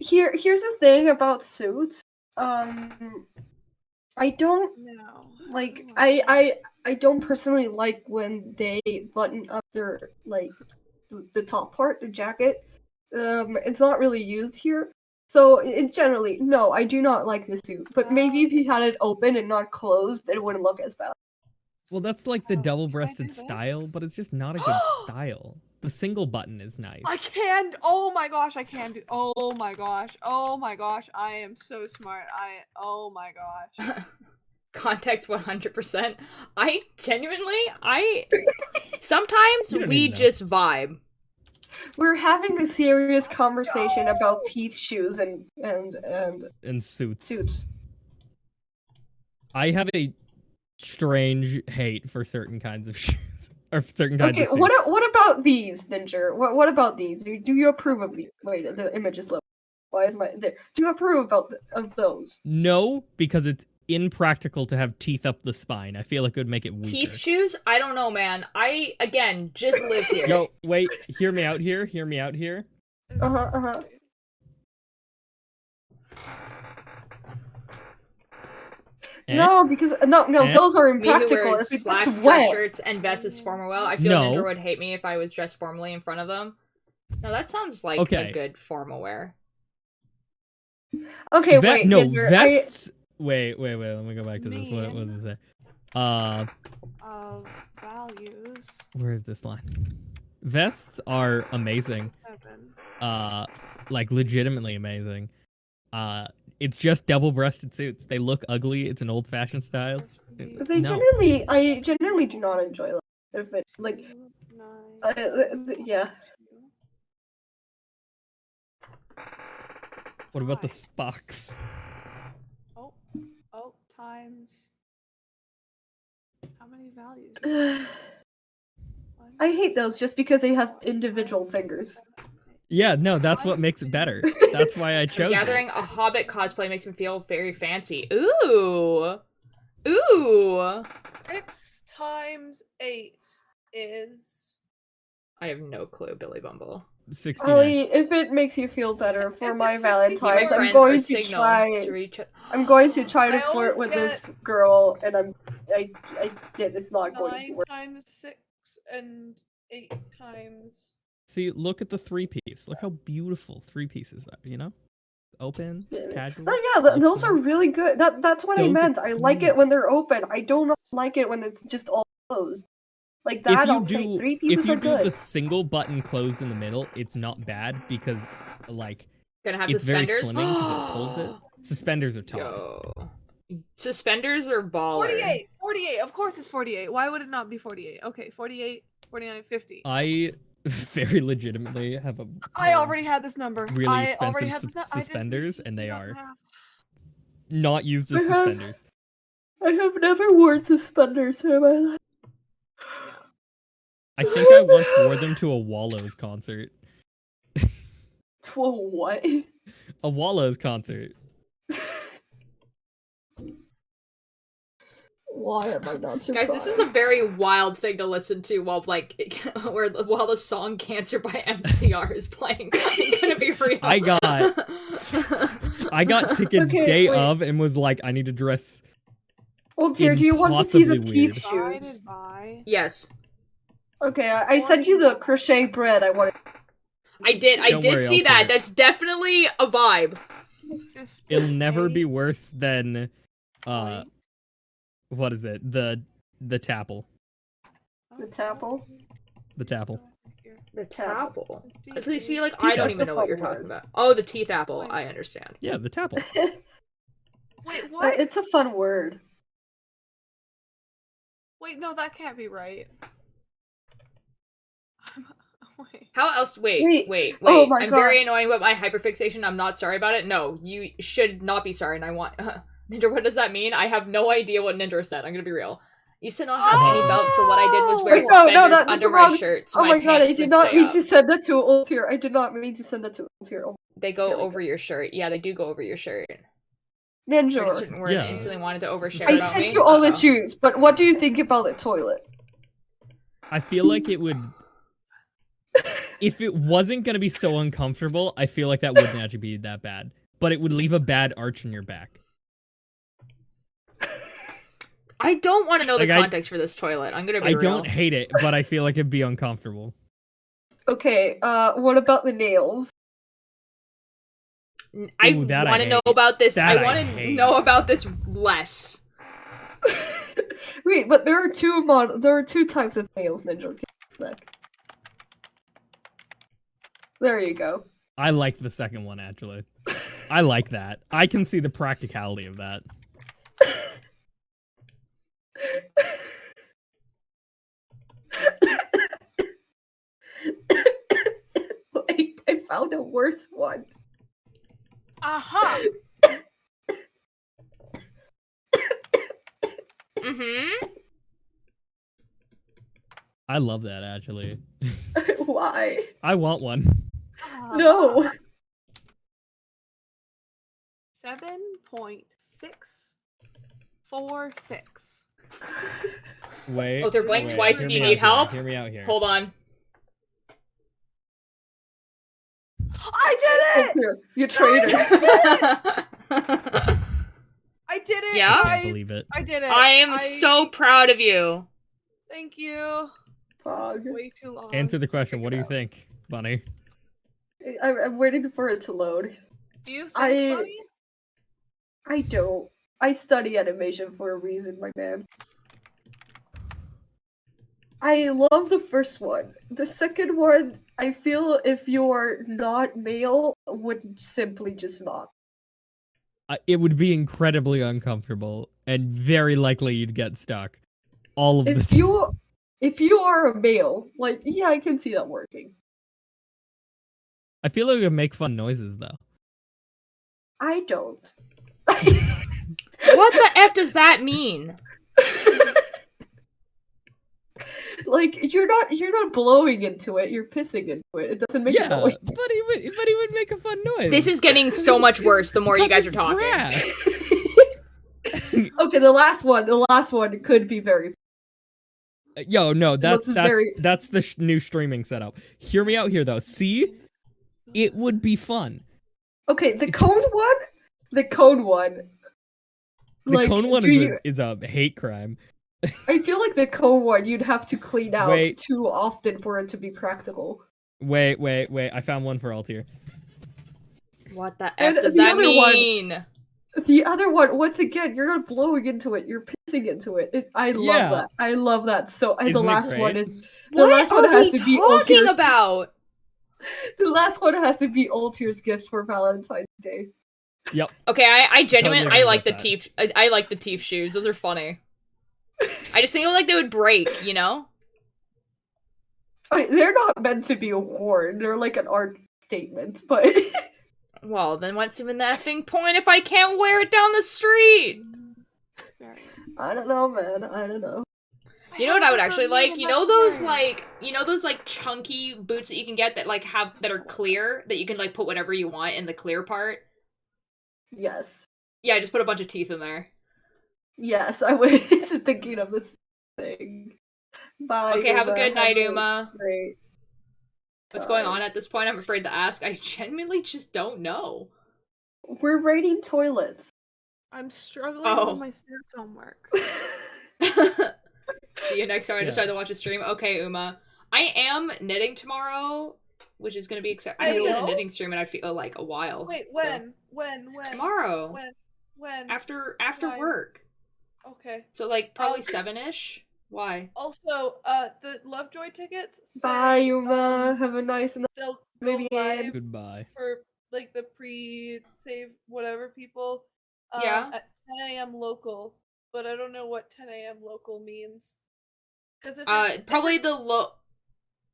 [SPEAKER 6] Here's the thing about suits. I don't
[SPEAKER 4] No.
[SPEAKER 6] like. I don't personally like when they button up their like the top part, the jacket. It's not really used here. So it generally, no, I do not like the suit. But maybe if he had it open and not closed, it wouldn't look as bad.
[SPEAKER 9] Well, that's like the
[SPEAKER 4] Oh, can I do
[SPEAKER 9] double-breasted
[SPEAKER 4] this?
[SPEAKER 9] style, but it's just not a good style. The single button is nice.
[SPEAKER 4] I can. Oh my gosh, I can do. Oh my gosh. Oh my gosh. I am so smart. Oh my gosh.
[SPEAKER 1] Context 100%. I genuinely, sometimes
[SPEAKER 9] You don't
[SPEAKER 1] we
[SPEAKER 9] need to know.
[SPEAKER 1] just vibe.
[SPEAKER 6] We're having a serious conversation about teeth, shoes, and
[SPEAKER 9] And suits.
[SPEAKER 6] suits.
[SPEAKER 9] I have a strange hate for certain kinds of shoes or certain kinds
[SPEAKER 6] Okay,
[SPEAKER 9] of suits.
[SPEAKER 6] what about these, Ninja? What about these? Do you approve of these? Wait, the image is low. Why is my there? Do you approve of those?
[SPEAKER 9] No, because it's impractical to have teeth up the spine. I feel like it would make it weaker.
[SPEAKER 1] Teeth shoes? I don't know, man. I, again, just live here.
[SPEAKER 9] Yo, wait, hear me out here. Hear me out here.
[SPEAKER 6] Uh-huh. No, because no, those are
[SPEAKER 1] Me who
[SPEAKER 6] impractical.
[SPEAKER 1] wears
[SPEAKER 6] If it
[SPEAKER 1] slacks,
[SPEAKER 6] gets
[SPEAKER 1] dress
[SPEAKER 6] wet.
[SPEAKER 1] shirts, and vests is formal well. I feel
[SPEAKER 9] No.
[SPEAKER 1] Ninja would hate me if I was dressed formally in front of them. No, that sounds like
[SPEAKER 9] Okay.
[SPEAKER 1] a good formal wear.
[SPEAKER 6] Okay, wait.
[SPEAKER 9] No,
[SPEAKER 6] Ginger,
[SPEAKER 9] vests. Wait. Let me go back to this. What does it say?
[SPEAKER 4] Values.
[SPEAKER 9] Where is this line? Vests are amazing.
[SPEAKER 4] 7.
[SPEAKER 9] Like legitimately amazing. It's just double-breasted suits. They look ugly. It's an old-fashioned style. No.
[SPEAKER 6] I generally do not enjoy them. If it like, yeah.
[SPEAKER 9] What about the Spocks?
[SPEAKER 4] Oh, times. How many values?
[SPEAKER 6] I hate those just because they have individual fingers.
[SPEAKER 9] Yeah, no, that's what makes it better. That's why I chose
[SPEAKER 1] Gathering
[SPEAKER 9] it.
[SPEAKER 1] a Hobbit cosplay makes me feel very fancy. Ooh!
[SPEAKER 4] 6 times 8 is...
[SPEAKER 1] I have no clue, Billy Bumble.
[SPEAKER 9] 69.
[SPEAKER 6] Ollie, if it makes you feel better for my Valentine's,
[SPEAKER 1] My
[SPEAKER 6] I'm
[SPEAKER 1] friends
[SPEAKER 6] going
[SPEAKER 1] are
[SPEAKER 6] to
[SPEAKER 1] signal
[SPEAKER 6] try.
[SPEAKER 1] to reach.
[SPEAKER 6] I'm going to try to
[SPEAKER 4] I
[SPEAKER 6] flirt
[SPEAKER 4] always
[SPEAKER 6] with
[SPEAKER 4] get
[SPEAKER 6] this girl, and I did. It's not going to
[SPEAKER 4] 9
[SPEAKER 6] work.
[SPEAKER 4] times 6 and 8 times...
[SPEAKER 9] See, look at the three-piece. Look how beautiful three pieces are, you know? Open, it's casual.
[SPEAKER 6] Oh yeah, those are really good. That's what I
[SPEAKER 9] Those are
[SPEAKER 6] meant. I like
[SPEAKER 9] cute.
[SPEAKER 6] it when they're open. I don't like it when it's just all closed. Like that, I'll take. Three pieces
[SPEAKER 9] if you
[SPEAKER 6] are
[SPEAKER 9] do
[SPEAKER 6] good.
[SPEAKER 9] the single button closed in the middle, it's not bad because, like,
[SPEAKER 1] Gonna have
[SPEAKER 9] it's very
[SPEAKER 1] suspenders.
[SPEAKER 9] slimming because it pulls it. Suspenders are top.
[SPEAKER 1] Yo. Suspenders are baller.
[SPEAKER 4] 48! Of course it's 48. Why would it not be 48? Okay, 48, 49, 50.
[SPEAKER 9] I very legitimately have a.
[SPEAKER 4] I already had this number.
[SPEAKER 9] Really
[SPEAKER 4] I already
[SPEAKER 9] expensive
[SPEAKER 4] had this
[SPEAKER 9] suspenders, and they
[SPEAKER 4] do
[SPEAKER 9] are
[SPEAKER 4] not have-
[SPEAKER 9] not used as suspenders.
[SPEAKER 6] I have never worn suspenders in my life.
[SPEAKER 9] I think I once wore them to a Wallows concert.
[SPEAKER 6] To a what?
[SPEAKER 9] A Wallows concert.
[SPEAKER 6] Why am I not surprised?
[SPEAKER 1] Guys, this is a very wild thing to listen to while while the song "Cancer" by MCR is playing. I'm gonna be real.
[SPEAKER 9] I got tickets
[SPEAKER 6] Okay,
[SPEAKER 9] day
[SPEAKER 6] wait.
[SPEAKER 9] of and was like, I need to dress.
[SPEAKER 6] Well, dear, do you want to see the
[SPEAKER 9] impossibly
[SPEAKER 6] teeth
[SPEAKER 9] weird.
[SPEAKER 6] shoes?
[SPEAKER 1] Yes,
[SPEAKER 6] Okay, I sent you the crochet bread. I wanted.
[SPEAKER 1] I did. I
[SPEAKER 9] Don't
[SPEAKER 1] did
[SPEAKER 9] worry,
[SPEAKER 1] see
[SPEAKER 9] I'll
[SPEAKER 1] that.
[SPEAKER 9] take it.
[SPEAKER 1] That's definitely a vibe.
[SPEAKER 9] It'll never be worse than, what is it? The tapple.
[SPEAKER 6] The tapple.
[SPEAKER 9] The tapple.
[SPEAKER 1] The tapple. See, like,
[SPEAKER 6] Teeth
[SPEAKER 1] I don't
[SPEAKER 6] apple's
[SPEAKER 1] even
[SPEAKER 6] a
[SPEAKER 1] know what
[SPEAKER 6] fun
[SPEAKER 1] you're
[SPEAKER 6] word.
[SPEAKER 1] talking about. Oh, the teeth apple. I understand.
[SPEAKER 9] Yeah, the tapple.
[SPEAKER 4] Wait, what?
[SPEAKER 6] It's a fun word.
[SPEAKER 4] Wait, no, that can't be right. Wait.
[SPEAKER 1] How else? Wait.
[SPEAKER 6] Oh my
[SPEAKER 1] I'm
[SPEAKER 6] God.
[SPEAKER 1] very annoying with my hyperfixation. I'm not sorry about it. No, you should not be sorry. And I want Ninja. What does that mean? I have no idea what Ninja said. I'm gonna be real. You said not have any belts, so what I did was wear
[SPEAKER 6] Wait,
[SPEAKER 1] suspenders
[SPEAKER 6] that's
[SPEAKER 1] under
[SPEAKER 6] wrong.
[SPEAKER 1] my shirt. So
[SPEAKER 6] Oh my god, I
[SPEAKER 1] pants
[SPEAKER 6] did
[SPEAKER 1] would
[SPEAKER 6] not
[SPEAKER 1] stay
[SPEAKER 6] mean
[SPEAKER 1] up.
[SPEAKER 6] to send that to Ultier. I did not mean to send that to Ultier. Oh,
[SPEAKER 1] They go over your shirt. Yeah, they do go over your shirt. I
[SPEAKER 6] Ninja.
[SPEAKER 1] just didn't word
[SPEAKER 9] Yeah.
[SPEAKER 1] instantly wanted to overshare
[SPEAKER 6] I
[SPEAKER 1] about
[SPEAKER 6] sent
[SPEAKER 1] me.
[SPEAKER 6] you all the
[SPEAKER 1] Uh-oh.
[SPEAKER 6] shoes, but what do you think about the toilet?
[SPEAKER 9] I feel like it would. If it wasn't gonna be so uncomfortable, I feel like that wouldn't actually be that bad. But it would leave a bad arch in your back.
[SPEAKER 1] I don't want to know the
[SPEAKER 9] Like,
[SPEAKER 1] context for this toilet. I'm gonna be
[SPEAKER 9] I
[SPEAKER 1] real.
[SPEAKER 9] don't hate it, but I feel like it'd be uncomfortable.
[SPEAKER 6] Okay, what about the nails?
[SPEAKER 1] I
[SPEAKER 9] Ooh, that I
[SPEAKER 1] want to know
[SPEAKER 9] hate.
[SPEAKER 1] about this.
[SPEAKER 9] That
[SPEAKER 1] I
[SPEAKER 9] I
[SPEAKER 1] want to
[SPEAKER 9] hate.
[SPEAKER 1] know about this less.
[SPEAKER 6] Wait, but there are two types of nails, Ninja. There you go.
[SPEAKER 9] I like the second one, actually. I like that. I can see the practicality of that.
[SPEAKER 6] Wait, I found a worse one.
[SPEAKER 4] Aha!
[SPEAKER 1] Mm-hmm.
[SPEAKER 9] I love that, actually.
[SPEAKER 6] Why?
[SPEAKER 9] I want one.
[SPEAKER 6] No.
[SPEAKER 4] 7.646.
[SPEAKER 9] Wait.
[SPEAKER 1] Oh, they're blank
[SPEAKER 9] wait,
[SPEAKER 1] twice
[SPEAKER 9] hear
[SPEAKER 1] if you
[SPEAKER 9] me
[SPEAKER 1] need
[SPEAKER 9] out here,
[SPEAKER 1] help.
[SPEAKER 9] Hear me out here.
[SPEAKER 1] Hold on.
[SPEAKER 4] I did it!
[SPEAKER 6] Here, you traitor.
[SPEAKER 4] I did it,
[SPEAKER 1] Yeah?
[SPEAKER 9] I
[SPEAKER 4] guys!
[SPEAKER 9] can't believe it.
[SPEAKER 4] I did it.
[SPEAKER 1] I am so proud of you.
[SPEAKER 4] Thank you.
[SPEAKER 6] Fog.
[SPEAKER 4] Way too long.
[SPEAKER 9] Answer the
[SPEAKER 4] to
[SPEAKER 9] question.
[SPEAKER 4] figure
[SPEAKER 9] What do you
[SPEAKER 4] out.
[SPEAKER 9] think, Bunny?
[SPEAKER 6] I'm waiting for it to load.
[SPEAKER 4] Do you think,
[SPEAKER 6] I-
[SPEAKER 4] Bunny?
[SPEAKER 6] I don't. I study animation for a reason, my man. I love the first one. The second one, I feel if you're not male, would simply just not.
[SPEAKER 9] It would be incredibly uncomfortable, and very likely you'd get stuck. All of the
[SPEAKER 6] If
[SPEAKER 9] time.
[SPEAKER 6] if you are a male, like, yeah, I can see that working.
[SPEAKER 9] I feel like it would make fun noises, though.
[SPEAKER 6] I don't.
[SPEAKER 1] What the F does that mean?
[SPEAKER 6] Like, you're not blowing into it, you're pissing into it. It doesn't make a
[SPEAKER 9] Yeah,
[SPEAKER 6] noise.
[SPEAKER 9] but he would make a fun noise.
[SPEAKER 1] This is getting so much worse the more you guys are talking.
[SPEAKER 9] Grass.
[SPEAKER 6] Okay, the last one could be very.
[SPEAKER 9] Yo, no, that's
[SPEAKER 6] Looks very-
[SPEAKER 9] that's the new streaming setup. Hear me out here, though. See, it would be fun.
[SPEAKER 6] Okay, the cone one. The cone one.
[SPEAKER 9] The cone one
[SPEAKER 6] do you-
[SPEAKER 9] is a hate crime.
[SPEAKER 6] I feel like the cone one you'd have to clean out
[SPEAKER 9] Wait.
[SPEAKER 6] too often for it to be practical.
[SPEAKER 9] Wait. I found one for Altier.
[SPEAKER 1] What the
[SPEAKER 6] And
[SPEAKER 1] F does
[SPEAKER 6] the
[SPEAKER 1] that
[SPEAKER 6] other one-
[SPEAKER 1] mean?
[SPEAKER 6] The other one, once again, you're not blowing into it; you're pissing into it. I love
[SPEAKER 9] Yeah.
[SPEAKER 6] that. I love that. So the
[SPEAKER 9] Isn't it
[SPEAKER 6] last one
[SPEAKER 9] great?
[SPEAKER 6] is the
[SPEAKER 1] What
[SPEAKER 6] last one
[SPEAKER 1] are
[SPEAKER 6] has
[SPEAKER 1] we
[SPEAKER 6] to be
[SPEAKER 1] talking
[SPEAKER 6] Altier's.
[SPEAKER 1] about?
[SPEAKER 6] The last one has to be Altier's gift for Valentine's Day.
[SPEAKER 9] Yep.
[SPEAKER 1] Okay, I genuinely
[SPEAKER 9] Totally
[SPEAKER 1] I like the
[SPEAKER 9] get
[SPEAKER 1] teeth. I like the teeth shoes. Those are funny. I just feel like they would break, you know?
[SPEAKER 6] They're not meant to be worn. They're like an art statement, but
[SPEAKER 1] Well, then what's even the effing point if I can't wear it down the street?
[SPEAKER 6] I don't know, man. I don't know.
[SPEAKER 1] You know what I would actually like? You know those like chunky boots that you can get that like have that are clear that you can like put whatever you want in the clear part?
[SPEAKER 6] Yes,
[SPEAKER 1] Yeah, just put a bunch of teeth in there.
[SPEAKER 6] yes. I was thinking of this thing. Bye.
[SPEAKER 1] Okay, have a
[SPEAKER 6] Uma.
[SPEAKER 1] good night,
[SPEAKER 6] a
[SPEAKER 1] Uma.
[SPEAKER 6] Great.
[SPEAKER 1] What's going on at this point? I'm afraid to ask. I genuinely just don't know.
[SPEAKER 6] We're rating toilets.
[SPEAKER 4] I'm struggling
[SPEAKER 1] Oh.
[SPEAKER 4] with my stats homework.
[SPEAKER 1] See you next time I
[SPEAKER 9] Yeah.
[SPEAKER 1] decide to watch a stream. Okay, Uma. I am knitting tomorrow, which is gonna be exciting. I haven't
[SPEAKER 4] Hey,
[SPEAKER 1] done a
[SPEAKER 4] yo.
[SPEAKER 1] knitting stream in I feel like a while.
[SPEAKER 4] Wait,
[SPEAKER 1] so-
[SPEAKER 4] when?
[SPEAKER 1] Tomorrow.
[SPEAKER 4] When?
[SPEAKER 1] After
[SPEAKER 4] When?
[SPEAKER 1] work.
[SPEAKER 4] Okay.
[SPEAKER 1] So like probably
[SPEAKER 4] Okay.
[SPEAKER 1] 7-ish. Why?
[SPEAKER 4] Also, the Lovejoy tickets.
[SPEAKER 6] Bye,
[SPEAKER 4] say,
[SPEAKER 6] Uma. Have a nice night.
[SPEAKER 4] They'll go
[SPEAKER 6] Maybe
[SPEAKER 4] live
[SPEAKER 9] Goodbye.
[SPEAKER 4] for like the pre-save whatever people.
[SPEAKER 1] Yeah.
[SPEAKER 4] At 10 a.m. local, but I don't know what 10 a.m. local means. Because
[SPEAKER 1] Probably the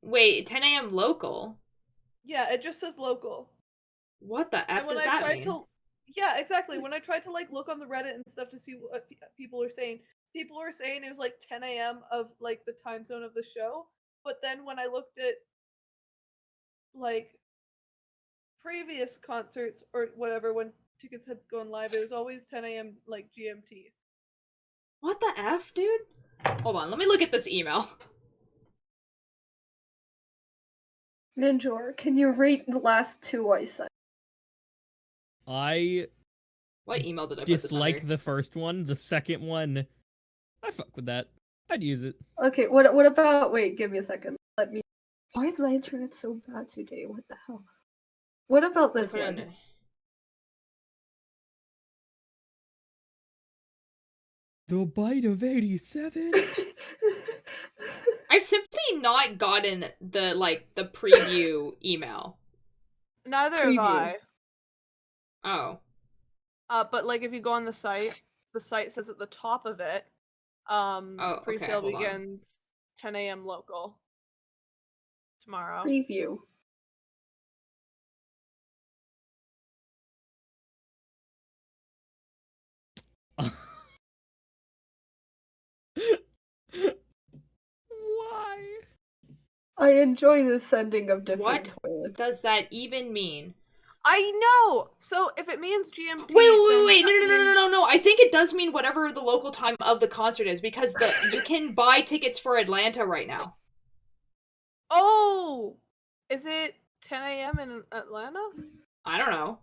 [SPEAKER 1] Wait, 10 a.m. local?
[SPEAKER 4] Yeah, it just says local.
[SPEAKER 1] What the F
[SPEAKER 4] And when
[SPEAKER 1] does
[SPEAKER 4] I
[SPEAKER 1] that
[SPEAKER 4] tried
[SPEAKER 1] mean?
[SPEAKER 4] to, yeah, exactly. When I tried to like look on the Reddit and stuff to see what people are saying, people were saying it was like 10 a.m. of like the time zone of the show. But then when I looked at like previous concerts or whatever, when tickets had gone live, it was always 10 a.m. like GMT.
[SPEAKER 1] What the F, dude? Hold on, let me look at this email.
[SPEAKER 6] Ninjor, can you rate the last two I sent?
[SPEAKER 9] I
[SPEAKER 1] What email did I put this
[SPEAKER 9] dislike
[SPEAKER 1] under?
[SPEAKER 9] the first one. The second one, I fuck with that. I'd use it.
[SPEAKER 6] Okay, what about wait, give me a second. Let me Why is my internet so bad today? What the hell? What about this
[SPEAKER 1] Put it
[SPEAKER 6] one?
[SPEAKER 1] under-
[SPEAKER 9] The bite of 87?
[SPEAKER 1] I've simply not gotten the preview email.
[SPEAKER 4] Neither
[SPEAKER 6] Preview.
[SPEAKER 4] have I.
[SPEAKER 1] Oh.
[SPEAKER 4] But like if you go on the site says at the top of it,
[SPEAKER 1] okay,
[SPEAKER 4] pre-sale
[SPEAKER 1] hold on.
[SPEAKER 4] begins 10 a.m. local tomorrow.
[SPEAKER 6] Preview.
[SPEAKER 9] Why?
[SPEAKER 6] I enjoy the sending of different
[SPEAKER 1] What
[SPEAKER 6] toilets.
[SPEAKER 1] does that even mean?
[SPEAKER 4] I know. So if it means GMT,
[SPEAKER 1] Wait,
[SPEAKER 4] then
[SPEAKER 1] no. I think it does mean whatever the local time of the concert is because you can buy tickets for Atlanta right now.
[SPEAKER 4] Oh, is it 10 a.m. in Atlanta?
[SPEAKER 1] I don't know.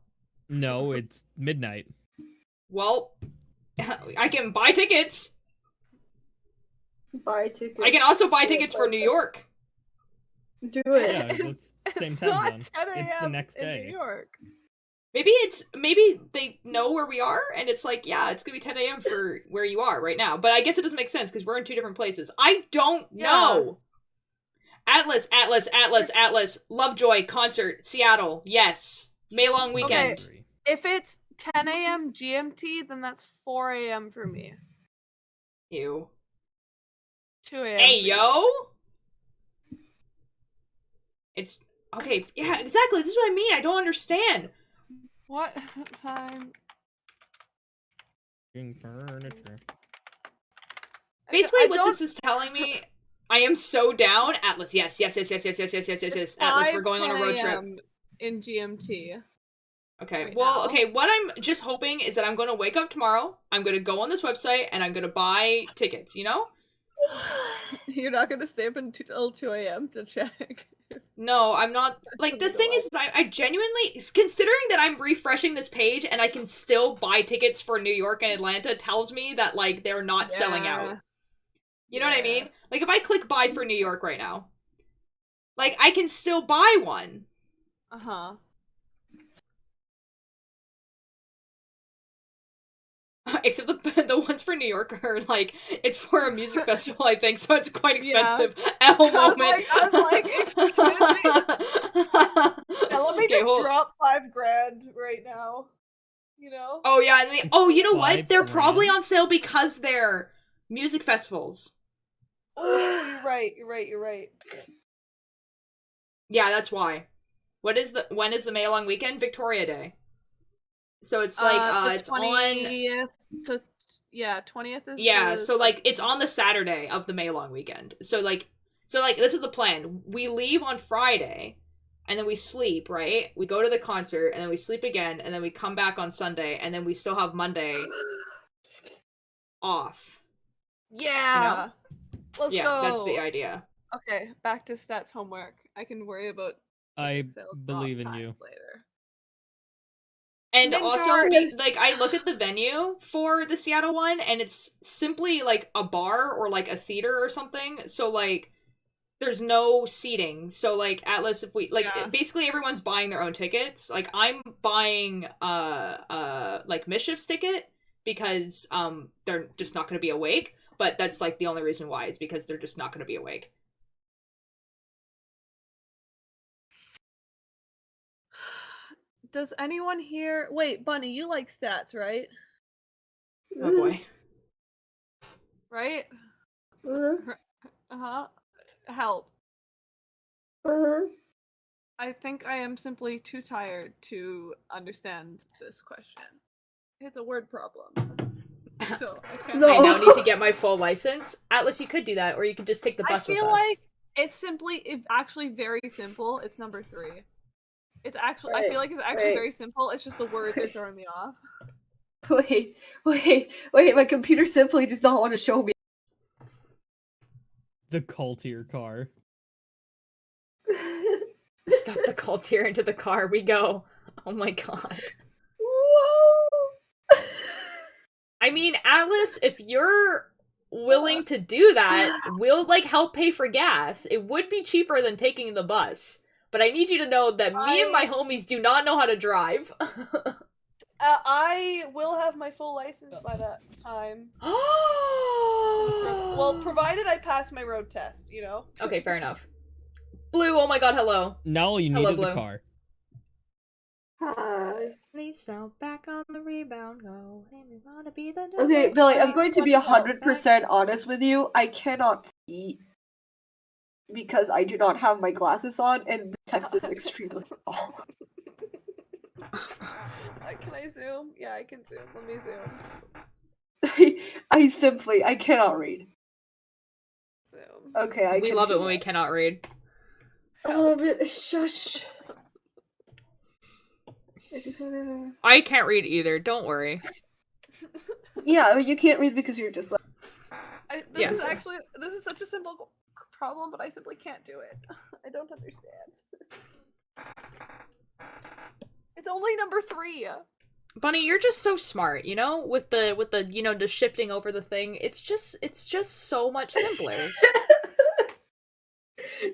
[SPEAKER 9] No, it's midnight.
[SPEAKER 1] Well, I can buy tickets.
[SPEAKER 6] Buy tickets.
[SPEAKER 1] I can also buy tickets for New York.
[SPEAKER 6] Do it.
[SPEAKER 9] Yeah, it's same
[SPEAKER 4] It's
[SPEAKER 9] time
[SPEAKER 4] not
[SPEAKER 9] zone.
[SPEAKER 4] 10
[SPEAKER 9] It's the
[SPEAKER 4] a.m.
[SPEAKER 9] next
[SPEAKER 4] in
[SPEAKER 9] day.
[SPEAKER 4] New York.
[SPEAKER 1] Maybe they know where we are, and it's like, yeah, it's gonna be 10 a.m. for where you are right now. But I guess it doesn't make sense because we're in two different places. I don't know. Atlas, Lovejoy concert, Seattle. Yes, May long weekend.
[SPEAKER 4] Okay. If it's 10 a.m. GMT, then that's 4 a.m. for me.
[SPEAKER 1] Ew.
[SPEAKER 4] 2 a.m.
[SPEAKER 1] Hey,
[SPEAKER 4] for you.
[SPEAKER 1] yo. It's okay. Yeah, exactly. This is what I mean. I don't understand.
[SPEAKER 4] What time?
[SPEAKER 9] Furniture.
[SPEAKER 1] Basically,
[SPEAKER 4] I
[SPEAKER 1] what
[SPEAKER 4] don't-
[SPEAKER 1] this is telling me, I am so down. Atlas, yes. Atlas, we're going on a road
[SPEAKER 4] 5:10
[SPEAKER 1] trip.
[SPEAKER 4] a.m. in GMT.
[SPEAKER 1] Okay,
[SPEAKER 4] right
[SPEAKER 1] well,
[SPEAKER 4] now.
[SPEAKER 1] okay, what I'm just hoping is that I'm going to wake up tomorrow, I'm going to go on this website, and I'm going to buy tickets, you know?
[SPEAKER 4] You're not gonna stay up until 2 a.m. to check.
[SPEAKER 1] No, I'm not. Like, the thing is, I genuinely, considering that I'm refreshing this page and I can still buy tickets for New York and Atlanta, tells me that, like, they're not selling out. You know what I mean? Like, if I click buy for New York right now, like, I can still buy one.
[SPEAKER 4] Uh-huh.
[SPEAKER 1] Except the ones for New York are, like, it's for a music festival, I think, so it's quite expensive. L moment.
[SPEAKER 4] I was like, excuse me? Yeah, let me just drop $5,000 right now. You know?
[SPEAKER 1] Oh, yeah, and you know what? They're
[SPEAKER 9] $5,000?
[SPEAKER 1] probably on sale because they're music festivals.
[SPEAKER 4] Oh, you're right.
[SPEAKER 1] Yeah, that's why. When is the May long weekend? Victoria Day. So it's like it's
[SPEAKER 4] 20th to 20th is
[SPEAKER 1] so like it's on the Saturday of the May long weekend. So like this is the plan. We leave on Friday and then we sleep, right? We go to the concert and then we sleep again and then we come back on Sunday and then we still have Monday off.
[SPEAKER 4] Yeah.
[SPEAKER 1] You know?
[SPEAKER 4] Let's
[SPEAKER 1] yeah,
[SPEAKER 4] go.
[SPEAKER 1] That's the idea.
[SPEAKER 4] Okay, back to stats homework. I can worry about
[SPEAKER 9] I
[SPEAKER 4] sales
[SPEAKER 9] believe in
[SPEAKER 4] drop
[SPEAKER 9] you.
[SPEAKER 4] times later.
[SPEAKER 1] And
[SPEAKER 4] Ninja
[SPEAKER 1] also,
[SPEAKER 4] Army.
[SPEAKER 1] like, I look at the venue for the Seattle one, and it's simply, like, a bar or, like, a theater or something. So, like, there's no seating. So, like, Atlas, if we, like, basically everyone's buying their own tickets. Like, I'm buying, like, Mischief's ticket because, they're just not gonna be awake. But that's, like, the only reason why. It's because they're just not gonna be awake.
[SPEAKER 4] Does anyone here... Wait, Bunny, you like stats, right?
[SPEAKER 1] Oh, boy.
[SPEAKER 4] Right? Uh-huh. Help. I think I am simply too tired to understand this question. It's a word problem. So I can't...
[SPEAKER 1] I now need to get my full license. Atlas, you could do that, or you could just take the bus with us.
[SPEAKER 4] I feel like it's actually very simple. It's number 3. It's actually, I feel like it's actually very simple. It's just the words are throwing me off.
[SPEAKER 6] Wait, my computer simply does not want to show me.
[SPEAKER 9] The call to your car.
[SPEAKER 1] Stuff the Cultier into the car, we go. Oh my god.
[SPEAKER 6] Whoa!
[SPEAKER 1] I mean, Atlas, if you're willing to do that, we'll, like, help pay for gas. It would be cheaper than taking the bus. But I need you to know that me and my homies do not know how to drive.
[SPEAKER 4] I will have my full license by that time. Well, provided I pass my road test, you know?
[SPEAKER 1] Okay, fair enough. Blue, oh my god, hello.
[SPEAKER 9] Now all you need is a car.
[SPEAKER 6] Hi.
[SPEAKER 8] Please out back on the rebound, go. Wanna be the
[SPEAKER 6] Okay, Billy, I'm going to be 100% honest with you. I cannot see because I do not have my glasses on, and the text is extremely small.
[SPEAKER 4] Can I zoom? Yeah, I can zoom. Let me zoom.
[SPEAKER 6] I cannot read.
[SPEAKER 4] Zoom.
[SPEAKER 6] Okay,
[SPEAKER 1] we love it when we cannot read.
[SPEAKER 6] I love it. Shush.
[SPEAKER 1] I can't read either, don't worry.
[SPEAKER 6] Yeah, you can't read because you're just like...
[SPEAKER 4] This is such a simple problem, but I simply can't do it. I don't understand. It's only number 3.
[SPEAKER 1] Bunny, you're just so smart, you know, with the just shifting over the thing. It's just so much simpler.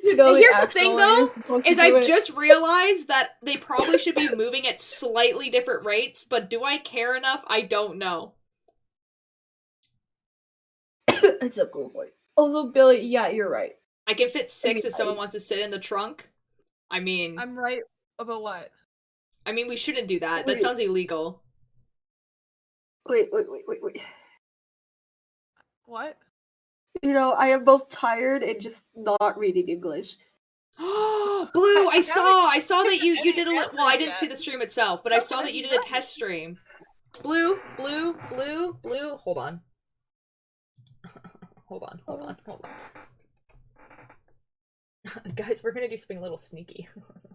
[SPEAKER 6] You know,
[SPEAKER 1] And here's the thing, though, is I just realized that they probably should be moving at slightly different rates, but do I care enough? I don't know.
[SPEAKER 6] It's a cool point. Also, Billy, yeah, you're right.
[SPEAKER 1] I can fit 6 if someone
[SPEAKER 6] I-
[SPEAKER 1] wants to sit in the trunk. I mean,
[SPEAKER 4] I'm right about what?
[SPEAKER 1] I mean, we shouldn't do that. That
[SPEAKER 6] Wait.
[SPEAKER 1] sounds illegal.
[SPEAKER 6] Wait.
[SPEAKER 4] What?
[SPEAKER 6] You know, I am both tired and just not reading English.
[SPEAKER 1] Blue, I saw that you did a well, I didn't
[SPEAKER 4] yet.
[SPEAKER 1] see the stream itself, but I saw that you did a test stream. Blue. Hold on. Hold on. Guys, we're gonna do something a little sneaky.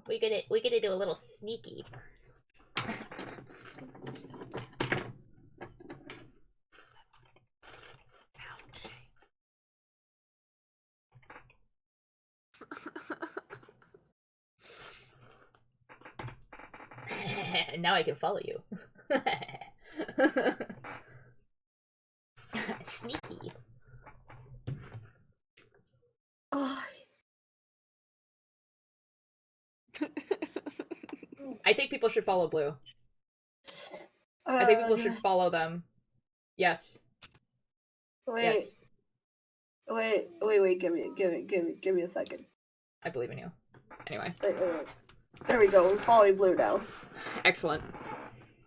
[SPEAKER 1] We're gonna do a little sneaky. Now I can follow you. Sneaky.
[SPEAKER 6] Oh,
[SPEAKER 1] I think people should follow Blue. I think people should follow them. Yes.
[SPEAKER 6] Wait,
[SPEAKER 1] Yes.
[SPEAKER 6] wait. Give me a second.
[SPEAKER 1] I believe in you. Anyway.
[SPEAKER 6] Wait. There we go. We're following Blue now.
[SPEAKER 1] Excellent.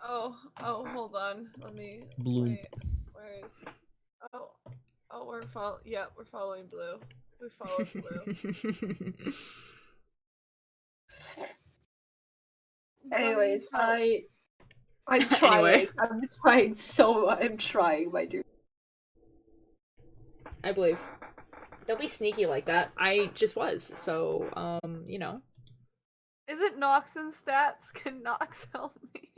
[SPEAKER 4] Oh, hold on. Let me.
[SPEAKER 9] Blue.
[SPEAKER 4] Wait, where is? Oh, we're following Blue. We followed Blue.
[SPEAKER 6] Anyways, I'm trying.
[SPEAKER 1] Anyway.
[SPEAKER 6] I'm trying, my dude.
[SPEAKER 1] I believe. Don't be sneaky like that. I just was, so, you know.
[SPEAKER 4] Is it Nox and stats? Can Nox help me?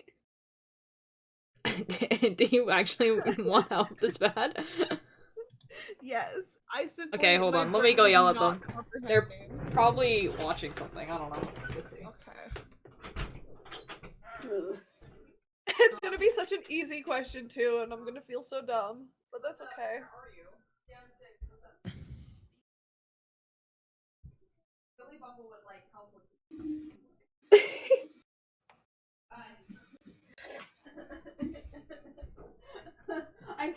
[SPEAKER 1] Do you actually want help this bad?
[SPEAKER 4] Yes, I simply.
[SPEAKER 1] Okay, hold
[SPEAKER 4] my
[SPEAKER 1] on. Let me
[SPEAKER 4] brain
[SPEAKER 1] go
[SPEAKER 4] is
[SPEAKER 1] yell at
[SPEAKER 4] not
[SPEAKER 1] them.
[SPEAKER 4] comprehending.
[SPEAKER 1] They're probably watching something. I don't know. Let's see.
[SPEAKER 4] Okay.
[SPEAKER 6] Ugh.
[SPEAKER 4] It's gonna be such an easy question too, and I'm gonna feel so dumb. But that's okay.
[SPEAKER 1] I'm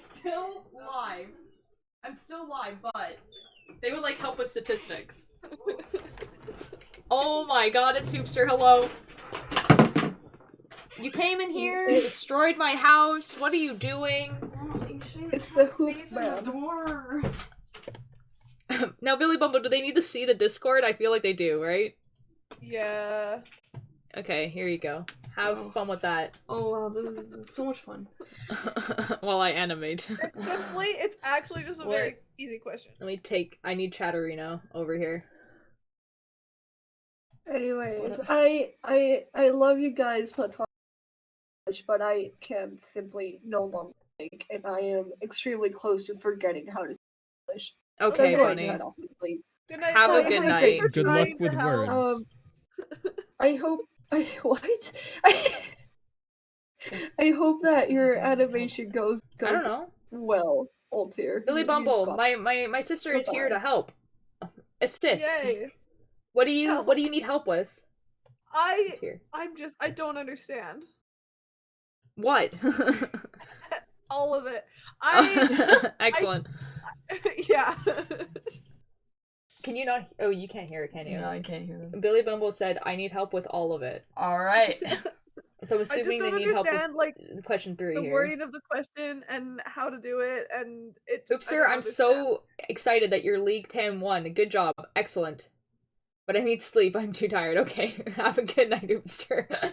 [SPEAKER 1] still live, but they would like help with statistics. Oh my god, it's Hoopster, hello. You came in here, destroyed my house, what are you doing?
[SPEAKER 6] It's the hoop man.
[SPEAKER 1] Now, Billy Bumble, do they need to see the Discord? I feel like they do, right?
[SPEAKER 4] Yeah.
[SPEAKER 1] Okay, here you go. Have fun with that.
[SPEAKER 7] Oh wow, this is so much fun.
[SPEAKER 1] While I animate.
[SPEAKER 4] It's actually just a very easy question.
[SPEAKER 1] I need Chatterino over here.
[SPEAKER 6] Anyways, I love you guys platonic, but I can simply no longer think, and I am extremely close to forgetting how to speak English.
[SPEAKER 1] Okay,
[SPEAKER 6] I'm going
[SPEAKER 1] bunny.
[SPEAKER 6] to head off to sleep.
[SPEAKER 4] Good night,
[SPEAKER 1] Have a
[SPEAKER 4] guys.
[SPEAKER 1] good
[SPEAKER 4] Thank
[SPEAKER 1] night.
[SPEAKER 4] you for
[SPEAKER 9] Good luck
[SPEAKER 4] trying to
[SPEAKER 9] with
[SPEAKER 4] help.
[SPEAKER 9] words.
[SPEAKER 6] I hope what? I hope that your animation goes
[SPEAKER 1] I don't know.
[SPEAKER 6] well, Altair.
[SPEAKER 1] Billy
[SPEAKER 6] You
[SPEAKER 1] Bumble,
[SPEAKER 6] got-
[SPEAKER 1] my sister is here to help. Assist.
[SPEAKER 4] Yay.
[SPEAKER 1] What do you
[SPEAKER 4] Help.
[SPEAKER 1] need help with? It's here.
[SPEAKER 4] I don't understand.
[SPEAKER 1] What?
[SPEAKER 4] All of it.
[SPEAKER 1] Excellent.
[SPEAKER 4] Yeah.
[SPEAKER 1] Can you not? Oh, you can't hear it, can you?
[SPEAKER 7] No, I can't hear them.
[SPEAKER 1] Billy Bumble said, "I need help with all of it."
[SPEAKER 7] All right.
[SPEAKER 1] So I'm
[SPEAKER 4] I just
[SPEAKER 1] assuming they
[SPEAKER 4] don't
[SPEAKER 1] need help
[SPEAKER 4] understand,
[SPEAKER 1] with
[SPEAKER 4] like,
[SPEAKER 1] question 3
[SPEAKER 4] the
[SPEAKER 1] here.
[SPEAKER 4] wording of the question and how to do it, and it just,
[SPEAKER 1] Oops, sir, I'm so excited that your League 10 won. Good job. Excellent. But I need sleep. I'm too tired. Okay. Have a good night, Oopster.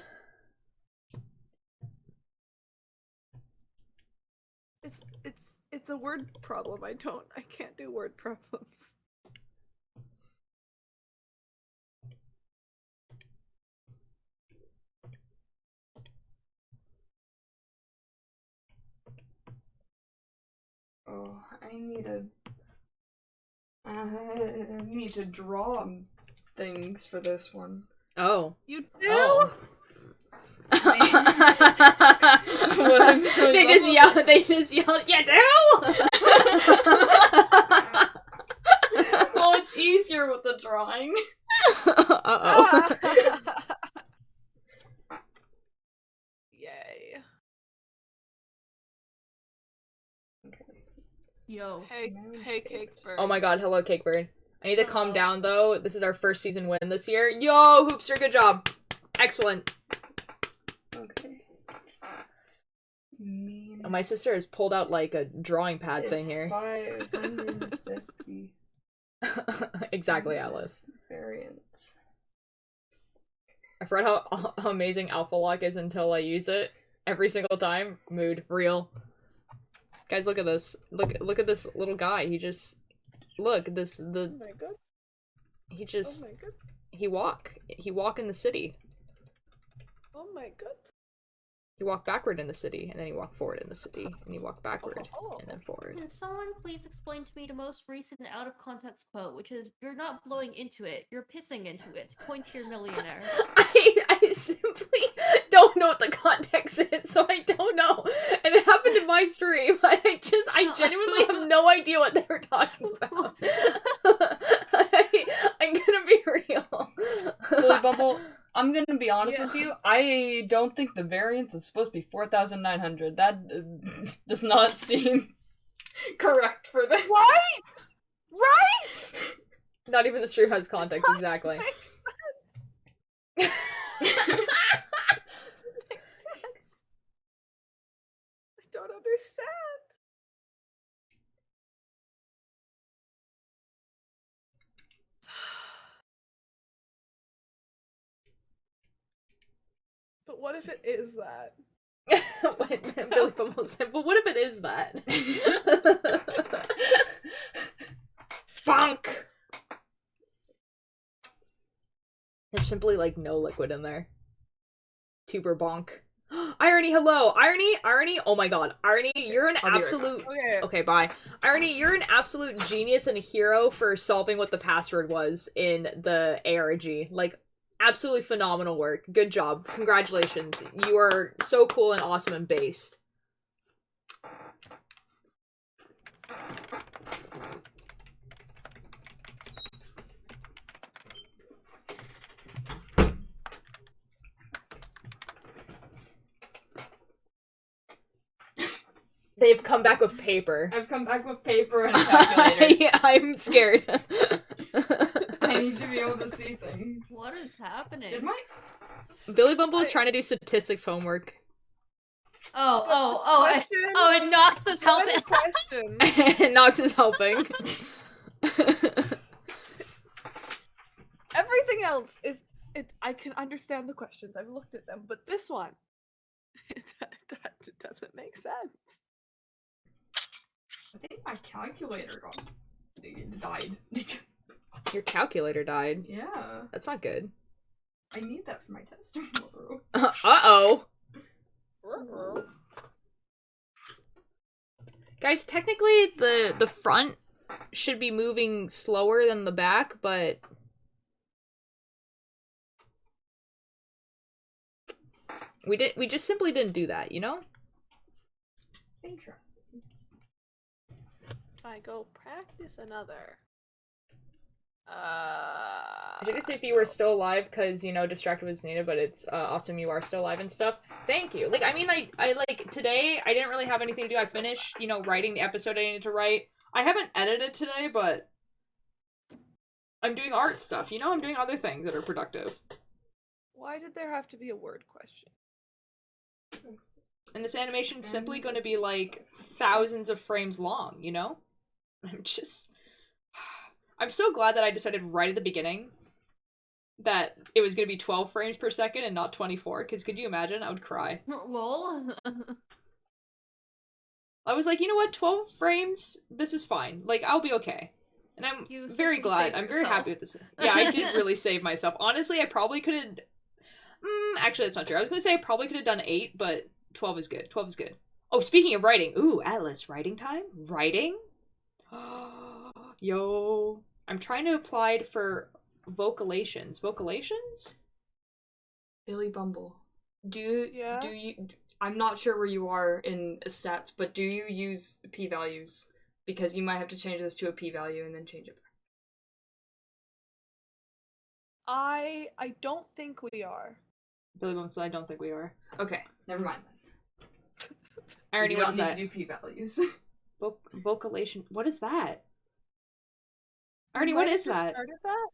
[SPEAKER 4] It's a word problem. I can't do word problems.
[SPEAKER 7] Oh, I need to draw things for this one.
[SPEAKER 1] Oh.
[SPEAKER 4] You do?
[SPEAKER 1] Oh.
[SPEAKER 7] What I'm doing
[SPEAKER 1] They just yelled. They just yelled. You do?
[SPEAKER 7] Well, it's easier with the drawing.
[SPEAKER 1] Uh-oh.
[SPEAKER 4] Yay.
[SPEAKER 5] Yo.
[SPEAKER 4] Hey, Cake Bird.
[SPEAKER 1] Oh my god, hello, Cakebird. I need to calm down, though. This is our first season win this year. Yo, Hoopster, good job. Excellent.
[SPEAKER 7] Okay.
[SPEAKER 1] Oh, my sister has pulled out, like, a drawing pad thing here.
[SPEAKER 7] 550
[SPEAKER 1] Exactly, Alice.
[SPEAKER 7] variants.
[SPEAKER 1] I forgot how amazing Alpha Lock is until I use it. Every single time. Mood. Real. Guys, look at this. Look at this little guy. He just... Look,
[SPEAKER 4] Oh my god.
[SPEAKER 1] He
[SPEAKER 4] Oh
[SPEAKER 1] just...
[SPEAKER 4] my god.
[SPEAKER 1] He walk in the city.
[SPEAKER 4] Oh my god.
[SPEAKER 1] He walked backward in the city, and then he walked forward in the city, and he walked backward,
[SPEAKER 4] Oh.
[SPEAKER 1] and then forward.
[SPEAKER 5] Can someone please explain to me the most recent out of context quote, which is, "You're not blowing into it, you're pissing into it. Point to your millionaire."
[SPEAKER 1] I simply don't know what the context is, so I don't know. And it happened in my stream. I genuinely have no idea what they were talking about. I'm gonna be real.
[SPEAKER 7] Billy Bumble, I'm gonna be honest with you. I don't think the variance is supposed to be 4,900. That does not seem correct for this.
[SPEAKER 4] Right? Right?
[SPEAKER 1] Not even the stream has context, exactly.
[SPEAKER 4] Makes sense. Makes sense. I don't understand. But what if it is that?
[SPEAKER 1] Billy Bumble said, but what if it is that? Bonk! There's simply, like, no liquid in there. Tuber bonk. Irony, hello! Irony, oh my god. Irony, you're an absolute...
[SPEAKER 4] Okay.
[SPEAKER 1] Okay, bye. Irony, you're an absolute genius and a hero for solving what the password was in the ARG. Like, absolutely phenomenal work. Good job. Congratulations. You are so cool and awesome and based. They've come back with paper.
[SPEAKER 7] I've come back with paper and a calculator.
[SPEAKER 1] Yeah, I'm scared.
[SPEAKER 7] I need to be able to see things.
[SPEAKER 5] What is happening?
[SPEAKER 7] Did my...
[SPEAKER 1] Billy Bumble is trying to do statistics homework.
[SPEAKER 5] And Nox is helping.
[SPEAKER 4] Question.
[SPEAKER 1] Nox is helping.
[SPEAKER 4] Everything else is I can understand the questions. I've looked at them, but this one that doesn't make sense.
[SPEAKER 7] I think my calculator died.
[SPEAKER 1] Your calculator died.
[SPEAKER 7] Yeah.
[SPEAKER 1] That's not good.
[SPEAKER 7] I need that for my test tomorrow.
[SPEAKER 1] Uh-oh. Guys, technically the front should be moving slower than the back, but we just simply didn't do that, you know?
[SPEAKER 7] Interesting.
[SPEAKER 4] I go practice another.
[SPEAKER 1] I should say if you were still alive, because, you know, distracted was needed, but it's awesome you are still alive and stuff. Thank you. Like, I mean, I like, today, I didn't really have anything to do. I finished, you know, writing the episode I needed to write. I haven't edited today, but I'm doing art stuff, you know? I'm doing other things that are productive.
[SPEAKER 4] Why did there have to be a word question?
[SPEAKER 1] And this animation's simply going to be, like, thousands of frames long, you know? I'm so glad that I decided right at the beginning that it was going to be 12 frames per second and not 24, because could you imagine? I would cry.
[SPEAKER 5] Lol.
[SPEAKER 1] I was like, you know what? 12 frames? This is fine. Like, I'll be okay. And I'm
[SPEAKER 5] You
[SPEAKER 1] very
[SPEAKER 5] simply
[SPEAKER 1] glad.
[SPEAKER 5] saved
[SPEAKER 1] I'm very
[SPEAKER 5] yourself.
[SPEAKER 1] happy with this. Yeah, I did really save myself. Honestly, I probably could have... actually, that's not true. I was going to say I probably could have done 8, but 12 is good. 12 is good. Oh, speaking of writing. Ooh, Atlas, writing time? Writing? Yo. I'm trying to apply for vocalations. Vocalations?
[SPEAKER 7] Billy Bumble. Do
[SPEAKER 4] Yeah?
[SPEAKER 7] you I'm not sure where you are in stats, but do you use p-values? Because you might have to change this to a p-value and then change it back.
[SPEAKER 4] I don't think we are.
[SPEAKER 1] Billy Bumble said, I don't think we are.
[SPEAKER 7] Okay, never mind then.
[SPEAKER 1] I already
[SPEAKER 7] You don't
[SPEAKER 1] what is
[SPEAKER 7] need
[SPEAKER 1] that?
[SPEAKER 7] to do p-values.
[SPEAKER 1] Vocalation. What is that?
[SPEAKER 4] We
[SPEAKER 1] Arnie,
[SPEAKER 4] might
[SPEAKER 1] what
[SPEAKER 4] have
[SPEAKER 1] is
[SPEAKER 4] just
[SPEAKER 1] that?
[SPEAKER 4] started that?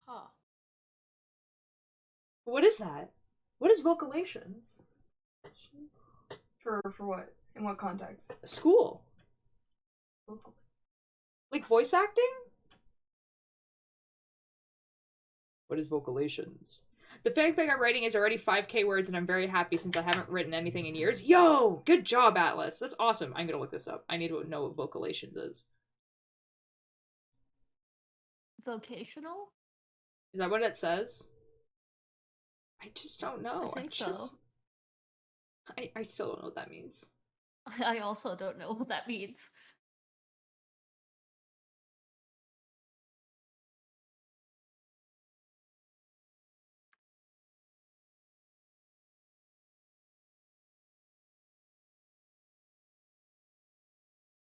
[SPEAKER 4] Huh.
[SPEAKER 1] What is that? What is vocalations?
[SPEAKER 7] For what? In what context?
[SPEAKER 1] School. Like voice acting? What is vocalations? The fanfic I'm writing is already 5k words and I'm very happy since I haven't written anything in years. Yo! Good job, Atlas. That's awesome. I'm gonna look this up. I need to know what vocalations is.
[SPEAKER 5] Vocational?
[SPEAKER 1] Is that what it says? I just don't know.
[SPEAKER 5] I think so.
[SPEAKER 1] I still don't know what that means.
[SPEAKER 5] I also don't know what that means.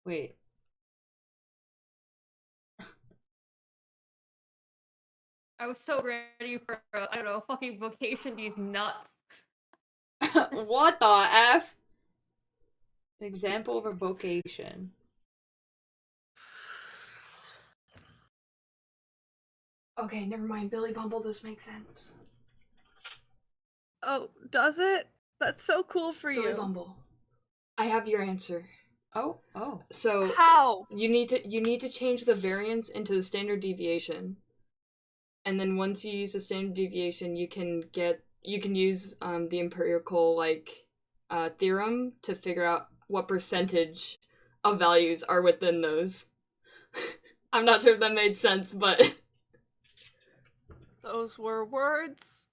[SPEAKER 1] Wait.
[SPEAKER 5] I was so ready for, I don't know, fucking vocation, these nuts.
[SPEAKER 1] What the F? An example of a vocation.
[SPEAKER 7] Okay, never mind. Billy Bumble, this makes sense.
[SPEAKER 4] Oh, does it? That's so cool for
[SPEAKER 7] Billy
[SPEAKER 4] you.
[SPEAKER 7] Bumble. I have your answer.
[SPEAKER 1] Oh.
[SPEAKER 7] So
[SPEAKER 4] How?
[SPEAKER 7] you need to change the variance into the standard deviation. And then once you use the standard deviation, you can use the empirical theorem to figure out what percentage of values are within those. I'm not sure if that made sense, but
[SPEAKER 4] Those were words.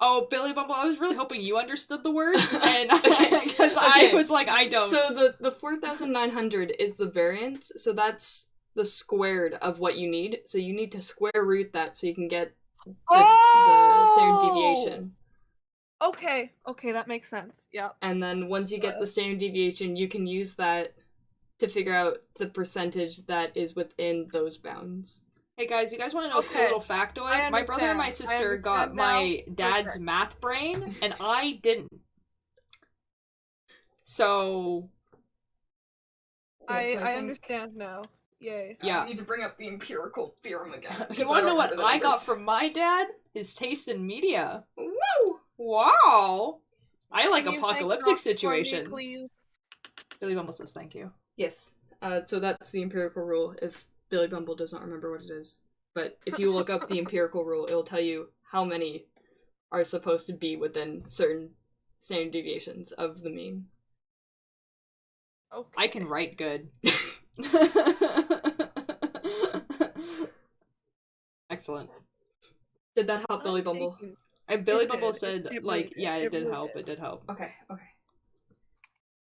[SPEAKER 1] Oh, Billy Bumble, I was really hoping you understood the words, and
[SPEAKER 7] Okay,
[SPEAKER 1] because
[SPEAKER 7] okay.
[SPEAKER 1] I was like, I don't.
[SPEAKER 7] So the 4,900 is the variance, so that's the squared of what you need. So you need to square root that so you can get the standard deviation.
[SPEAKER 4] Okay, that makes sense. Yeah.
[SPEAKER 7] And then once you get the standard deviation, you can use that to figure out the percentage that is within those bounds.
[SPEAKER 1] Hey guys, you guys want to know a cool little factoid? My brother and my sister got my dad's math brain, and I didn't. So...
[SPEAKER 4] I understand now. Yay.
[SPEAKER 1] Yeah.
[SPEAKER 7] I need to bring up the empirical theorem again.
[SPEAKER 1] You want to know what I got from my dad? His taste in media. Woo! Wow! I like apocalyptic situations. Billy Bumble says thank you.
[SPEAKER 7] Yes. So that's the empirical rule if Billy Bumble does not remember what it is. But if you look up the empirical rule, it'll tell you how many are supposed to be within certain standard deviations of the mean.
[SPEAKER 4] Okay.
[SPEAKER 1] I can write good. Excellent.
[SPEAKER 7] Did that help, Billy Bumble?
[SPEAKER 1] Billy Bumble said, it did help. It did help.
[SPEAKER 7] Okay.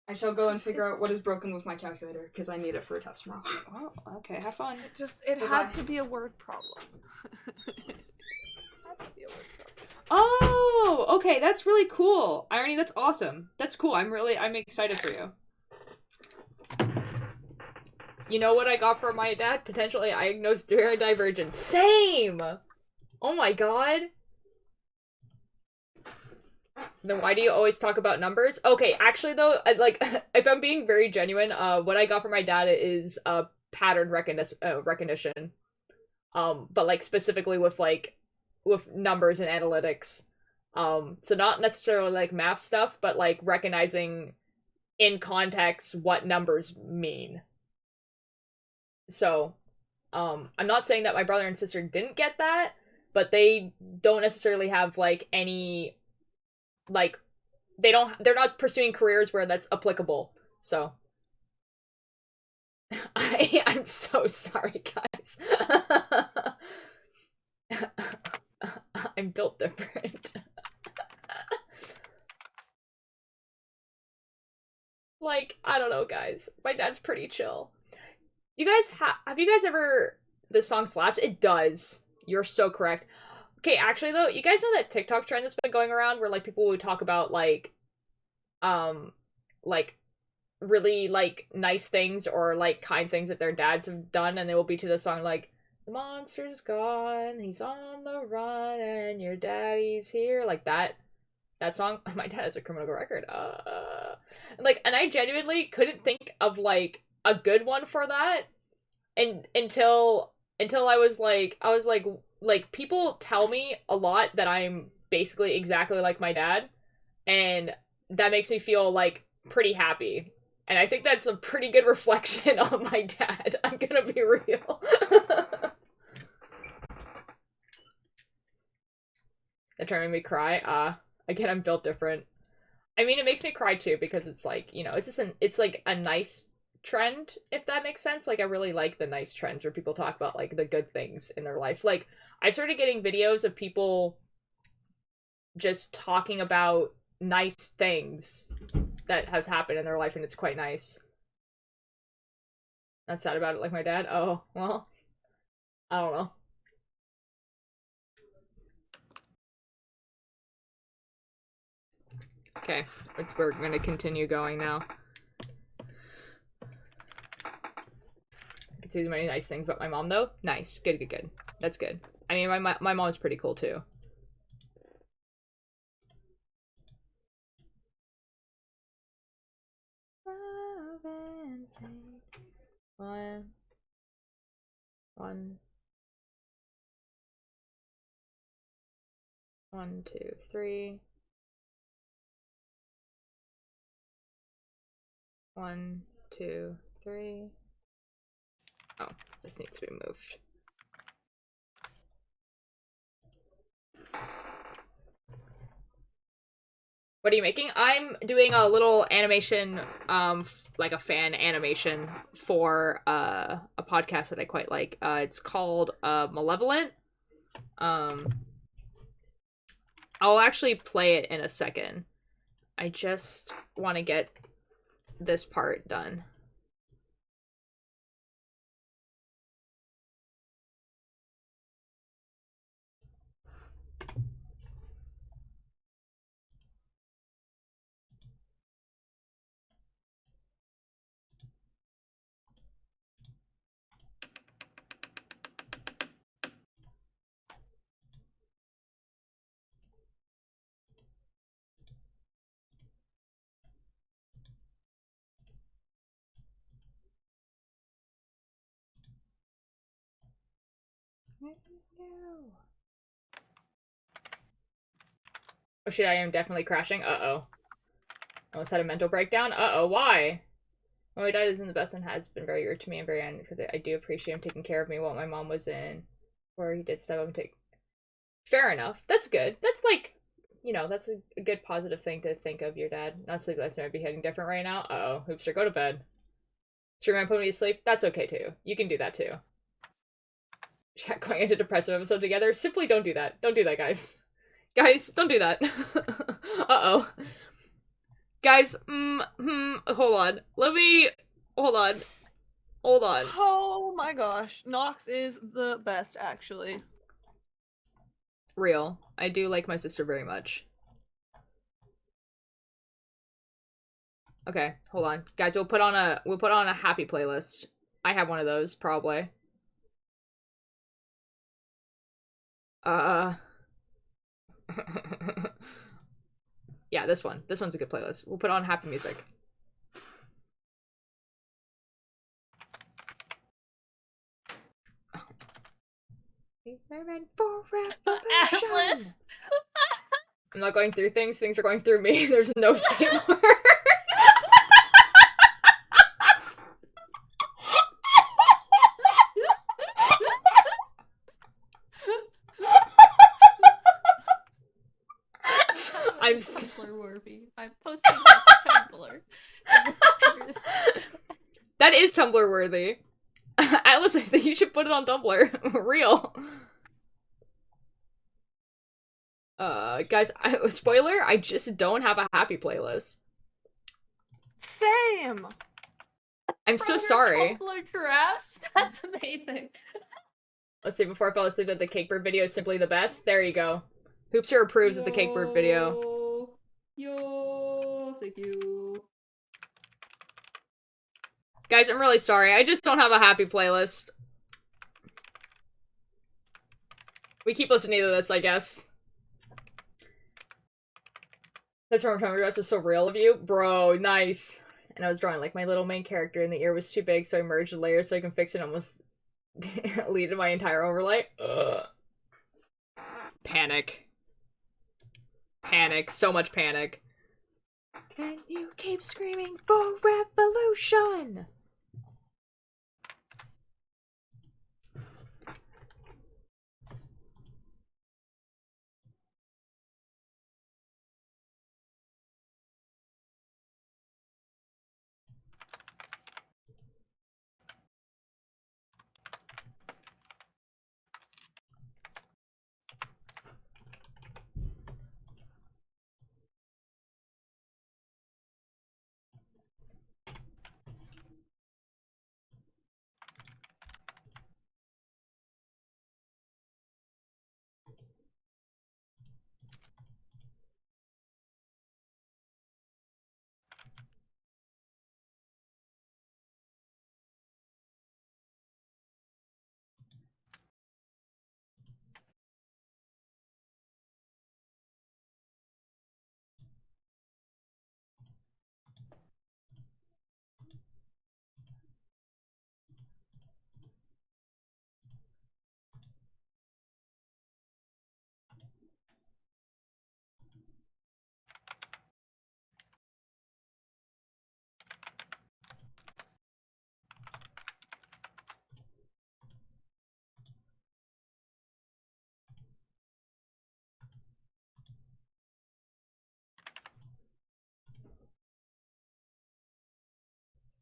[SPEAKER 7] I shall go and figure out what is broken with my calculator, because I need it for a test tomorrow.
[SPEAKER 1] Oh, okay, have fun.
[SPEAKER 4] It had to be a word problem.
[SPEAKER 1] Oh, okay, that's really cool. Irony, that's awesome. That's cool. I'm excited for you. You know what I got from my dad? Potentially diagnosed neurodivergent. Same! Oh my god. Then why do you always talk about numbers? Okay, actually though, if I'm being very genuine, what I got from my dad is pattern recognition. But specifically with numbers and analytics. So not necessarily math stuff, but recognizing in context what numbers mean. So, I'm not saying that my brother and sister didn't get that, but they don't necessarily have any they're not pursuing careers where that's applicable. So I'm so sorry, guys. I'm built different. I don't know, guys. My dad's pretty chill. You guys have you guys ever... The song slaps? It does. You're so correct. Okay, actually though, you guys know that TikTok trend that's been going around where like people would talk about like really like nice things or like kind things that their dads have done, and they will be to the song like the monster's gone, he's on the run, and your daddy's here, like that song. My dad has a criminal record. And I genuinely couldn't think of like a good one for that, and until I was like people tell me a lot that I'm basically exactly like my dad, and that makes me feel like pretty happy. And I think that's a pretty good reflection on my dad. I'm gonna be real. That trying to make me cry. Again, I'm built different. I mean, it makes me cry too because it's like, you know, it's like a nice trend, if that makes sense. Like, I really like the nice trends where people talk about like the good things in their life. Like, I started getting videos of people just talking about nice things that has happened in their life, and it's quite nice. Not sad about it like my dad. Oh, well, I don't know. Okay, we're gonna continue going now. I can see many nice things about my mom, though. Nice. Good, good, good. That's good. I mean, my mom's pretty cool, too. One. 1, 2, 3. 1, 2, 3. Oh, this needs to be moved. What are you making? I'm doing a little animation, like a fan animation for a podcast that I quite like. It's called Malevolent. I'll actually play it in a second. I just want to get this part done. Oh shit, I am definitely crashing. Uh-oh. Almost had a mental breakdown. Uh-oh, why? Well, my dad isn't the best and has been very rude to me and very angry because I do appreciate him taking care of me while my mom was in, where he did step up and take... Fair enough. That's good. That's like, you know, that's a good positive thing to think of your dad. Not sleep last night, behaving different right now. Uh-oh. Hoopster, go to bed. Stream and put me to sleep. That's okay too. You can do that too. Chat going into depressive episode together. Simply don't do that. Don't do that, guys. Guys, don't do that. Uh-oh. Guys, hold on. Hold on. Hold on.
[SPEAKER 4] Oh my gosh. Nox is the best, actually.
[SPEAKER 1] Real. I do like my sister very much. Okay, hold on. Guys, we'll put on a happy playlist. I have one of those, probably. Yeah, this one. This one's a good playlist. We'll put on happy music.
[SPEAKER 5] Atlas.
[SPEAKER 1] I'm not going through things. Things are going through me. There's no safe word. I'm
[SPEAKER 5] Tumblr worthy. I'm posting on Tumblr.
[SPEAKER 1] That is Tumblr worthy. Atlas, I think you should put it on Tumblr. Real. Guys, spoiler, I just don't have a happy playlist.
[SPEAKER 4] Same!
[SPEAKER 1] I'm so sorry.
[SPEAKER 5] Tumblr drafts? That's amazing.
[SPEAKER 1] Let's see, before I fell asleep that the Cake Bird video is simply the best. There you go. Hoopster approves of the Cake Bird video.
[SPEAKER 5] Yo, thank you.
[SPEAKER 1] Guys, I'm really sorry. I just don't have a happy playlist. We keep listening to this, I guess. That's from Tommy. That's just so real of you. Bro, nice. And I was drawing like my little main character and the ear was too big, so I merged the layers so I can fix it and almost lead to my entire overlay. Ugh. Panic. Panic. So much panic. Can you keep screaming for revolution?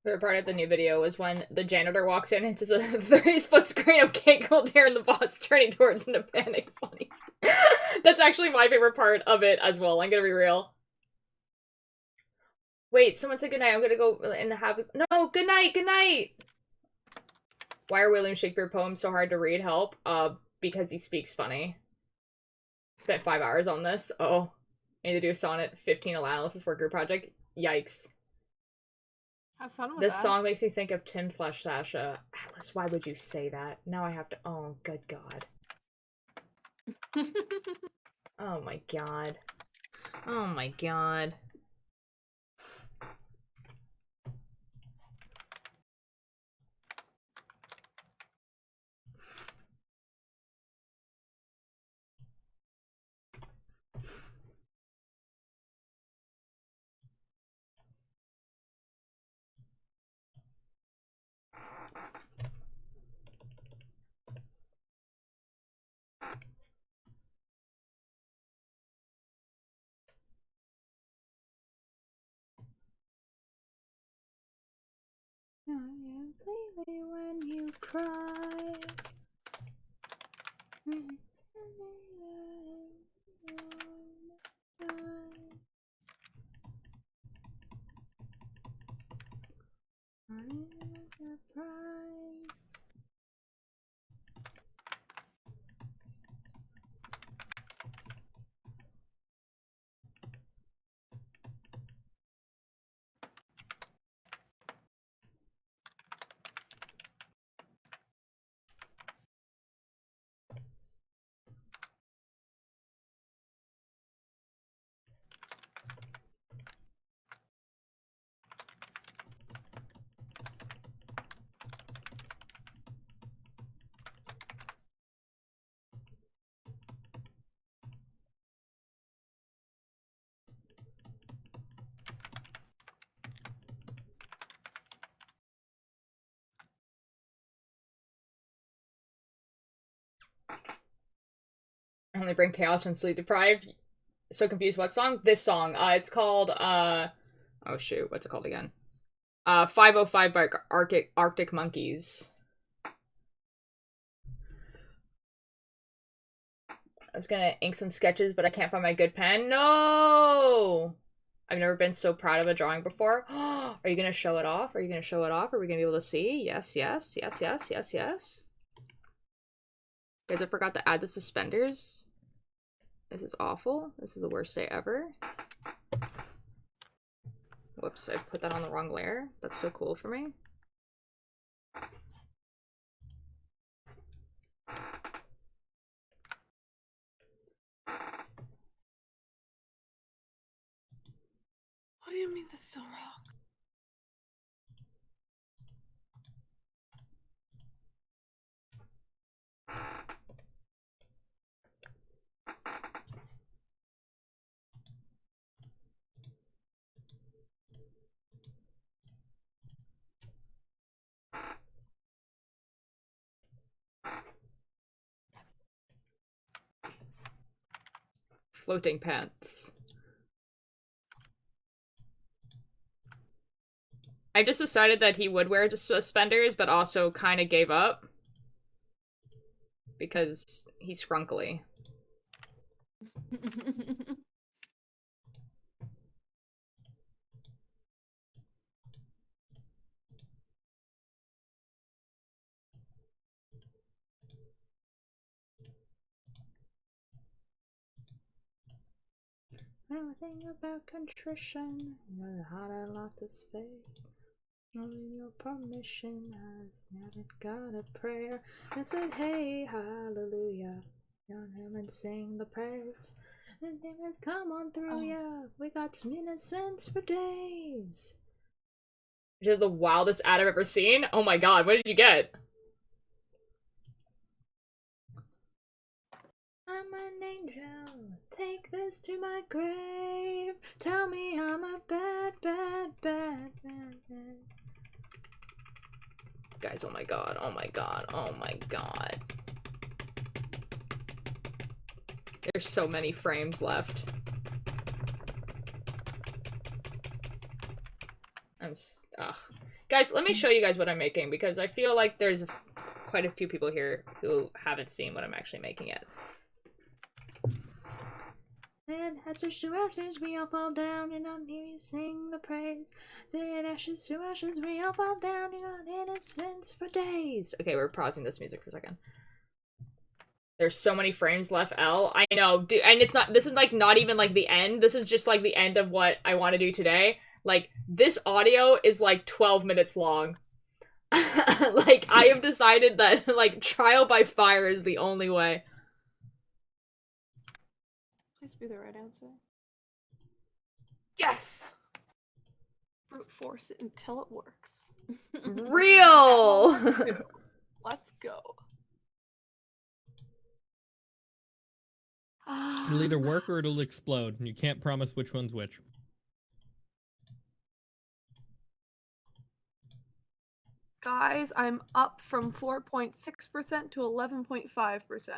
[SPEAKER 1] Favorite part of the new video was when the janitor walks in and it's a 30-split screen of Kate Goldair and the boss turning towards him to panic bunnies. That's actually my favorite part of it as well, I'm gonna be real. Wait, someone said goodnight, I'm gonna go and have- No, good night! Why are William Shakespeare poems so hard to read? Help. Because he speaks funny. Spent 5 hours on this. Oh. I need to do a sonnet 15 analysis for a group project. Yikes.
[SPEAKER 4] Have fun with
[SPEAKER 1] This
[SPEAKER 4] that.
[SPEAKER 1] song makes me think of Tim/Sasha. Atlas, why would you say that? Now I have to- Oh, good god. Oh my god. Oh my god. Completely when you cry. I only bring chaos when sleep deprived. So confused. What song? This song. It's called, oh shoot, what's it called again? 505 by Arctic Monkeys. I was gonna ink some sketches, but I can't find my good pen. No! I've never been so proud of a drawing before. Are you gonna show it off? Are you gonna show it off? Are we gonna be able to see? Yes, yes, yes, yes, yes, yes. Guys, I forgot to add the suspenders. This is awful. This is the worst day ever. Whoops, I put that on the wrong layer. That's so cool for me.
[SPEAKER 4] What do you mean that's so wrong?
[SPEAKER 1] Floating pants. I just decided that he would wear suspenders, but also kind of gave up. Because he's scrunkly. Everything about contrition, you had a lot to say. Only your permission has never got a prayer. And said, hey, hallelujah. Young him and sing the praise. And demons come on through ya. We got some innocence for days. Which is the wildest ad I've ever seen. Oh my god, what did you get? I'm an angel, take this to my grave. Tell me I'm a bad, bad, bad, bad, bad. Guys, oh my god, oh my god, oh my god. There's so many frames left. Guys, let me show you guys what I'm making, because I feel like there's quite a few people here who haven't seen what I'm actually making yet. And ashes to ashes, we all fall down, and on here you sing the praise. And ashes to ashes, we all fall down, and on innocence for days. Okay, we're pausing this music for a second. There's so many frames left, L. I know, dude, and it's not, this is like not even like the end. This is just like the end of what I want to do today. Like, this audio is like 12 minutes long. Like, I have decided that, like, trial by fire is the only way.
[SPEAKER 4] Please be the right answer. Yes! Brute force it until it works.
[SPEAKER 1] Real!
[SPEAKER 4] Let's go.
[SPEAKER 9] It'll either work or it'll explode, and you can't promise which one's which.
[SPEAKER 4] Guys, I'm up from 4.6% to 11.5%.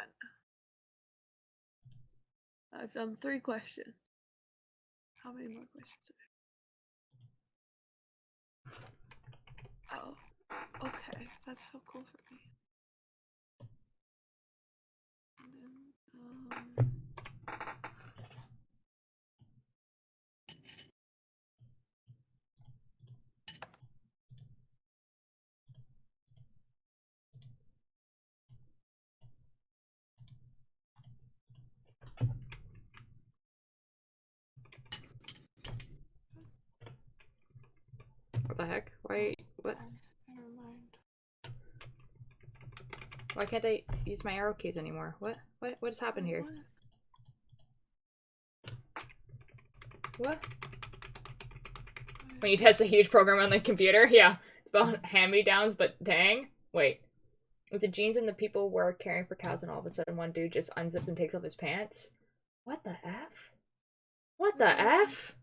[SPEAKER 4] I've done 3 questions. How many more questions are there? Oh, okay. That's so cool for me. And then,
[SPEAKER 1] What the heck? Why? What?
[SPEAKER 4] never mind.
[SPEAKER 1] Why can't I use my arrow keys anymore? What? What has happened here? What? When you test a huge program on the computer? Yeah. It's about hand-me-downs, but dang. Wait. Was it jeans and the people were caring for cows and all of a sudden one dude just unzips and takes off his pants? What the F? What the F?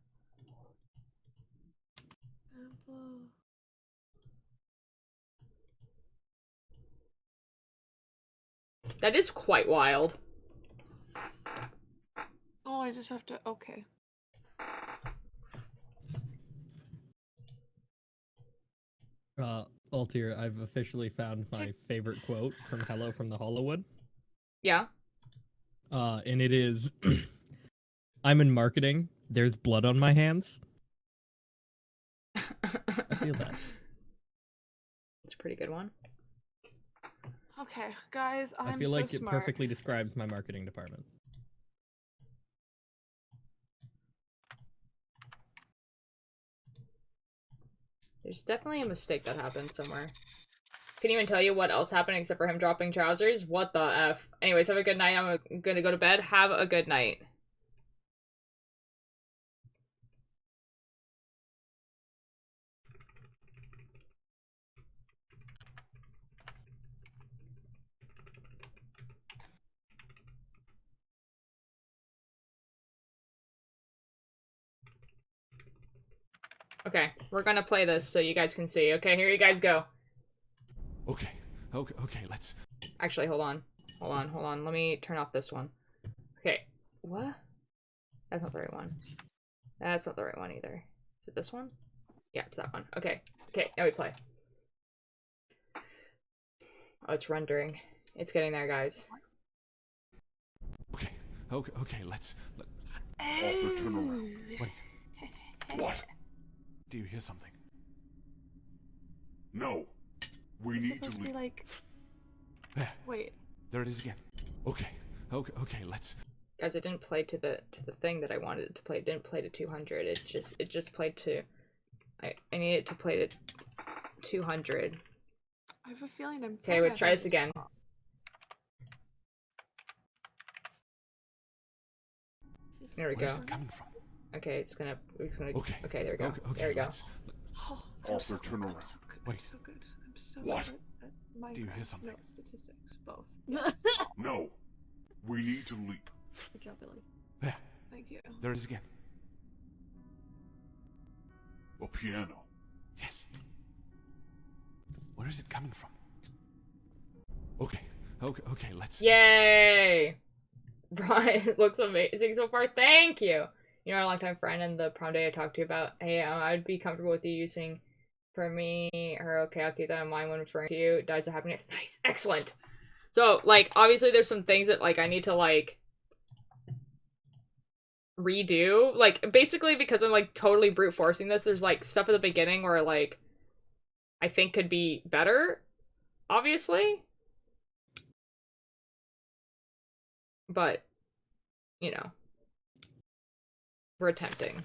[SPEAKER 1] That is quite wild.
[SPEAKER 4] Oh, I just have to. Okay.
[SPEAKER 9] Altier, I've officially found my favorite quote from Hello from the Hollywood.
[SPEAKER 1] Yeah.
[SPEAKER 9] And it is, I'm in marketing, there's blood on my hands. I feel that.
[SPEAKER 1] It's a pretty good one.
[SPEAKER 4] Okay, guys,
[SPEAKER 9] I feel like it perfectly describes my marketing department.
[SPEAKER 1] There's definitely a mistake that happened somewhere. Can even tell you what else happened except for him dropping trousers? What the F? Anyways, have a good night. I'm gonna go to bed. Have a good night. Okay, we're gonna play this so you guys can see. Okay, here you guys go.
[SPEAKER 2] Okay, let's...
[SPEAKER 1] Actually, hold on. Let me turn off this one. Okay, what? That's not the right one. That's not the right one either. Is it this one? Yeah, it's that one. Okay, now we play. Oh, it's rendering. It's getting there, guys.
[SPEAKER 2] Okay, let's...
[SPEAKER 3] Arthur, turn around.
[SPEAKER 2] Wait,
[SPEAKER 3] What?
[SPEAKER 2] do you hear something?
[SPEAKER 3] No. We need to leave.
[SPEAKER 4] Like...
[SPEAKER 2] There.
[SPEAKER 4] Wait.
[SPEAKER 2] There it is again. Okay, let's...
[SPEAKER 1] Guys, it didn't play to the thing that I wanted it to play. It didn't play to 200. It just played to... I need it to play to 200.
[SPEAKER 4] I have a feeling I'm...
[SPEAKER 1] Okay, let's try this again. There we go.
[SPEAKER 2] Where's it coming from?
[SPEAKER 1] Okay, it's gonna...
[SPEAKER 2] Okay,
[SPEAKER 1] there we go. There we go.
[SPEAKER 4] Oh,
[SPEAKER 3] Arthur, turn around.
[SPEAKER 4] so good.
[SPEAKER 2] Wait.
[SPEAKER 4] I'm so good. I'm so
[SPEAKER 3] What?
[SPEAKER 4] good at Minecraft.
[SPEAKER 2] Do you hear something?
[SPEAKER 4] No, statistics, both.
[SPEAKER 3] No. We need to leave.
[SPEAKER 4] Good job, Billy.
[SPEAKER 2] There.
[SPEAKER 4] Thank you.
[SPEAKER 2] There it is again.
[SPEAKER 3] A piano.
[SPEAKER 2] Yes. Where is it coming from? Okay, let's...
[SPEAKER 1] Yay! Brian, it looks amazing so far. Thank you! You know, our longtime friend and the prom day I talked to you about. Hey, I'd be comfortable with you using for me, her. Okay, I'll keep that in mind when referring to you. Dies of happiness. Nice. Excellent. So, like, obviously there's some things that, like, I need to, like, redo. Like, basically because I'm, like, totally brute forcing this, there's, like, stuff at the beginning where, like, I think could be better, obviously. But, you know, we're attempting.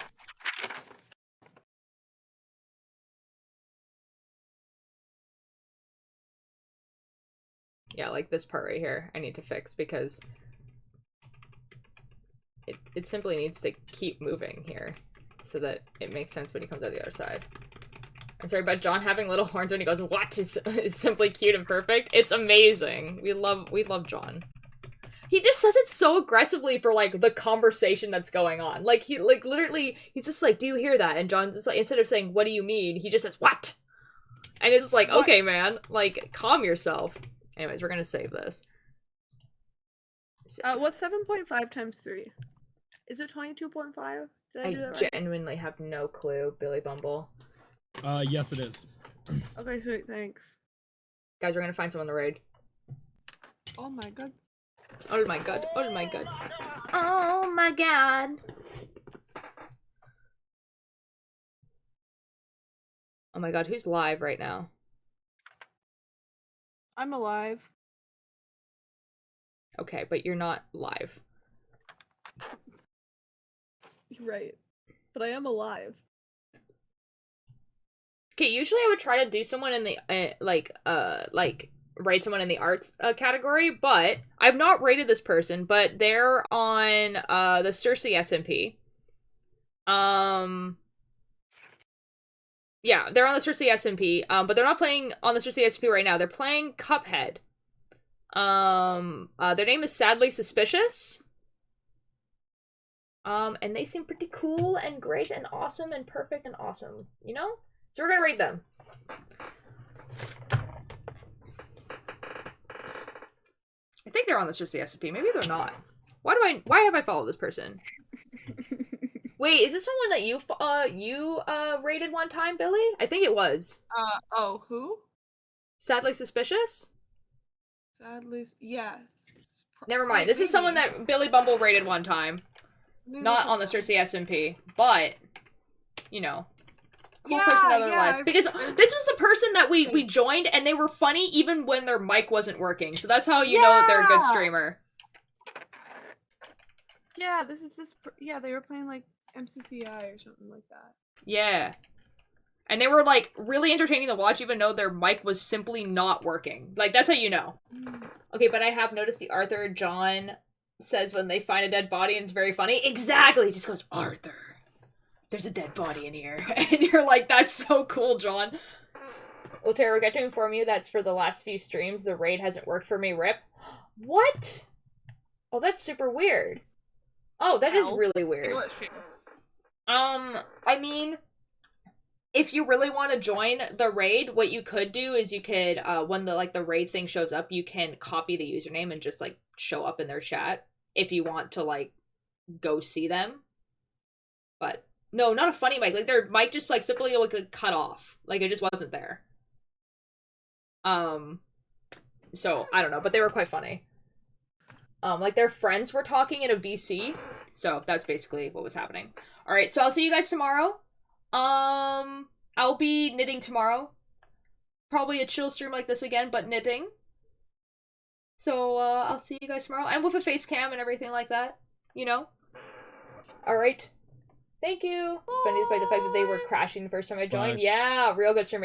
[SPEAKER 1] Yeah, like this part right here, I need to fix because it simply needs to keep moving here so that it makes sense when he comes out the other side. I'm sorry about John having little horns when he goes, what? It's simply cute and perfect. It's amazing. We love John. He just says it so aggressively for, like, the conversation that's going on. Like, he, like, literally, he's just like, do you hear that? And John's just like, instead of saying, what do you mean? He just says, what? And it's just like,
[SPEAKER 4] What?
[SPEAKER 1] okay, man. Like, calm yourself. Anyways, we're gonna save this.
[SPEAKER 4] What's 7.5 times 3? Is it 22.5? Did I do that right?
[SPEAKER 1] Genuinely have no clue, Billy Bumble.
[SPEAKER 9] Yes it is.
[SPEAKER 4] Okay, sweet, thanks.
[SPEAKER 1] Guys, we're gonna find someone in the raid.
[SPEAKER 4] Oh my god.
[SPEAKER 1] Oh my god, oh my god.
[SPEAKER 8] Oh my god.
[SPEAKER 1] Oh my god, who's live right now?
[SPEAKER 4] I'm alive.
[SPEAKER 1] Okay, but you're not live.
[SPEAKER 4] You're right. But I am alive.
[SPEAKER 1] Okay, usually I would try to do someone in the, like, rate someone in the arts category, but I've not rated this person, but they're on, the Cersei SMP. Yeah, they're on the Cersei SMP, but they're not playing on the Cersei SMP right now. They're playing Cuphead. Their name is Sadly Suspicious. And they seem pretty cool and great and awesome and perfect and awesome, you know? So we're gonna rate them. I think they're on the Cersei SMP. Maybe they're not. Why have I followed this person? Wait, is this someone that you rated one time, Billy? I think it was.
[SPEAKER 4] Oh, who?
[SPEAKER 1] Sadly Suspicious?
[SPEAKER 4] Sadly, yes.
[SPEAKER 1] Never mind. This is someone that Billy Bumble rated one time. Not on the Cersei SMP, but, you know, cool person in their lives. Because this was the person that we joined, and they were funny even when their mic wasn't working. So that's how you know that they're a good streamer.
[SPEAKER 4] Yeah, they were playing like MCCI or something like that.
[SPEAKER 1] Yeah. And they were like really entertaining to watch even though their mic was simply not working. Like that's how you know. Okay, but I have noticed the Arthur John says when they find a dead body and it's very funny. Exactly! He just goes, Arthur, there's a dead body in here. And you're like, that's so cool, John. Well, Tara, we got to inform you that's for the last few streams. The raid hasn't worked for me, rip. What? Oh, that's super weird. Oh, that is really weird. I mean, if you really want to join the raid, what you could do is you could, when the raid thing shows up, you can copy the username and just, like, show up in their chat if you want to, like, go see them. But, no, not a funny mic. Like, their mic just, like, simply, like, cut off. Like, it just wasn't there. So, I don't know, but they were quite funny. Like, their friends were talking in a VC, so that's basically what was happening. Alright, so I'll see you guys tomorrow. I'll be knitting tomorrow. Probably a chill stream like this again, but knitting. So, I'll see you guys tomorrow. And with a face cam and everything like that, you know? Alright. Thank you. Funny despite the fact that they were crashing the first time I joined.
[SPEAKER 9] Bye.
[SPEAKER 1] Yeah, real good stream.